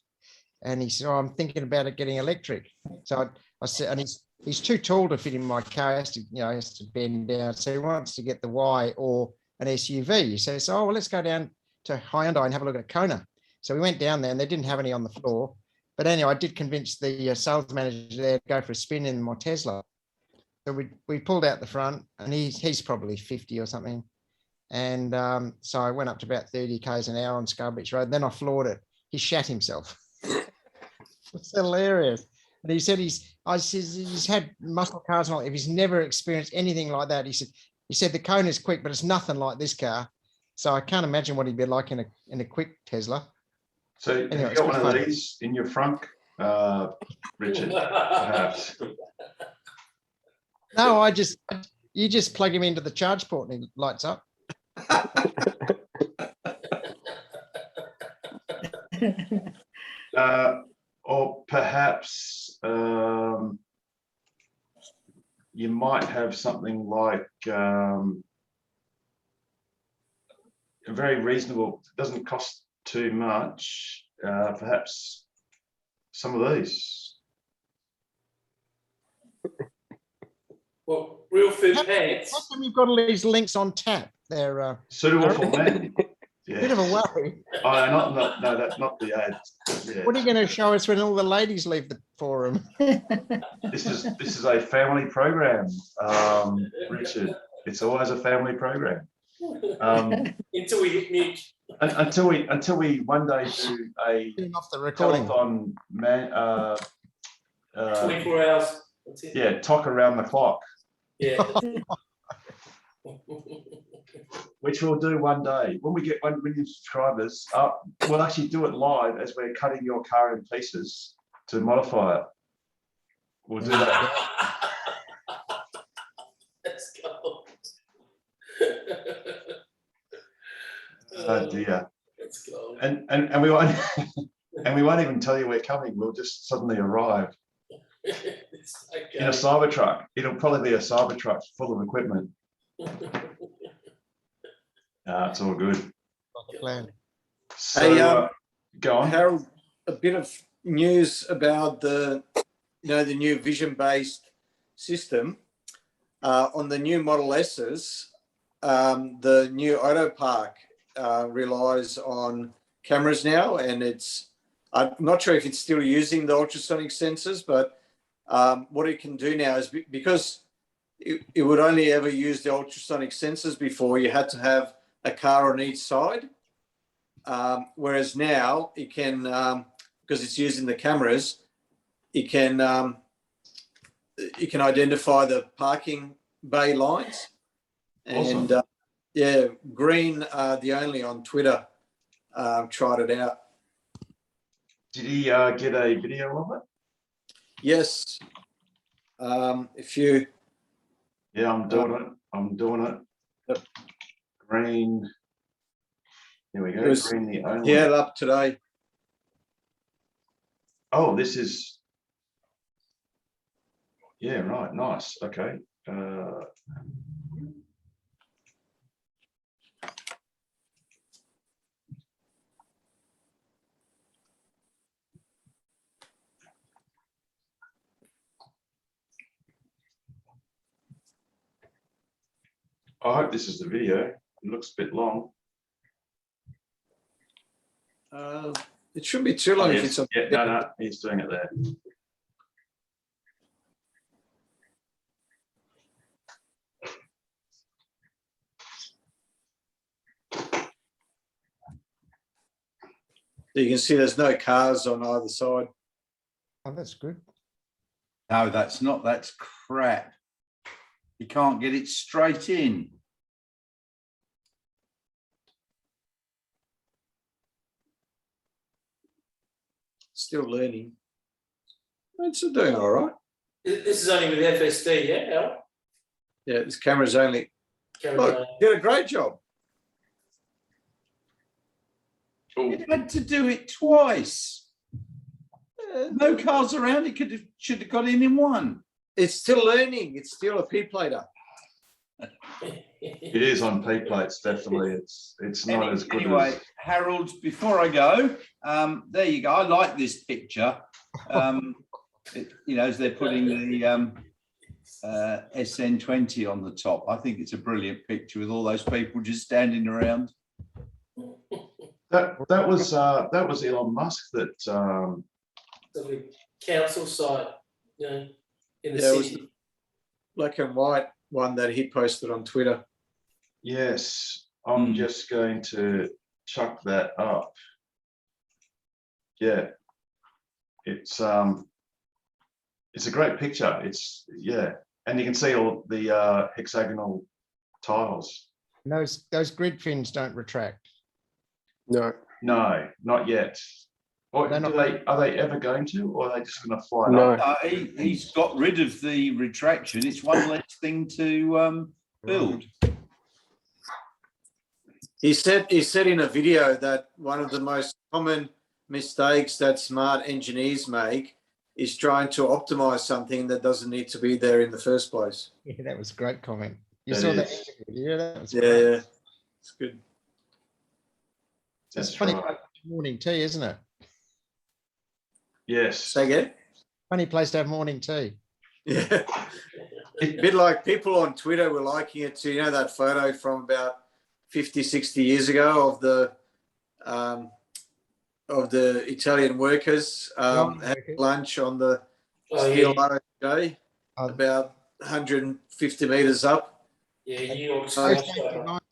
And he said, I'm thinking about it getting electric. So I said, and he's too tall to fit in my car. He has to, he has to bend down. So he wants to get the Y or an SUV. So he said, oh, well, let's go down to Hyundai and have a look at a Kona. So we went down there and they didn't have any on the floor. But anyway, I did convince the sales manager there to go for a spin in my Tesla. So we pulled out the front, and he's probably 50 or something. And so I went up to about 30 k's an hour on Scarborough Road. Then I floored it. He shat himself. It's hilarious. And he said he's had muscle cars and all. If he's never experienced anything like that, he said the Kona's quick, but it's nothing like this car. So I can't imagine what he'd be like in a quick Tesla. So anyway, have you got one of these in your front, Richard? Perhaps. No, you just plug him into the charge port and he lights up. Or perhaps you might have something like a very reasonable, doesn't cost too much, perhaps some of these. Well, real food pants. How come you've got all these links on tap? They're suitable for men. Yeah. Bit of a worry. Oh, no, that's not the ad. Yeah. What are you going to show us when all the ladies leave the forum? This is a family program, Richard. It's always a family program. Until we hit mute. Until we one day do a off the recording telethon, 24 hours. That's it. Yeah, talk around the clock. Yeah. Which we'll do one day. When we get 1 million subscribers up, we'll actually do it live as we're cutting your car in pieces to modify it. We'll do that. Let's go. Oh dear. Let's go. And we won't and we won't even tell you we're coming. We'll just suddenly arrive in a Cybertruck. It'll probably be a Cybertruck full of equipment. It's all good. So, hey, go on, Harold. A bit of news about the new vision-based system on the new Model S's. The new Auto Park relies on cameras now, and I'm not sure if it's still using the ultrasonic sensors, but what it can do now is because it would only ever use the ultrasonic sensors before, you had to have a car on each side. Whereas now it can, because it's using the cameras, it can identify the parking bay lines. And awesome. Green, the only on Twitter, tried it out. Did he get a video of it? Yes. If you. Yeah, I'm doing it. Yep. Green. Here we go. Green, the only. Yeah, up today. Oh, this is. Yeah, right. Nice. Okay. I hope this is the video. It looks a bit long. It shouldn't be too long. Oh, if yes. it's No, he's doing it there. So you can see there's no cars on either side. Oh, that's good. No, that's not. That's crap. You can't get it straight in. Still learning. It's doing all right. This is only with FSD, yeah, Harold? Yeah, this camera's only. Camera Look, you did a great job. You had to do it twice. No cars around. It should have got in one. It's still learning. It's still a P-plater. It is on P plates, definitely. It's not as good anyway, as. Harold, before I go, there you go. I like this picture. you know, as they're putting the SN20 on the top. I think it's a brilliant picture with all those people just standing around. That was Elon Musk that. The council side, you know, in the Yeah, it was city. the black and white one that he posted on Twitter. Yes, I'm just going to chuck that up. Yeah, it's a great picture. It's and you can see all the hexagonal tiles. And those grid fins don't retract. No, not yet. Or are they ever going to, or are they just going to fly up? He's got rid of the retraction. It's one less thing to build. He said in a video that one of the most common mistakes that smart engineers make is trying to optimize something that doesn't need to be there in the first place. Yeah, that was a great comment. You That saw that is. video? That was Yeah, great. yeah, it's good. It's funny place to have morning tea, isn't it? Yes. Say again? Funny place to have morning tea. Yeah. A bit like people on Twitter were liking it too. You know that photo from about 50, 60 years ago of the Italian workers having lunch on the steel ROJ about 150 metres up. Yeah, New York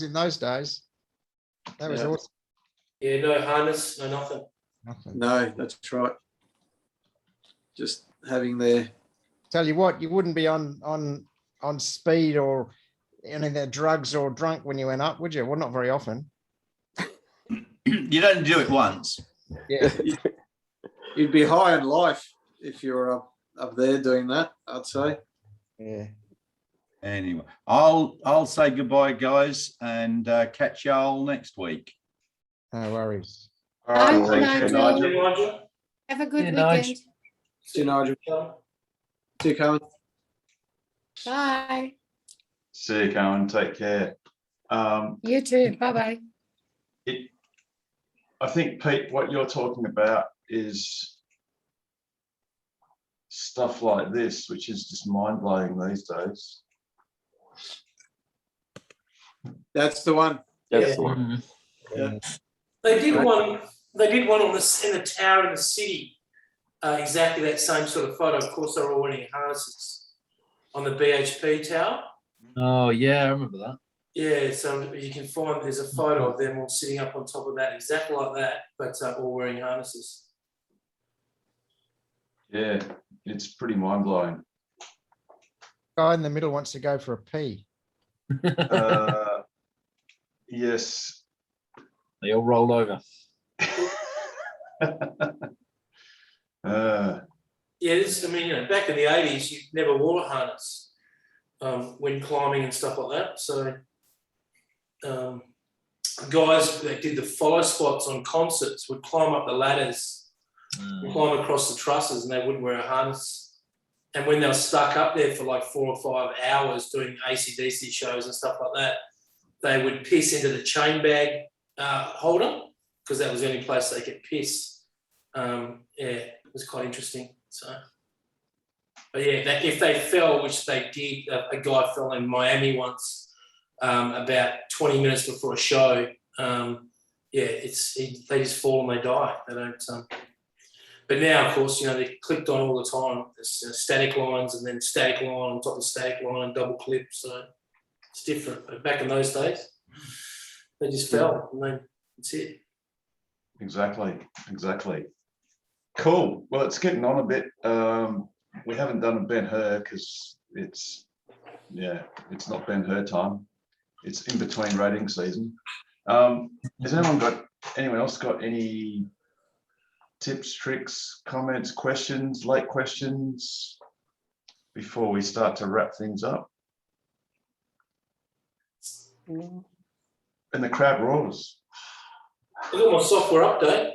in those days. That was awesome. Yeah, no harness, no nothing. No, that's right. Just having their. Tell you what, you wouldn't be on speed or any of the drugs or drunk when you went up, would you? Well, not very often. You don't do it once. Yeah. You'd be high on life if you were up there doing that, I'd say. Yeah. Anyway, I'll say goodbye, guys, and catch y'all next week. No worries. All right, Bye, thanks, Nigel. Nigel. Have a good Yeah, weekend. Nigel. See you, Nigel. See you, Colin. Bye. See you, Cohen. Take care. You too. Bye-bye. I think, Pete, what you're talking about is stuff like this, which is just mind-blowing these days. That's the one. That's the one. Yeah. They did one. They did one in the tower in the city. Exactly that same sort of photo. Of course, they were all wearing harnesses on the BHP tower. Oh yeah, I remember that. Yeah, so you can find there's a photo of them all sitting up on top of that, exactly like that, but all wearing harnesses. Yeah, it's pretty mind-blowing. Guy in the middle wants to go for a pee. Yes. They all roll over. Yeah, this. I mean, back in the 80s, you never wore a harness when climbing and stuff like that. So guys that did the follow spots on concerts would climb up the ladders, climb across the trusses, and they wouldn't wear a harness. And when they were stuck up there for like 4 or 5 hours doing AC/DC shows and stuff like that, they would piss into the chain bag holder because that was the only place they could piss. Yeah, it was quite interesting. So, but yeah, if they fell, which they did, a guy fell in Miami once. About 20 minutes before a show, they just fall and they die. They don't. But now, of course, they clipped on all the time. There's static lines and then static line on top of static line, double clip. So it's different. But back in those days, they just fell and that's it. Exactly. Cool. Well, it's getting on a bit. We haven't done a Ben-Hur because it's not Ben-Hur time. It's in between rating season. Has anyone else got any tips, tricks, comments, questions, late questions before we start to wrap things up? And the crowd roars. I got my software update.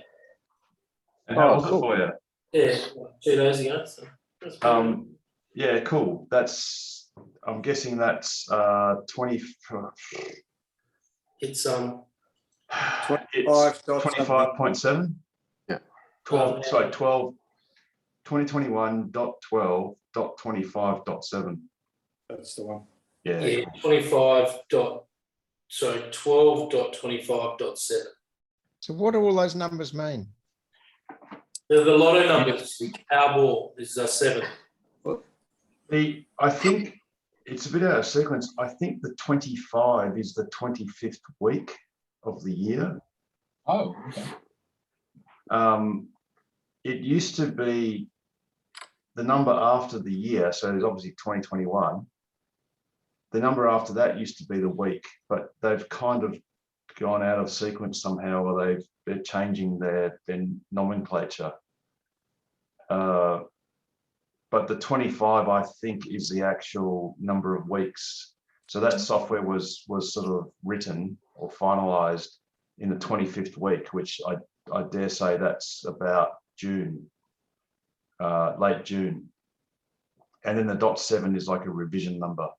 And how was it for you? Yeah, 2 days ago. So that's pretty yeah, cool. I'm guessing that's 20. It's 25.7. Yeah. 12. Sorry, 12. 2021.12.25.7. That's the one. Yeah. Yeah, 12.25.7. So what do all those numbers mean? They're the lotto numbers. The Powerball is 7. I think it's a bit out of sequence. I think the 25 is the 25th week of the year. Oh, okay. It used to be the number after the year, so there's obviously 2021. The number after that used to be the week, but they've kind of gone out of sequence somehow, or they're changing their nomenclature. But the 25, I think, is the actual number of weeks. So that software was sort of written or finalized in the 25th week, which I dare say that's about June, late June. And then the .7 is like a revision number.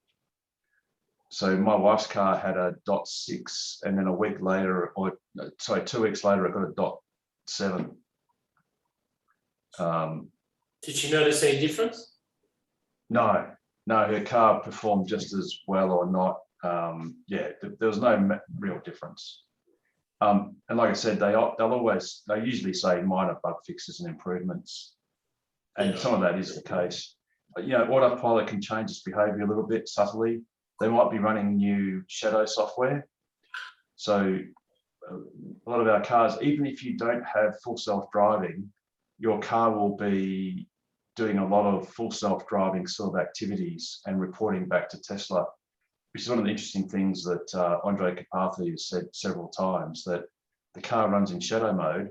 So my wife's car had a .6, and then a week later, or sorry, 2 weeks later, it got a .7. Did she notice any difference? No, her car performed just as well or not. Yeah, there was no real difference. And like I said, they usually say minor bug fixes and improvements, and some of that is the case. But, you know, autopilot can change its behavior a little bit subtly. They might be running new shadow software. So a lot of our cars, even if you don't have full self-driving, your car will be doing a lot of full self-driving sort of activities and reporting back to Tesla, which is one of the interesting things that Andre Carpathy has said several times, that the car runs in shadow mode.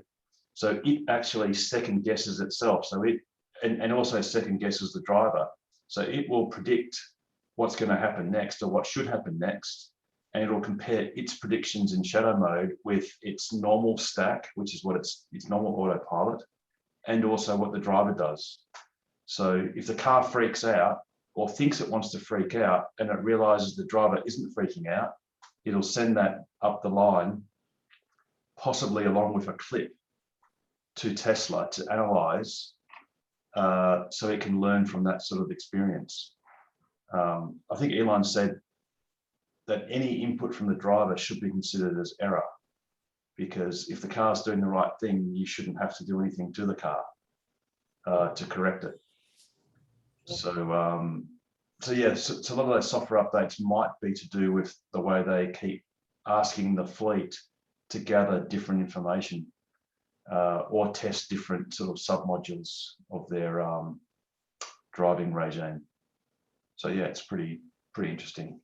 So it actually second guesses itself. So and also second guesses the driver. So it will predict what's going to happen next, or what should happen next. And it'll compare its predictions in shadow mode with its normal stack, which is what its normal autopilot, and also what the driver does. So if the car freaks out or thinks it wants to freak out and it realizes the driver isn't freaking out, it'll send that up the line, possibly along with a clip, to Tesla to analyze, so it can learn from that sort of experience. I think Elon said that any input from the driver should be considered as error, because if the car's doing the right thing, you shouldn't have to do anything to the car to correct it. So yeah, so a lot of those software updates might be to do with the way they keep asking the fleet to gather different information or test different sort of submodules of their driving regime. So yeah, it's pretty interesting,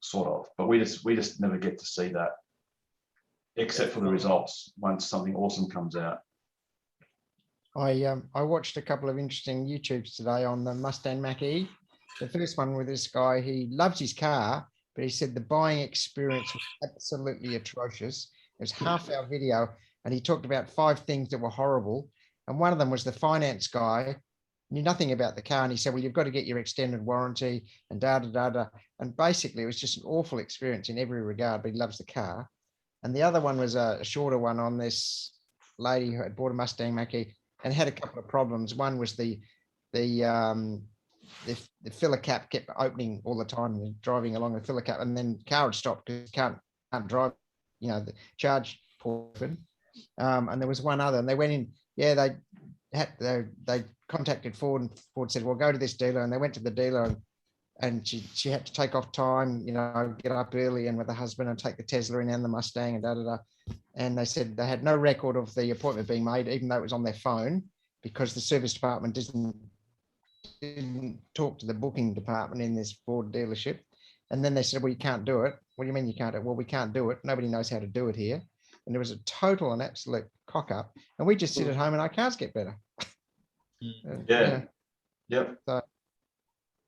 sort of. But we just never get to see that, except for the results once something awesome comes out. I watched a couple of interesting YouTubes today on the Mustang Mach-E. The first one with this guy, he loves his car, but he said the buying experience was absolutely atrocious. It was half-hour video, and he talked about 5 things that were horrible. And one of them was the finance guy knew nothing about the car, and he said, well, you've got to get your extended warranty and da-da-da-da. And basically, it was just an awful experience in every regard, but he loves the car. And the other one was a shorter one on this lady who had bought a Mustang Mach-E and had a couple of problems. One was the filler cap kept opening all the time, and driving along the filler cap, and then the car would stop because you can't drive, you know, the charge port. And there was one other, and they went in. Yeah, they contacted Ford, and Ford said, "Well, go to this dealer," and they went to the dealer, and she had to take off time, you know, get up early and with her husband and take the Tesla in and the Mustang and da-da-da. And they said they had no record of the appointment being made, even though it was on their phone, because the service department didn't talk to the booking department in this Ford dealership. And then they said, well, you can't do it. What do you mean you can't do it? Well, we can't do it. Nobody knows how to do it here. And there was a total and absolute cock up. And we just sit at home and our cars get better. Yeah. Yep. So,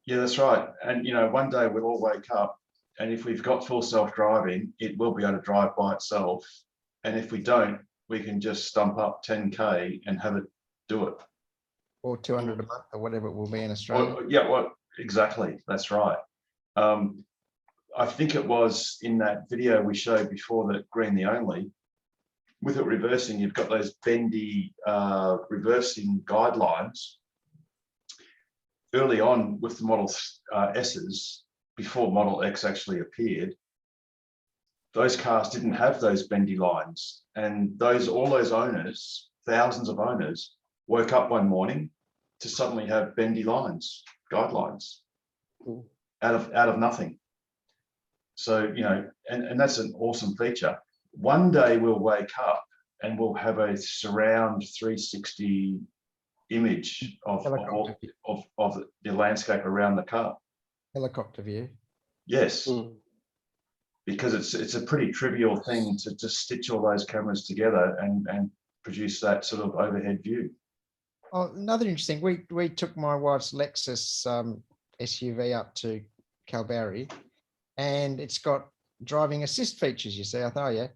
yeah, that's right. And, you know, one day we'll all wake up, and if we've got full self-driving, it will be able to drive by itself. And if we don't, we can just stump up 10K and have it do it. Or 200 a month or whatever it will be in Australia. Yeah, well, exactly. That's right. I think it was in that video we showed before, that green the only, with it reversing, you've got those bendy reversing guidelines. early on with the Model S's, before Model X actually appeared, those cars didn't have those bendy lines, and all those owners, thousands of owners, woke up one morning to suddenly have bendy lines, guidelines, out of nothing. So, you know, and that's an awesome feature. One day we'll wake up and we'll have a surround 360 image of the landscape around the car. Helicopter view. Yes. Because it's a pretty trivial thing to just stitch all those cameras together and produce that sort of overhead view. Oh, another interesting, we took my wife's Lexus SUV up to Kalbarri, and it's got driving assist features, you see. I thought, oh, yeah,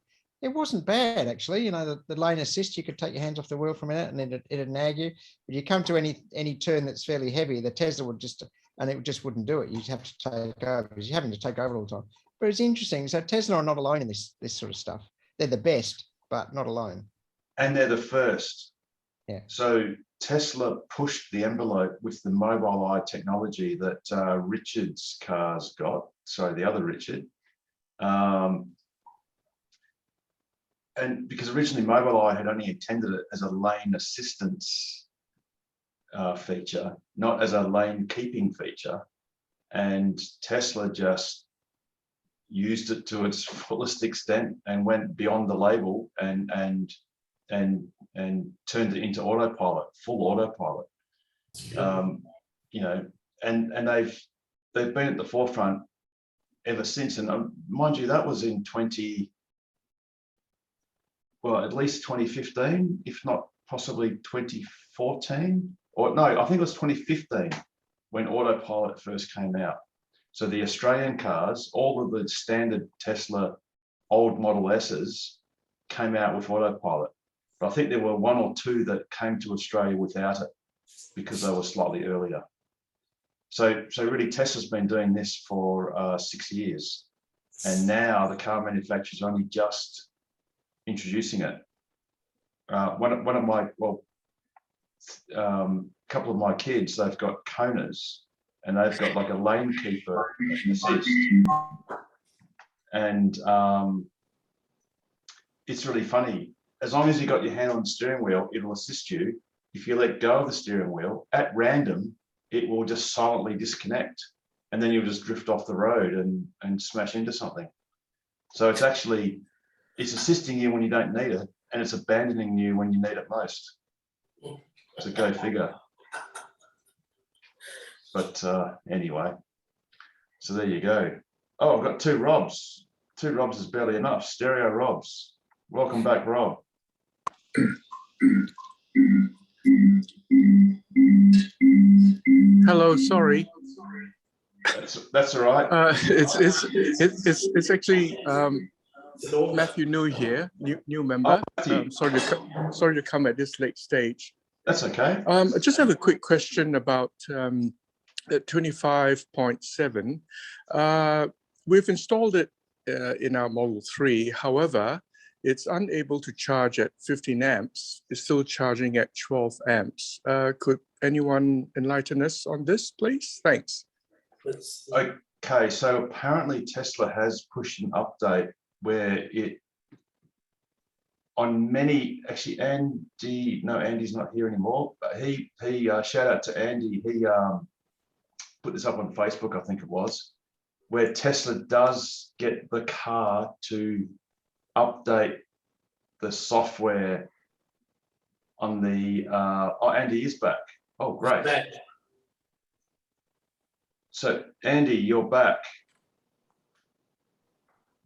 it wasn't bad actually. You know, the lane assist, you could take your hands off the wheel for a minute and then it'd nag you. But you come to any turn that's fairly heavy, the Tesla would just wouldn't do it. You'd have to take over, because you're having to take over all the time. But it's interesting. So Tesla are not alone in this sort of stuff. They're the best, but not alone. And they're the first. Yeah. So Tesla pushed the envelope with the Mobileye technology that Richard's cars got. Sorry, the other Richard. And because originally Mobileye had only intended it as a lane assistance feature, not as a lane keeping feature. And Tesla just used it to its fullest extent and went beyond the label and turned it into autopilot, full autopilot. You know, and they've been at the forefront ever since. And mind you, that was in at least 2015, if not possibly 2014, or no, I think it was 2015 when autopilot first came out. So the Australian cars, all of the standard Tesla old Model S's came out with autopilot. But I think there were one or two that came to Australia without it because they were slightly earlier. So really Tesla's been doing this for 6 years. And now the car manufacturers are only just introducing it. One of my, couple of my kids, they've got Konas, and they've got like a lane keeper assist. And it's really funny. As long as you got your hand on the steering wheel, it'll assist you. If you let go of the steering wheel at random, it will just silently disconnect, and then you'll just drift off the road and smash into something. So it's assisting you when you don't need it, and it's abandoning you when you need it most. So go figure. But anyway, so there you go. Oh, I've got two Robs. Two Robs is barely enough. Stereo Robs. Welcome back, Rob. Hello, sorry. That's all right. It's actually Matthew New here, new member. Sorry to come at this late stage. That's okay. I just have a quick question about 25.7. We've installed it in our Model 3. However, it's unable to charge at 15 amps. It's still charging at 12 amps. Could anyone enlighten us on this, please? Thanks. Okay, so apparently Tesla has pushed an update where it, on many, actually Andy's not here anymore, but he shout out to Andy, he put this up on Facebook, I think it was, where Tesla does get the car to update the software on the, oh, Andy is back. Oh, great. Back. So Andy, you're back.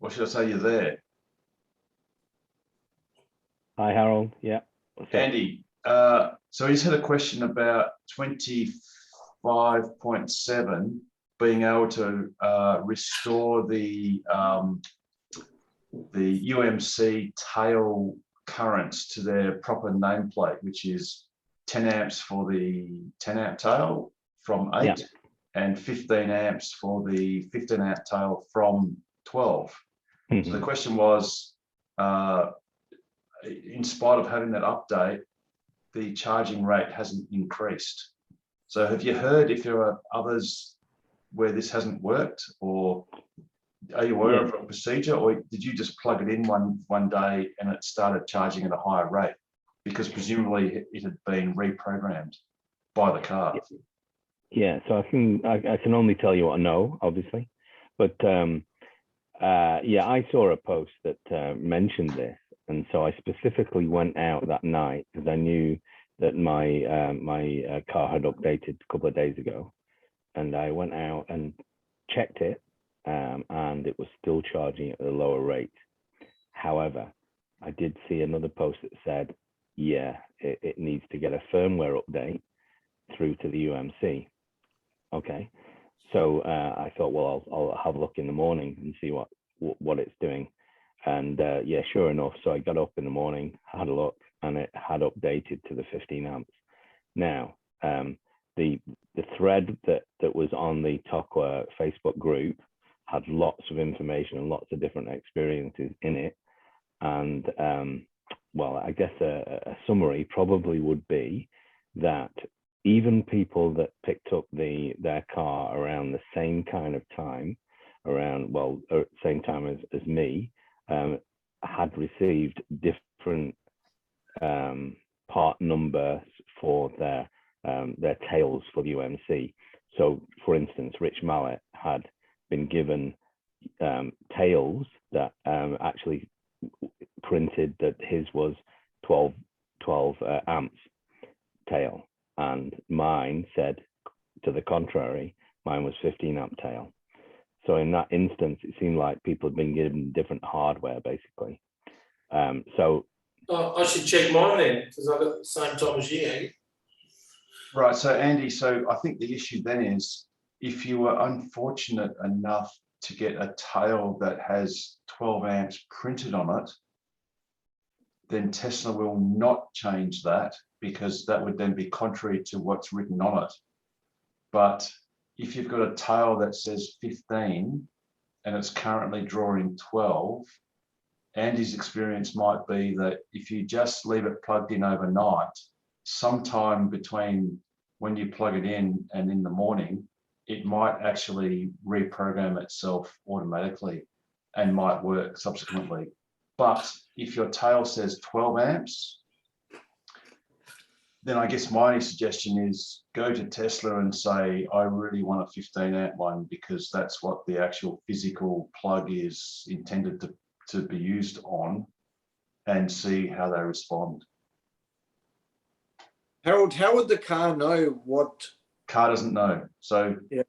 Or should I say you're there? Hi, Harold. Yeah. Andy, so he's had a question about 25.7 being able to restore the UMC tail currents to their proper nameplate, which is 10 amps for the 10 amp tail from 8 and 15 amps for the 15 amp tail from 12. So the question was, in spite of having that update, the charging rate hasn't increased. So have you heard if there are others where this hasn't worked, or are you aware of a procedure, or did you just plug it in one day and it started charging at a higher rate? Because presumably it had been reprogrammed by the car. Yeah, so I can only tell you what I know, obviously, but yeah, I saw a post that mentioned this, and so I specifically went out that night because I knew that my car had updated a couple of days ago, and I went out and checked it, and it was still charging at a lower rate. However, I did see another post that said, yeah, it needs to get a firmware update through to the UMC. Okay, so I thought, well, I'll have a look in the morning and see what it's doing. And yeah, sure enough, so I got up in the morning, had a look, and it had updated to the 15 amps. Now, the thread that was on the Tokwa Facebook group had lots of information and lots of different experiences in it. And well, I guess a summary probably would be that even people that picked up their car around the same kind of time, same time as me, had received different part numbers for their tails for the UMC. So, for instance, Rich Mallet had been given tails that actually printed that his was 12 amps tail, and mine said to the contrary, mine was 15 amp tail. So in that instance, it seemed like people had been given different hardware, basically. So I should check mine then, because I've got the same time as you. Right, so Andy, so I think the issue then is if you were unfortunate enough to get a tail that has 12 amps printed on it, then Tesla will not change that, because that would then be contrary to what's written on it. But if you've got a tail that says 15 and it's currently drawing 12, Andy's experience might be that if you just leave it plugged in overnight, sometime between when you plug it in and in the morning, it might actually reprogram itself automatically and might work subsequently. But if your tail says 12 amps, then I guess my suggestion is go to Tesla and say, I really want a 15 amp one, because that's what the actual physical plug is intended to be used on, and see how they respond. Harold, how would the car know what? Car doesn't know. So yeah.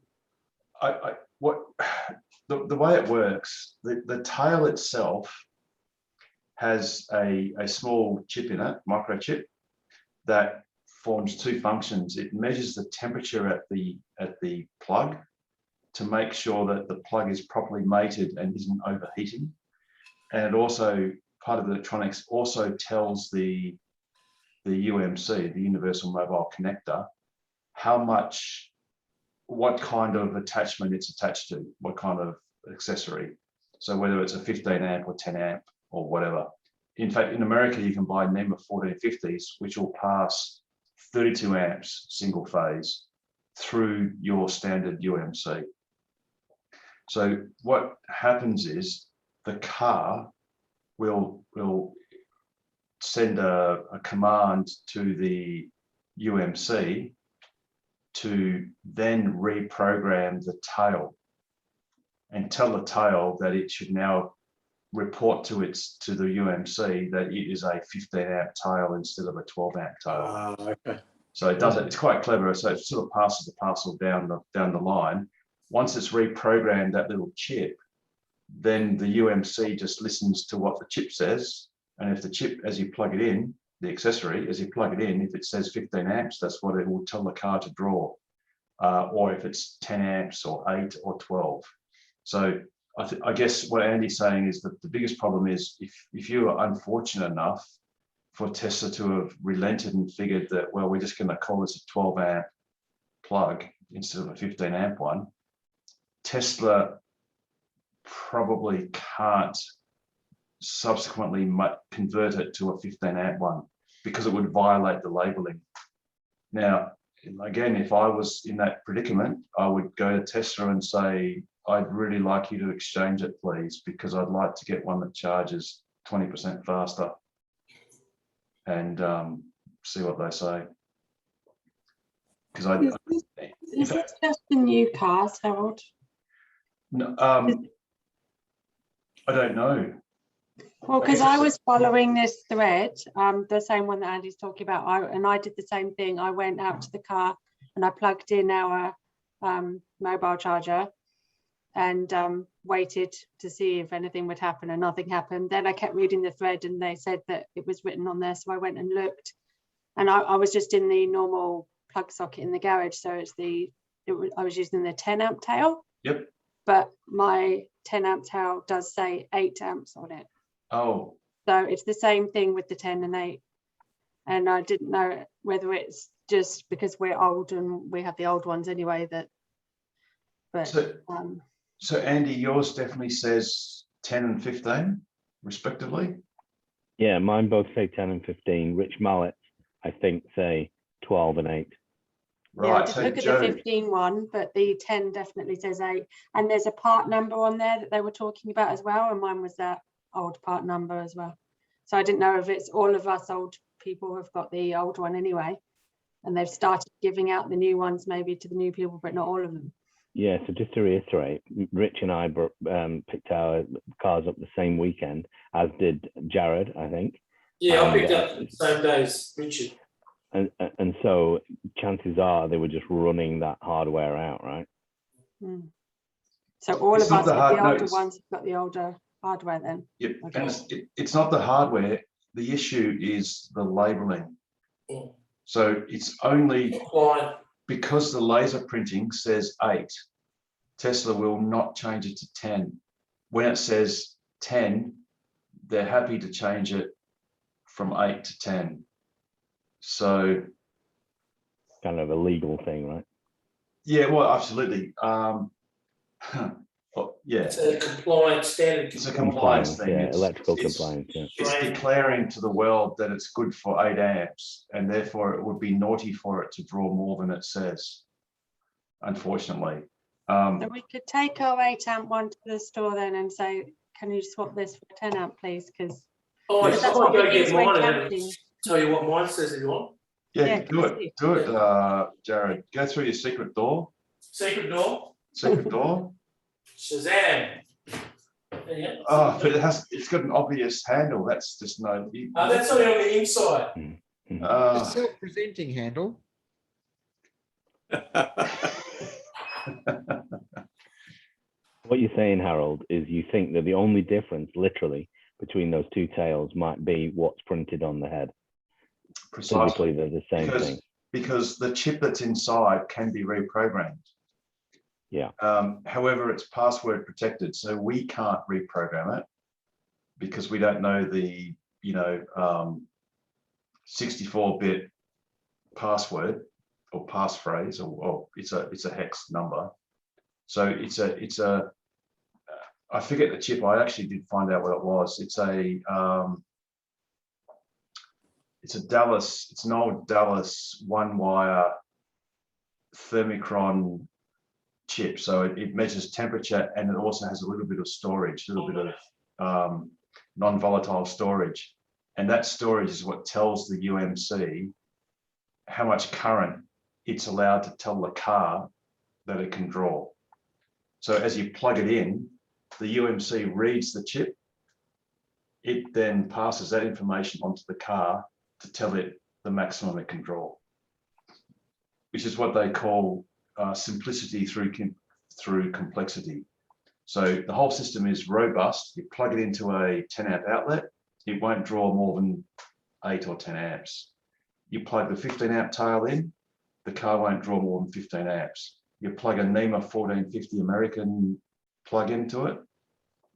The way it works, the tail itself has a small chip in it, microchip, that forms two functions. It measures the temperature at the plug to make sure that the plug is properly mated and isn't overheating. And it also, part of the electronics, also tells the UMC, the Universal Mobile Connector, what kind of attachment it's attached to, what kind of accessory. So whether it's a 15 amp or 10 amp or whatever. In fact, in America, you can buy NEMA 1450s, which will pass 32 amps single phase through your standard UMC. So what happens is the car will send a command to the UMC to then reprogram the tail and tell the tail that it should now report to the UMC that it is a 15 amp tail instead of a 12 amp tail. Okay. So it does it. It's quite clever. So it sort of passes the parcel down the line. Once it's reprogrammed that little chip, then the UMC just listens to what the chip says. And if the chip, as you plug it in, the accessory, as you plug it in, if it says 15 amps, that's what it will tell the car to draw. Or if it's 10 amps or 8 or 12. So I guess what Andy's saying is that the biggest problem is if you are unfortunate enough for Tesla to have relented and figured that, well, we're just going to call this a 12 amp plug instead of a 15 amp one, Tesla probably can't subsequently convert it to a 15 amp one because it would violate the labeling. Now, again, if I was in that predicament, I would go to Tesla and say, I'd really like you to exchange it, please, because I'd like to get one that charges 20% faster, and see what they say. Because is this just the new cars, Harold? No, I don't know. Well, because I was following this thread, the same one that Andy's talking about, I did the same thing. I went out to the car and I plugged in our mobile charger and waited to see if anything would happen, and nothing happened. Then I kept reading the thread and they said that it was written on there, so I went and looked, and I was just in the normal plug socket in the garage, so I was using the 10 amp tail. Yep. But my 10 amp tail does say 8 amps on it. Oh. So it's the same thing with the 10 and 8. And I didn't know whether it's just because we're old and we have the old ones anyway So Andy, yours definitely says 10 and 15 respectively? Yeah, mine both say 10 and 15. Rich Mallet's, I think, say 12 and 8. Right. Yeah, I did look at the 15 one, but the 10 definitely says 8. And there's a part number on there that they were talking about as well, and mine was that old part number as well. So I didn't know if it's all of us old people have got the old one anyway, and they've started giving out the new ones maybe to the new people, but not all of them. Yeah, so just to reiterate, Rich and I picked our cars up the same weekend, as did Jared, I think. Yeah, I picked up the same day as Richard. And so chances are they were just running that hardware out, right? Mm. So all of us, the older ones, have got the older hardware then. Yep. Okay. And it's not the hardware. The issue is the labeling. Mm. So it's only because the laser printing says 8, Tesla will not change it to 10. When it says 10, they're happy to change it from 8 to 10. So kind of a legal thing, right? Yeah, well, absolutely. Yeah. It's a compliance standard. It's a compliance thing. Yeah, electrical compliance. Yeah. It's declaring to the world that it's good for 8 amps, and therefore it would be naughty for it to draw more than it says, unfortunately. So we could take our 8 amp one to the store then and say, can you swap this for 10 amp, please? Because that's what we use when camping. Tell you what mine says if you want. Yeah, do it, Jared. Go through your secret door. Secret door. Secret door. Shazam. Yeah. Oh, but it's got an obvious handle. That's just no. That's only on the inside. A self-presenting handle. What you're saying, Harold, is you think that the only difference, literally, between those two tails might be what's printed on the head. Precisely. Physically, they're the same thing. Because the chip that's inside can be reprogrammed. Yeah. However, it's password protected, so we can't reprogram it because we don't know the 64-bit password or passphrase, or it's a hex number. So it's a I forget the chip. I actually did find out what it was. It's an old Dallas 1-wire thermicron chip. So it measures temperature, and it also has a little bit of storage, a little bit of non-volatile storage. And that storage is what tells the UMC how much current it's allowed to tell the car that it can draw. So as you plug it in, the UMC reads the chip. It then passes that information onto the car to tell it the maximum it can draw, which is what they call simplicity through complexity. So the whole system is robust. You plug it into a 10 amp outlet, it won't draw more than 8 or 10 amps. You plug the 15 amp tail in, the car won't draw more than 15 amps. You plug a NEMA 1450 American plug into it,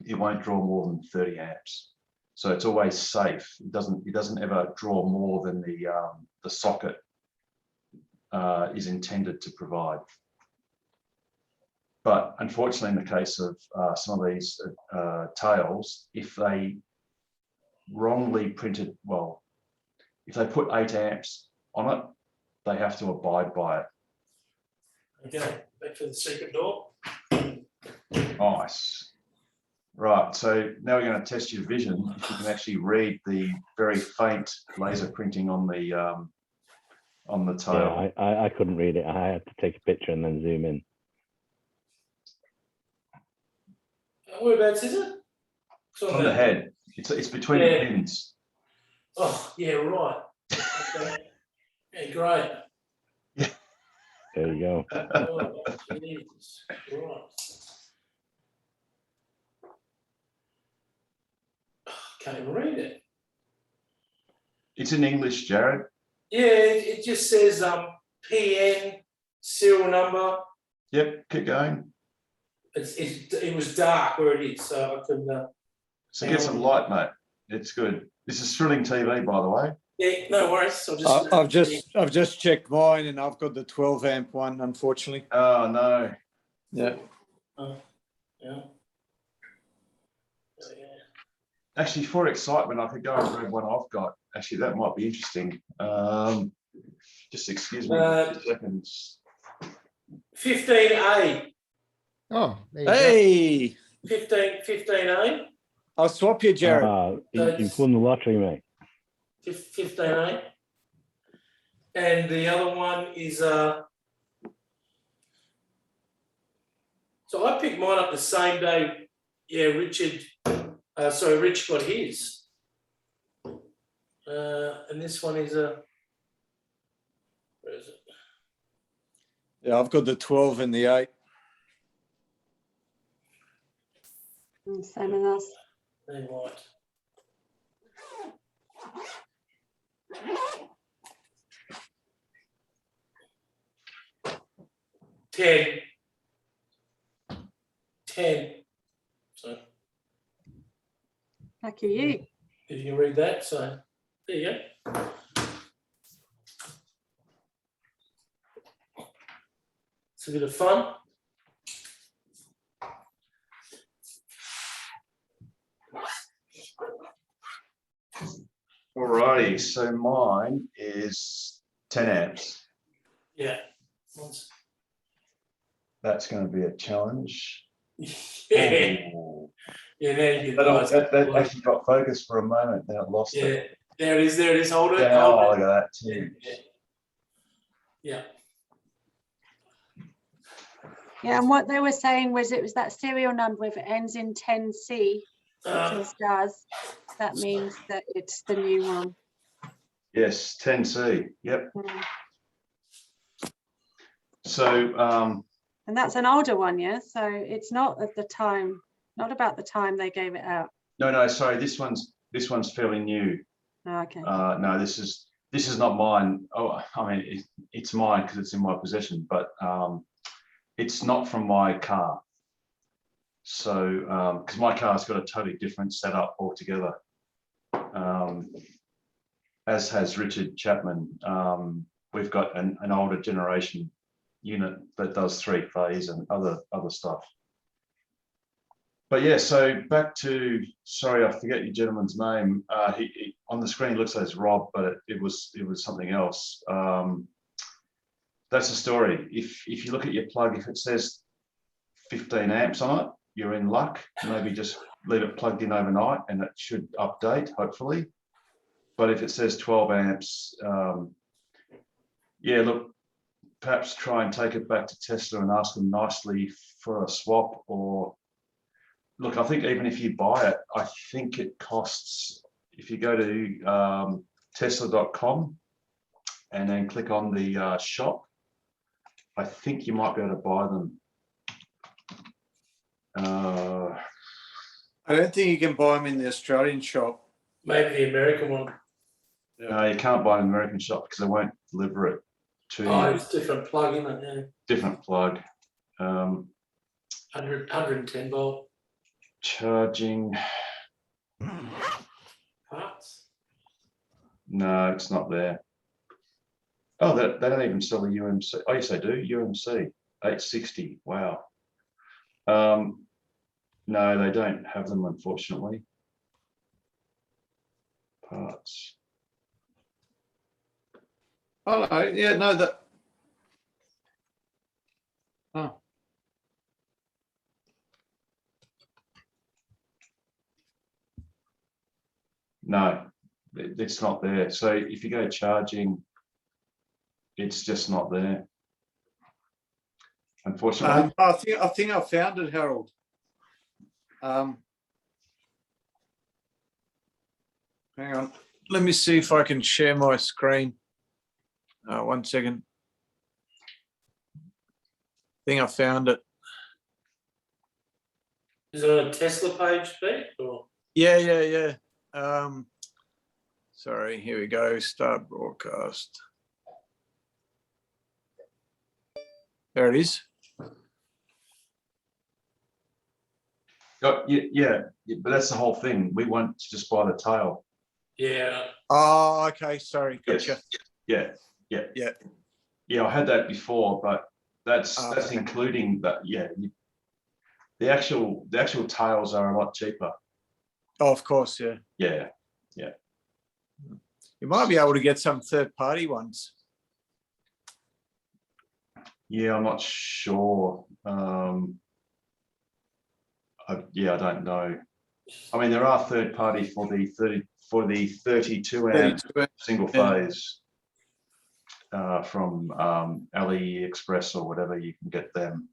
it won't draw more than 30 amps. So it's always safe. It doesn't ever draw more than the socket is intended to provide. But unfortunately, in the case of some of these tails, if they wrongly printed, well, if they put 8 amps on it they have to abide by it. Okay, back to the secret door. Nice. Right, so now we're going to test your vision. If you can actually read the very faint laser printing on the tail. Yeah, I couldn't read it. I had to take a picture and then zoom in. Whereabouts is it? It's on the head. It's between the pins. Oh, yeah, right. Okay. Yeah, great. There you go. Oh, Jesus. Right. Can't even read it. It's in English, Jared. Yeah, it just says PN serial number. Yep, keep going. It was dark where it is, so I couldn't. So get some light, mate. It's good. This is thrilling TV, by the way. Yeah, no worries. I've just checked mine, and I've got the 12 amp one, unfortunately. Oh no. Yeah. Yeah. Actually, for excitement, I could go and grab one I've got. Actually, that might be interesting. Just excuse me 2 seconds. 15A. Oh, hey. 15A. I'll swap you, Jared. You've won the lottery, mate. 15A. And the other one is so I picked mine up the same day. Yeah, Rich got his. And this one is where is it? Yeah, I've got the 12 and the 8. Same as us. They might. Ten. So lucky you. if you can read that, so there you go. It's a bit of fun. Alrighty, so mine is 10 amps. Yeah. That's going to be a challenge. Yeah. Ooh. Yeah, there you That, go. that actually got focused for a moment, then it lost it. There it is. Hold it. Yeah, Hold look it. at that too. Yeah. Yeah, and what they were saying was it was that serial number, if it ends in 10C, which yours does, that means that it's the new one. Yes, 10C. Yep. So and that's an older one, yeah? So it's not at the time, not about the time they gave it out. no, sorry, this one's fairly new. Oh, okay. No, this is not mine. Oh, I mean, it's mine because it's in my possession, but it's not from my car. So, because my car's got a totally different setup altogether, as has Richard Chapman. We've got an older generation unit that does 3-phase and other stuff. But yeah, so back to, sorry, I forget your gentleman's name. He on the screen looks like it's Rob, but it was something else. That's the story. If you look at your plug, if it says 15 amps on it, you're in luck. Maybe just leave it plugged in overnight and it should update, hopefully. But if it says 12 amps, yeah, look, perhaps try and take it back to Tesla and ask them nicely for a swap. Or look, I think even if you buy it, I think it costs, if you go to tesla.com and then click on the shop, I think you might be able to buy them. I don't think you can buy them in the Australian shop. Maybe the American one. No, you can't buy an American shop because they won't deliver it to you. Oh, it's different plug, isn't it? Yeah. Different plug. 110 volt. Charging. Parts. No, it's not there. Oh, they don't even sell the UMC. Oh, yes, they do. UMC 860. Wow. No, they don't have them, unfortunately. Parts. Oh, no, yeah, no, that. Oh. No, it's not there. So if you go charging, it's just not there. Unfortunately. I think I found it, Harold. Hang on. Let me see if I can share my screen. 1 second. I think I found it. Is it on a Tesla page, Pete? Or? Yeah. Sorry, here we go. Start broadcast. There it is. Yeah, but that's the whole thing. We want to just buy the tail. Yeah. Oh, okay. Sorry. Gotcha. Yes. Yeah. I had that before, but that's including that. Yeah. The actual tails are a lot cheaper. Oh, of course. Yeah. Yeah. You might be able to get some third-party ones. Yeah, I'm not sure. I don't know. I mean, there are third-party for the 32 amp single phase from AliExpress or whatever. You can get them,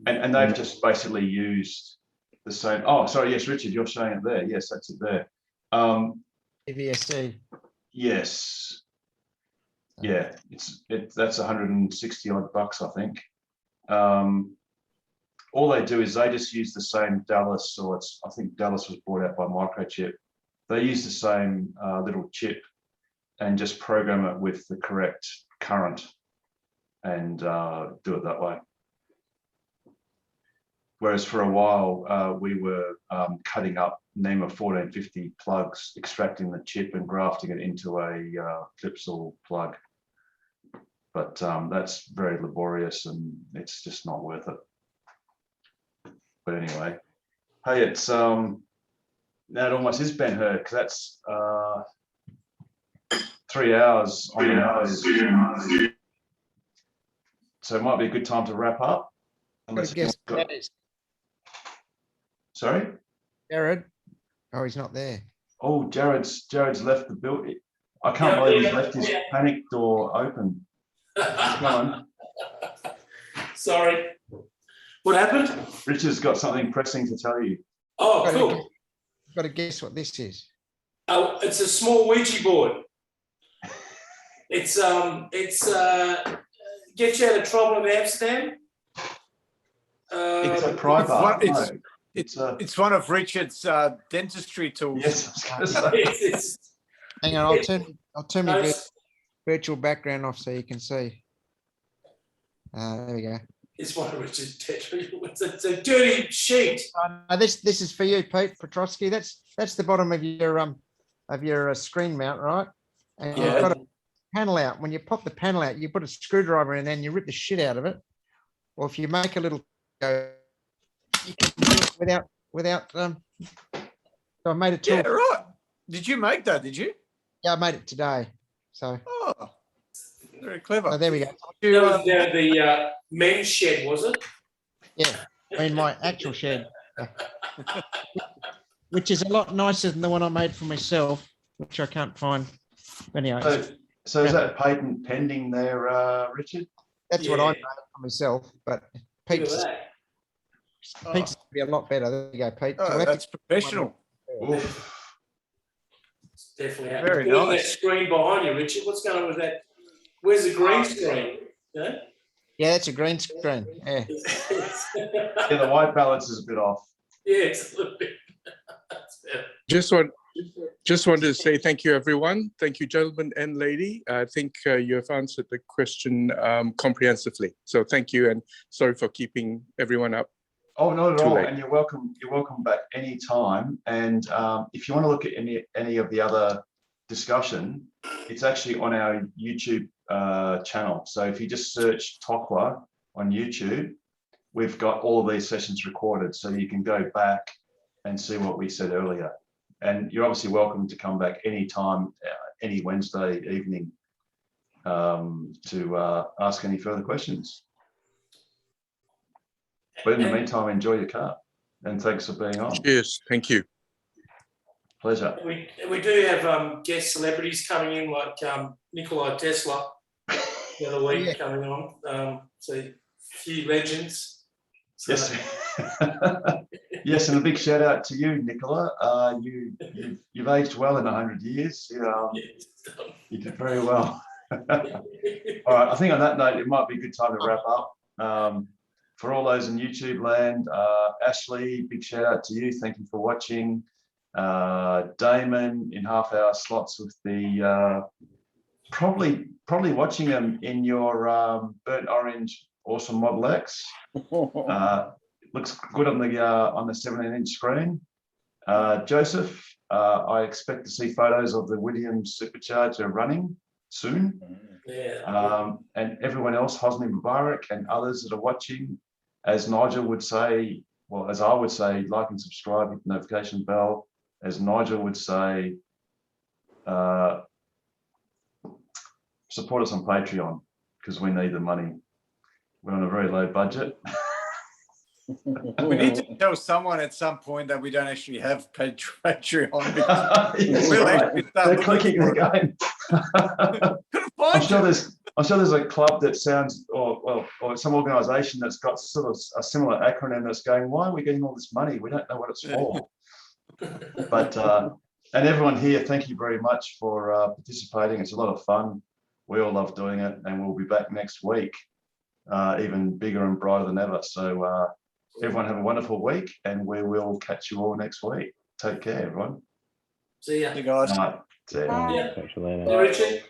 and they've just basically used the same. Oh, sorry. Yes, Richard, you're showing it there. Yes, that's it there. EVSE. Yes. Yeah, that's 160 odd bucks, I think. All they do is they just use the same Dallas, or I think Dallas was bought out by Microchip. They use the same little chip and just program it with the correct current and do it that way. Whereas for a while, we were cutting up NEMA 1450 plugs, extracting the chip and grafting it into a Clipsal plug. But that's very laborious and it's just not worth it. But anyway, hey, it's now it almost is Ben Hur, because that's 3 hours on the nose. So it might be a good time to wrap up. Sorry? Jared. Oh, he's not there. Oh, Jared's left the building. I can't believe he's left his panic door open. Come on. Sorry. What happened? Richard's got something pressing to tell you. Oh, cool. You've got to guess what this is. Oh, it's a small Ouija board. It's get you out of trouble in Amsterdam. It's a pry bar. It's one of Richard's dentistry tools. Yes. Hang on, I'll turn my virtual background off so you can see. There we go. It's one of Richard's dentistry. It's a dirty sheet. This is for you, Pete Petrosky. That's the bottom of your screen mount, right? And you've got a panel out. When you pop the panel out, you put a screwdriver in, and then you rip the shit out of it. Or if you make a little go, you can do it without. So I made it. Yeah, right. Did you make that? Did you? Yeah, I made it today. So. Oh, very clever. Oh, there we go. That was the men's shed, was it? Yeah, in my actual shed, which is a lot nicer than the one I made for myself, which I can't find. Anyway. So is that patent pending there, Richard? That's what I made for myself, but Pete's will be a lot better. There you go, Pete. Oh, that's professional. It's definitely very happening. nice. That screen behind you, Richard. What's going on with that? Where's the green screen? Yeah, that's a green screen. Yeah. Yeah, the white balance is a bit off. Yeah, it's a little bit. Just wanted to say thank you, everyone. Thank you, gentlemen and lady. I think you have answered the question comprehensively. So thank you, and sorry for keeping everyone up. Oh, not at all. And you're welcome. You're welcome back anytime. And if you want to look at any of the other discussion, it's actually on our YouTube channel. So if you just search Tokwa on YouTube, we've got all of these sessions recorded, so you can go back and see what we said earlier. And you're obviously welcome to come back anytime, any Wednesday evening. to ask any further questions. But in the meantime, enjoy your car, and thanks for being on. Cheers. Thank you. Pleasure. We do have guest celebrities coming in, like Nikola Tesla the other week coming on. So a few legends. So. Yes. Yes, and a big shout out to you, Nicola. You've aged well in 100 years. You did very well. All right, I think on that note, it might be a good time to wrap up. For all those in YouTube land, Ashley, big shout out to you. Thank you for watching. Damon in half-hour slots with the probably watching them in your burnt orange awesome Model X. Looks good on the 17-inch screen. Joseph, I expect to see photos of the Williams supercharger running soon. Yeah. And everyone else, Hosni Mubarak and others that are watching, as Nigel would say, well, as I would say, like and subscribe, hit the notification bell. As Nigel would say, support us on Patreon because we need the money. We're on a very low budget. We need to tell someone at some point that we don't actually have Patreon. Yes, We'll right. They're clicking again. I'm sure there's a club that sounds, or some organisation that's got sort of a similar acronym that's going, why are we getting all this money? We don't know what it's for. But and everyone here, thank you very much for participating. It's a lot of fun. We all love doing it, and we'll be back next week, even bigger and brighter than ever. So everyone have a wonderful week, and we will catch you all next week. Take care, everyone. See ya. Hey guys. All right. See ya. Yeah. Catch you later. Hey, Richard.